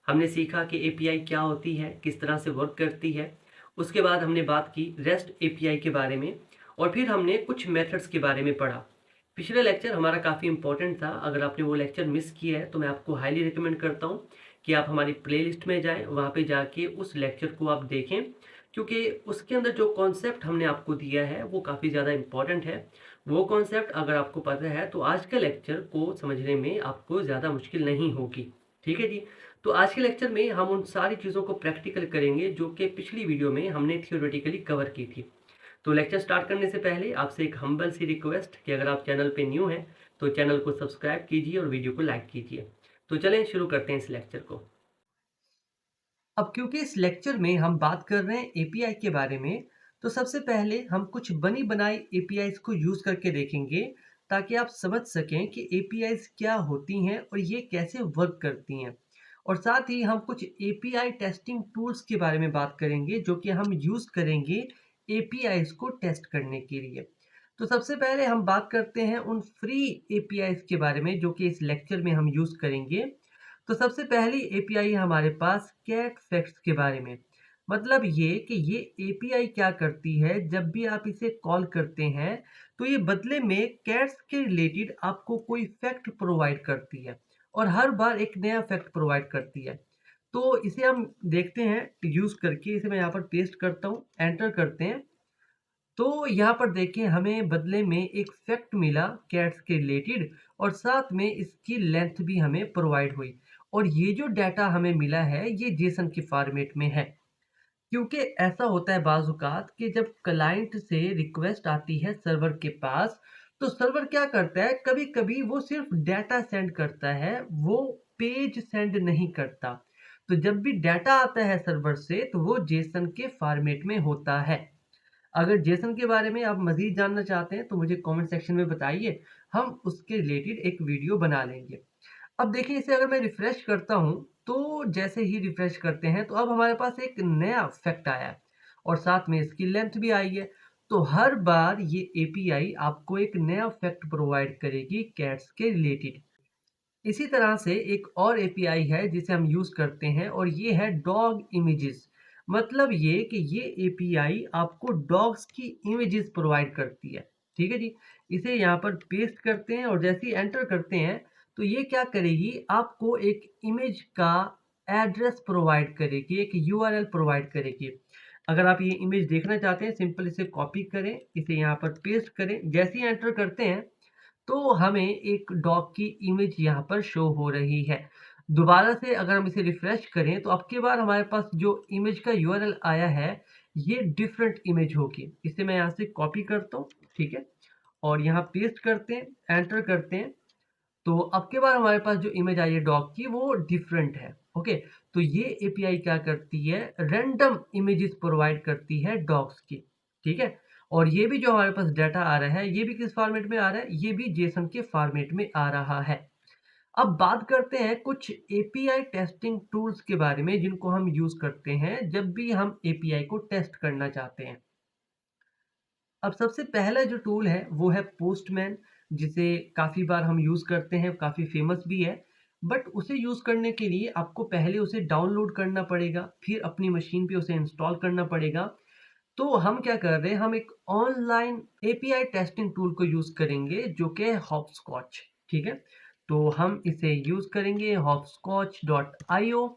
हमने सीखा कि एपीआई क्या होती है, किस तरह से वर्क करती है। उसके बाद हमने बात की रेस्ट एपीआई के बारे में और फिर हमने कुछ मेथड्स के बारे में पढ़ा। पिछला लेक्चर हमारा काफ़ी इंपॉर्टेंट था। अगर आपने वो लेक्चर मिस किया है तो मैं आपको हाईली रिकमेंड करता हूँ कि आप हमारी प्लेलिस्ट में जाएं, वहाँ पे जाके उस लेक्चर को आप देखें, क्योंकि उसके अंदर जो कॉन्सेप्ट हमने आपको दिया है वो काफ़ी ज़्यादा इंपॉर्टेंट है। वो कॉन्सेप्ट अगर आपको पता है तो आज के लेक्चर को समझने में आपको ज़्यादा मुश्किल नहीं होगी। ठीक है जी। तो आज के लेक्चर में हम उन सारी चीज़ों को प्रैक्टिकल करेंगे जो कि पिछली वीडियो में हमने थियोरेटिकली कवर की थी। तो लेक्चर स्टार्ट करने से पहले आपसे एक हम्बल सी रिक्वेस्ट कि अगर आप चैनल पे न्यू हैं तो चैनल को सब्सक्राइब कीजिए और वीडियो को लाइक कीजिए। तो चलें शुरू करते हैं इस लेक्चर को। अब क्योंकि इस लेक्चर में हम बात कर रहे हैं एपीआई के बारे में, तो सबसे पहले हम कुछ बनी बनाई एपीआईज को यूज करके देखेंगे ताकि आप समझ सकें कि एपीआईज क्या होती हैं और ये कैसे वर्क करती हैं। और साथ ही हम कुछ एपीआई टेस्टिंग टूल्स के बारे में बात करेंगे जो कि हम यूज करेंगे एपीआईज को टेस्ट करने के लिए। तो सबसे पहले हम बात करते हैं उन फ्री एपीआईज के बारे में जो कि इस लेक्चर में हम यूज करेंगे। तो सबसे पहली एपीआई है हमारे पास कैट फैक्ट्स के बारे में। मतलब ये कि ये एपीआई क्या करती है, जब भी आप इसे कॉल करते हैं तो ये बदले में कैट्स के रिलेटेड आपको कोई फैक्ट प्रोवाइड करती है और हर बार एक नया फैक्ट प्रोवाइड करती है। तो इसे हम देखते हैं यूज करके। इसे मैं यहाँ पर पेस्ट करता हूँ, एंटर करते हैं। तो यहाँ पर देखिए हमें बदले में एक फैक्ट मिला कैट्स के रिलेटेड और साथ में इसकी लेंथ भी हमें प्रोवाइड हुई। और ये जो डाटा हमें मिला है ये जेसन के फॉर्मेट में है। क्योंकि ऐसा होता है बाज़-औक़ात कि जब क्लाइंट से रिक्वेस्ट आती है सर्वर के पास, तो सर्वर क्या करता है, कभी-कभी वो सिर्फ़ डाटा सेंड करता है, वो पेज सेंड नहीं करता। तो जब भी डाटा आता है सर्वर से तो वो जेसन के फॉर्मेट में होता है। अगर जेसन के बारे में आप मज़ीद जानना चाहते हैं तो मुझे कमेंट सेक्शन में बताइए, हम उसके रिलेटेड एक वीडियो बना लेंगे। अब देखिए इसे अगर मैं रिफ्रेश करता हूँ, तो जैसे ही रिफ्रेश करते हैं तो अब हमारे पास एक नया फैक्ट आया है और साथ में इसकी लेंथ भी आई है। तो हर बार ये एपीआई आपको एक नया फैक्ट प्रोवाइड करेगी कैट्स के रिलेटेड। इसी तरह से एक और एपीआई है जिसे हम यूज़ करते हैं और ये है डॉग इमेजेस। मतलब ये कि ये एपीआई आपको डॉग्स की इमेजेस प्रोवाइड करती है। ठीक है जी। इसे यहाँ पर पेस्ट करते हैं और जैसे ही एंटर करते हैं तो ये क्या करेगी, आपको एक इमेज का एड्रेस प्रोवाइड करेगी, एक यूआरएल प्रोवाइड करेगी। अगर आप ये इमेज देखना चाहते हैं सिंपल इसे कॉपी करें, इसे यहाँ पर पेस्ट करें। जैसे ही एंटर करते हैं तो हमें एक डॉग की इमेज यहाँ पर शो हो रही है। दोबारा से अगर हम इसे रिफ्रेश करें तो अब की बार हमारे पास जो इमेज का यूआरएल आया है ये डिफरेंट इमेज होगी। इसे मैं यहाँ से कॉपी करता हूँ, ठीक है, और यहाँ पेस्ट करते हैं, एंटर करते हैं। तो अब के बार हमारे पास जो इमेज आई है डॉग की वो डिफरेंट है। ओके, तो ये एपीआई क्या करती है, रैंडम इमेजेस प्रोवाइड करती है डॉग्स की। ठीक है, और ये भी जो हमारे पास डाटा आ रहा है ये भी किस फॉर्मेट में आ रहा है, ये भी जेसन के फॉर्मेट में आ रहा है। अब बात करते हैं कुछ एपीआई टेस्टिंग टूल्स के बारे में जिनको हम यूज करते हैं जब भी हम एपीआई को टेस्ट करना चाहते हैं। अब सबसे पहला जो टूल है वो है पोस्टमैन, जिसे काफ़ी बार हम यूज़ करते हैं, काफ़ी फेमस भी है। बट उसे यूज़ करने के लिए आपको पहले उसे डाउनलोड करना पड़ेगा, फिर अपनी मशीन पे उसे इंस्टॉल करना पड़ेगा। तो हम क्या कर रहे हैं, हम एक ऑनलाइन एपीआई टेस्टिंग टूल को यूज़ करेंगे जो कि है हॉपस्कॉच। ठीक है, तो हम इसे यूज़ करेंगे hopscotch.io।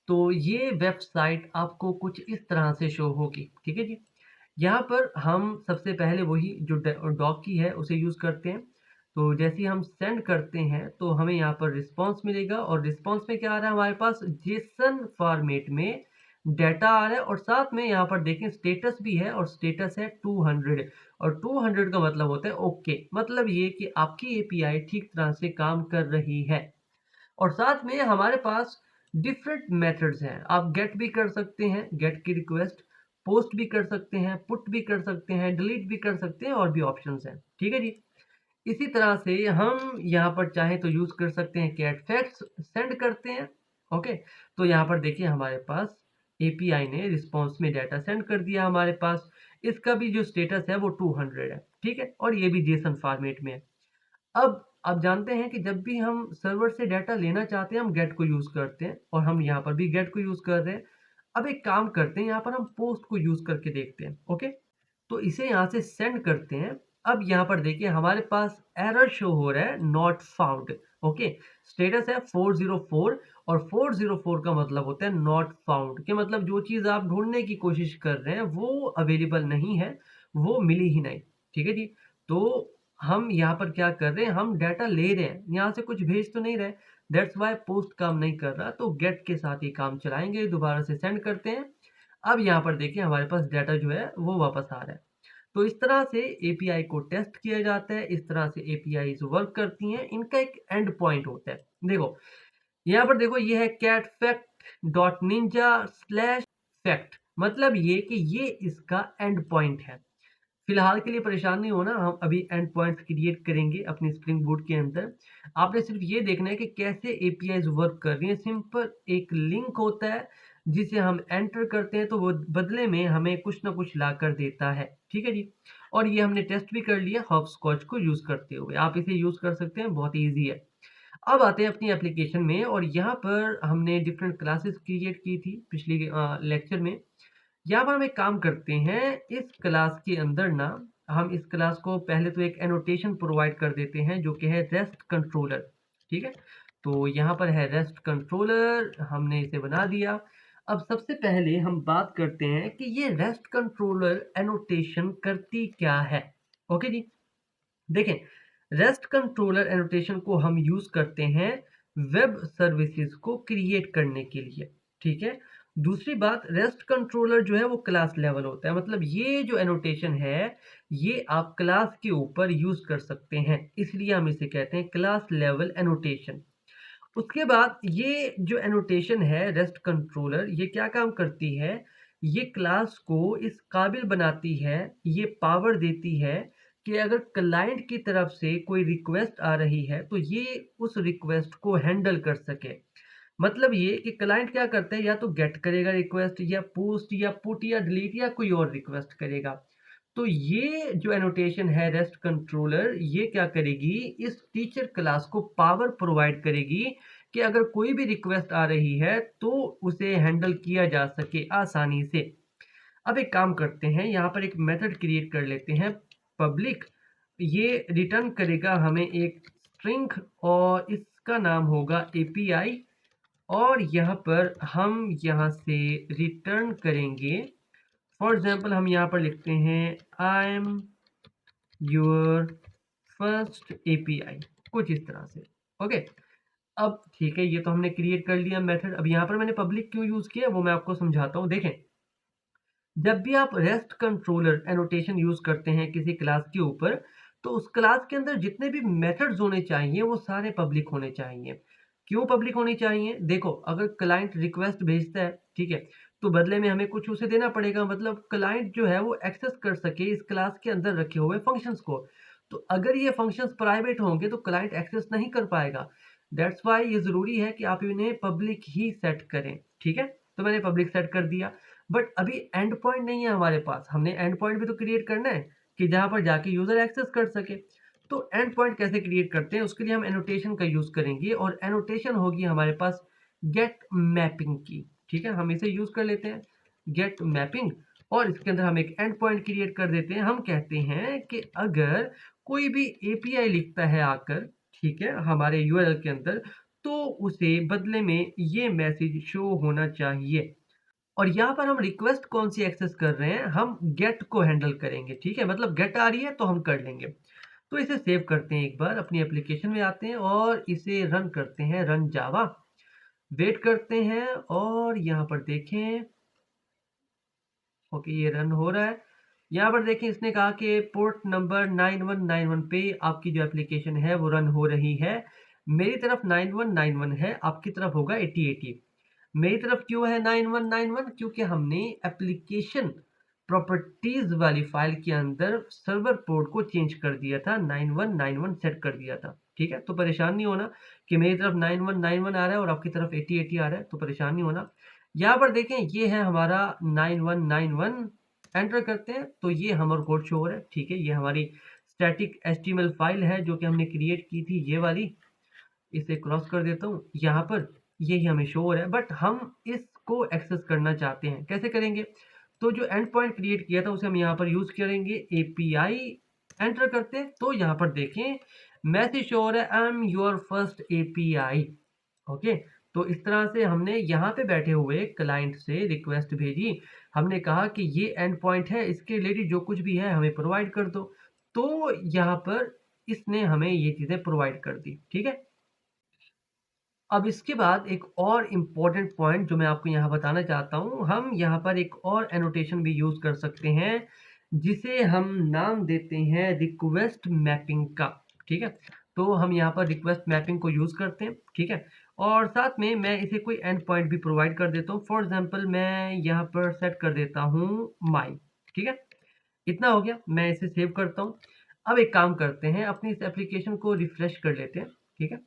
तो ये वेबसाइट आपको कुछ इस तरह से शो होगी। ठीक है जी। यहाँ पर हम सबसे पहले वही जो डॉग की है उसे यूज़ करते हैं। तो जैसे ही हम सेंड करते हैं तो हमें यहाँ पर रिस्पॉन्स मिलेगा और रिस्पॉन्स में क्या आ रहा है, हमारे पास जेसन फॉर्मेट में डाटा आ रहा है और साथ में यहाँ पर देखें स्टेटस भी है और स्टेटस है 200 और 200 का मतलब होता है ओके। मतलब ये कि आपकी एपीआई ठीक तरह से काम कर रही है। और साथ में हमारे पास डिफरेंट मेथड्स हैं। आप गेट भी कर सकते हैं, गेट की रिक्वेस्ट, पोस्ट भी कर सकते हैं, पुट भी कर सकते हैं, डिलीट भी कर सकते हैं और भी ऑप्शंस हैं। ठीक है जी। इसी तरह से हम यहाँ पर चाहें तो यूज कर सकते हैं कैट फैक्ट्स, सेंड करते हैं। ओके, तो यहाँ पर देखिए हमारे पास एपीआई ने रिस्पॉन्स में डाटा सेंड कर दिया हमारे पास। इसका भी जो स्टेटस है वो 200 है, ठीक है, और ये भी जेसन फॉर्मेट में है। अब आप जानते हैं कि जब भी हम सर्वर से डाटा लेना चाहते हैं हम गेट को यूज करते हैं, और हम यहाँ पर भी गेट को यूज कर रहे हैं। अब एक काम करते हैं, यहाँ पर हम पोस्ट को यूज करके देखते हैं। ओके, तो इसे यहाँ से सेंड करते हैं। अब यहाँ पर देखिए हमारे पास एरर शो हो रहा है, नॉट फाउंड। ओके, स्टेटस है 404, और 404 का मतलब होता है नॉट फाउंड, के मतलब जो चीज़ आप ढूंढने की कोशिश कर रहे हैं वो अवेलेबल नहीं है, वो मिली ही नहीं। ठीक है जी। तो हम यहाँ पर क्या कर रहे हैं, हम डाटा ले रहे हैं, यहाँ से कुछ भेज तो नहीं रहे। दैट्स वाई पोस्ट काम नहीं कर रहा, तो गेट के साथ ही काम चलाएंगे, दोबारा से सेंड करते हैं। अब यहाँ पर देखिए हमारे पास डाटा जो है वो वापस आ रहा है। तो इस तरह से एपीआई को टेस्ट किया जाता है, इस तरह से एपीआई वर्क करती हैं। इनका एक एंड पॉइंट होता है, देखो यहाँ पर देखो, ये है cat fact dot ninja slash fact, मतलब ये कि ये इसका एंड पॉइंट है। फिलहाल के लिए परेशान नहीं होना, हम अभी एंड पॉइंट्स क्रिएट करेंगे अपने स्प्रिंग बूट के अंदर। आपने सिर्फ ये देखना है कि कैसे एपीआईज वर्क कर रही है। सिंपल एक लिंक होता है जिसे हम एंटर करते हैं, तो वो बदले में हमें कुछ ना कुछ ला कर देता है। ठीक है जी, और ये हमने टेस्ट भी कर लिया हॉपस्कॉच को यूज करते हुए। आप इसे यूज कर सकते हैं, बहुत ईजी है। अब आते हैं अपनी एप्लीकेशन में, और यहाँ पर हमने डिफरेंट क्लासेस क्रिएट की थी पिछले लेक्चर में। यहाँ पर हम एक काम करते हैं, इस क्लास के अंदर ना हम इस क्लास को पहले तो एक एनोटेशन प्रोवाइड कर देते हैं जो कि है रेस्ट कंट्रोलर। ठीक है, तो यहाँ पर है रेस्ट कंट्रोलर, हमने इसे बना दिया। अब सबसे पहले हम बात करते हैं कि ये रेस्ट कंट्रोलर एनोटेशन करती क्या है। ओके जी, देखें, रेस्ट कंट्रोलर एनोटेशन को हम यूज करते हैं वेब सर्विसेज को क्रिएट करने के लिए। ठीक है, दूसरी बात, रेस्ट कंट्रोलर जो है वो क्लास लेवल होता है, मतलब ये जो एनोटेशन है ये आप क्लास के ऊपर यूज कर सकते हैं, इसलिए हम इसे कहते हैं क्लास लेवल एनोटेशन। उसके बाद ये जो एनोटेशन है रेस्ट कंट्रोलर, ये क्या काम करती है, ये क्लास को इस काबिल बनाती है, ये पावर देती है कि अगर क्लाइंट की तरफ से कोई रिक्वेस्ट आ रही है तो ये उस रिक्वेस्ट को हैंडल कर सके। मतलब ये कि क्लाइंट क्या करता है, या तो गेट करेगा रिक्वेस्ट, या पोस्ट, या पुट, या डिलीट, या कोई और रिक्वेस्ट करेगा। तो ये जो एनोटेशन है रेस्ट कंट्रोलर, ये क्या करेगी, इस टीचर क्लास को पावर प्रोवाइड करेगी कि अगर कोई भी रिक्वेस्ट आ रही है तो उसे हैंडल किया जा सके आसानी से। अब एक काम करते हैं, यहाँ पर एक मेथड क्रिएट कर लेते हैं पब्लिक। ये रिटर्न करेगा हमें एक स्ट्रिंग, और इसका नाम होगा एपीआई। और यहाँ पर हम यहाँ से रिटर्न करेंगे, फॉर एग्जाम्पल हम यहाँ पर लिखते हैं आई एम योर फर्स्ट एपीआई, कुछ इस तरह से। ओके, अब ठीक है, ये तो हमने क्रिएट कर लिया मेथड। अब यहाँ पर मैंने पब्लिक क्यों यूज किया वो मैं आपको समझाता हूँ। देखें, जब भी आप रेस्ट कंट्रोलर एनोटेशन यूज करते हैं किसी क्लास के ऊपर, तो उस क्लास के अंदर जितने भी मेथड्स होने चाहिए वो सारे पब्लिक होने चाहिए। क्यों पब्लिक होनी चाहिए, देखो अगर क्लाइंट रिक्वेस्ट भेजता है, ठीक है, तो बदले में हमें कुछ उसे देना पड़ेगा, मतलब क्लाइंट जो है वो एक्सेस कर सके इस क्लास के अंदर रखे हुए फंक्शंस को। तो अगर ये फंक्शंस प्राइवेट होंगे तो क्लाइंट एक्सेस नहीं कर पाएगा। दैट्स वाई ये जरूरी है कि आप इन्हें पब्लिक ही सेट करें। ठीक है, तो मैंने पब्लिक सेट कर दिया। बट अभी एंड पॉइंट नहीं है हमारे पास, हमने एंड पॉइंट भी तो क्रिएट करना है कि जहां पर जाके यूजर एक्सेस कर सके। तो एंड पॉइंट कैसे क्रिएट करते हैं, उसके लिए हम एनोटेशन का यूज करेंगे, और एनोटेशन होगी हमारे पास गेट मैपिंग की। ठीक है, हम इसे यूज कर लेते हैं गेट मैपिंग, और इसके अंदर हम एक एंड पॉइंट क्रिएट कर देते हैं। हम कहते हैं कि अगर कोई भी एपीआई लिखता है आकर, ठीक है, हमारे यूआरएल के अंदर, तो उसे बदले में ये मैसेज शो होना चाहिए। और यहाँ पर हम रिक्वेस्ट कौन सी एक्सेस कर रहे हैं, हम गेट को हैंडल करेंगे। ठीक है, मतलब गेट आ रही है तो हम कर लेंगे। तो इसे सेव करते हैं, एक बार अपनी एप्लीकेशन में आते हैं और इसे रन करते हैं, रन जावा। वेट करते हैं और यहाँ पर देखें, ओके ये रन हो रहा है। यहाँ पर देखें, इसने कहा कि पोर्ट नंबर 9191 पे आपकी जो एप्लीकेशन है वो रन हो रही है। मेरी तरफ 9191 है, आपकी तरफ होगा 8080। मेरी तरफ क्यों है 9191, क्योंकि हमने एप्लीकेशन प्रॉपर्टीज वाली फाइल के अंदर सर्वर पोर्ट को चेंज कर दिया था, 9191 सेट कर दिया था। ठीक है, तो परेशान नहीं होना कि मेरी तरफ 9191 आ रहा है और आपकी तरफ 8080 आ रहा है, तो परेशान नहीं होना। यहाँ पर देखें ये है हमारा 9191, एंटर करते हैं तो ये हमारा कोड शो हो रहा है। ठीक है, ये हमारी स्टैटिक एचटीएमएल फाइल है जो कि हमने क्रिएट की थी, ये वाली। इसे क्रॉस कर देता हूँ, यहाँ पर यही हमें शो हो रहा है, बट हम इसको एक्सेस करना चाहते हैं। कैसे करेंगे? तो जो एंड पॉइंट क्रिएट किया था उसे हम यहाँ पर यूज करेंगे, एपीआई। एंटर करते हैं तो यहाँ पर देखें मैसेज शो हो रहा है, आई am your first API. Okay, तो इस तरह से हमने यहाँ पे बैठे हुए क्लाइंट से रिक्वेस्ट भेजी। हमने कहा कि ये एंड पॉइंट है, इसके रिलेटेड जो कुछ भी है हमें प्रोवाइड कर दो। तो यहाँ पर इसने हमें ये चीज़ें प्रोवाइड कर दी। ठीक है, अब इसके बाद एक और इम्पोर्टेंट पॉइंट जो मैं आपको यहाँ बताना चाहता हूँ, हम यहाँ पर एक और एनोटेशन भी यूज़ कर सकते हैं, जिसे हम नाम देते हैं रिक्वेस्ट मैपिंग का। ठीक है, तो हम यहाँ पर रिक्वेस्ट मैपिंग को यूज़ करते हैं। ठीक है, और साथ में मैं इसे कोई एंड पॉइंट भी प्रोवाइड कर देता हूँ। फॉर एग्जाम्पल मैं यहाँ पर सेट कर देता हूँ माई। ठीक है, इतना हो गया, मैं इसे सेव करता हूँ। अब एक काम करते हैं, अपनी इस एप्लीकेशन को रिफ्रेश कर लेते हैं। ठीक है,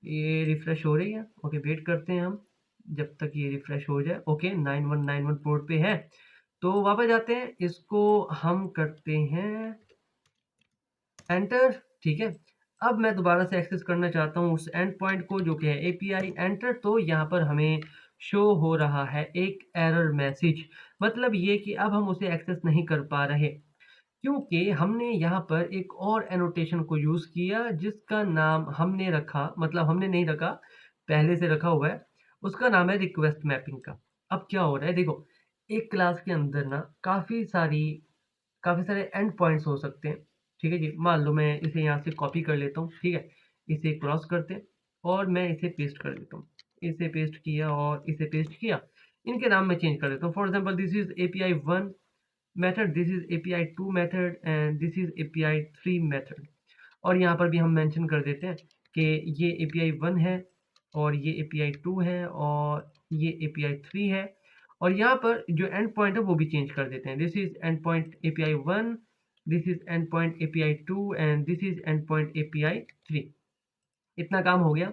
ये रिफ्रेश हो रही है। ओके, वेट करते हैं हम जब तक ये रिफ्रेश हो जाए। ओके, 9191 पोर्ट पे है, तो वापस जाते हैं, इसको हम करते हैं एंटर। ठीक है, अब मैं दोबारा से एक्सेस करना चाहता हूँ उस एंड पॉइंट को जो कि है एपीआई। एंटर, तो यहाँ पर हमें शो हो रहा है एक एरर मैसेज। मतलब ये कि अब हम उसे एक्सेस नहीं कर पा रहे, क्योंकि हमने यहाँ पर एक और एनोटेशन को यूज़ किया जिसका नाम हमने रखा, मतलब हमने नहीं रखा, पहले से रखा हुआ है। उसका नाम है रिक्वेस्ट मैपिंग का। अब क्या हो रहा है देखो, एक क्लास के अंदर ना काफ़ी सारे एंड पॉइंट्स हो सकते हैं। ठीक है जी, मान लो मैं इसे यहाँ से कॉपी कर लेता हूँ। ठीक है, इसे क्रॉस करते हैं और मैं इसे पेस्ट कर देता हूँ। इसे पेस्ट किया और इसे पेस्ट किया, इनके नाम मैं चेंज कर देता हूँ। For example this is API 1 method, this is API 2 method and this is API 3 method. और यहाँ पर भी हम मेंशन कर देते हैं कि ये एपीआई 1 है और ये एपीआई 2 है और ये एपीआई 3 है। और यहाँ पर जो एंड पॉइंट है वो भी चेंज कर देते हैं, this is and point API 1, this is and point API 2 and this is and point API 3। इतना काम हो गया।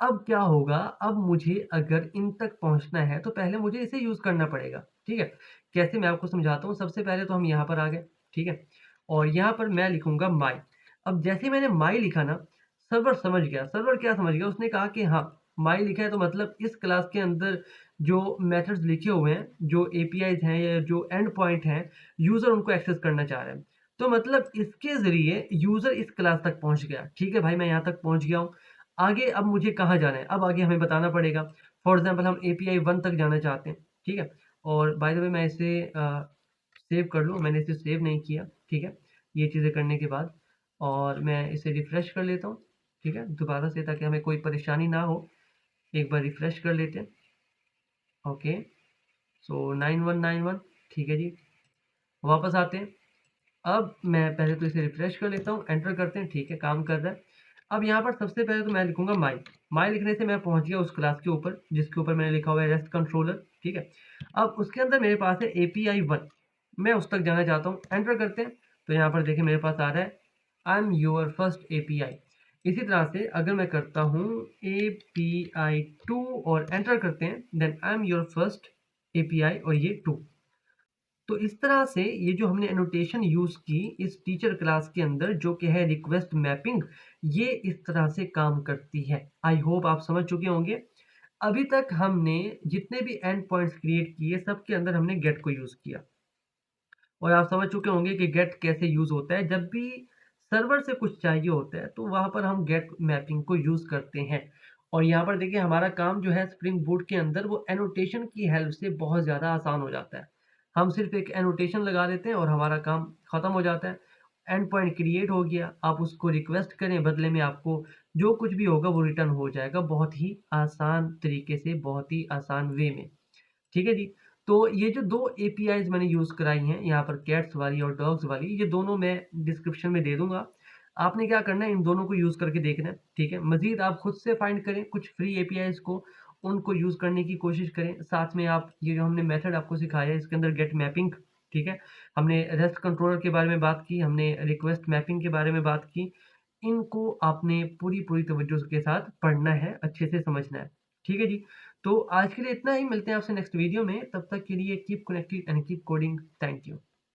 अब क्या होगा, अब मुझे अगर इन तक पहुँचना है तो पहले मुझे इसे यूज़ करना पड़ेगा। ठीक है? कैसे, मैं आपको समझाता हूँ। सबसे पहले तो हम यहाँ पर आ गए। ठीक है? और यहाँ पर मैं लिखूँगा माई। अब जैसे ही मैंने माई लिखा ना, सर्वर समझ गया। सर्वर क्या समझ गया, उसने कहा कि हाँ, माई लिखा है तो मतलब इस क्लास के अंदर जो मेथड्स लिखे हुए हैं, जो एपीआईज़ हैं या जो एंड पॉइंट हैं, यूज़र उनको एक्सेस करना चाह रहा है। तो मतलब इसके ज़रिए यूज़र इस क्लास तक पहुँच गया। ठीक है भाई, मैं यहाँ तक पहुँच गया हूँ। आगे अब मुझे कहाँ जाना है? अब आगे हमें बताना पड़ेगा। फॉर एग्ज़ाम्पल हम एपीआई 1 तक जाना चाहते हैं। ठीक है? और बाय द वे मैं इसे सेव कर लूँ, मैंने इसे सेव नहीं किया। ठीक है? ये चीज़ें करने के बाद और मैं इसे रिफ्रेश कर लेता हूँ। ठीक है? दोबारा से, ताकि हमें कोई परेशानी ना हो। एक बार रिफ्रेश कर लेते हैं। ओके, सो 9191। ठीक है जी, वापस आते हैं। अब मैं पहले तो इसे रिफ्रेश कर लेता हूँ, एंटर करते हैं। ठीक है, काम कर रहा है। अब यहाँ पर सबसे पहले तो मैं लिखूंगा माई। माई लिखने से मैं पहुंच गया उस क्लास के ऊपर जिसके ऊपर मैंने लिखा हुआ है रेस्ट कंट्रोलर। ठीक है, अब उसके अंदर मेरे पास है एपीआई 1, मैं उस तक जाना चाहता हूँ। एंटर करते हैं तो यहाँ पर देखिए मेरे पास आ रहा है आई एम योर फर्स्ट एपीआई। इसी तरह से अगर मैं करता हूँ एपीआई 2 और एंटर करते हैं, then I am your first API और ये 2। तो इस तरह से ये जो हमने एनोटेशन यूज़ की इस टीचर क्लास के अंदर जो कि है रिक्वेस्ट मैपिंग, ये इस तरह से काम करती है। आई होप आप समझ चुके होंगे। अभी तक हमने जितने भी एंड पॉइंट्स क्रिएट किए सबके अंदर हमने गेट को यूज़ किया और आप समझ चुके होंगे कि गेट कैसे यूज़ होता है। जब भी सर्वर से कुछ चाहिए होता है तो वहाँ पर हम गेट मैपिंग को यूज़ करते हैं। और यहाँ पर देखिए हमारा काम जो है स्प्रिंग बूट के अंदर वो एनोटेशन की हेल्प से बहुत ज़्यादा आसान हो जाता है। हम सिर्फ एक एनोटेशन लगा देते हैं और हमारा काम ख़त्म हो जाता है। एंड पॉइंट क्रिएट हो गया, आप उसको रिक्वेस्ट करें, बदले में आपको जो कुछ भी होगा वो रिटर्न हो जाएगा, बहुत ही आसान तरीके से, बहुत ही आसान वे में। ठीक है जी। तो ये जो 2 एपीआईज़ मैंने यूज़ कराई हैं, यहाँ पर कैट्स वाली और डॉग्स वाली, ये दोनों मैं डिस्क्रिप्शन में दे दूँगा। आपने क्या करना है, इन दोनों को यूज़ करके देखना है, ठीक है? मज़ीद आप खुद से फाइंड करें कुछ फ्री एपीआईज़ को, उनको यूज़ करने की कोशिश करें। साथ में आप ये जो हमने मेथड आपको सिखाया है, इसके अंदर गेट मैपिंग, ठीक है? हमने रेस्ट कंट्रोलर के बारे में बात की, हमने रिक्वेस्ट मैपिंग के बारे में बात की। इनको आपने पूरी तवज्जो के साथ पढ़ना है, अच्छे से समझना है। ठीक है जी? तो आज के लिए इतना ही, मिलते हैं आपसे नेक्स्ट वीडियो में, तब तक के लिए keep connected and keep coding. Thank you.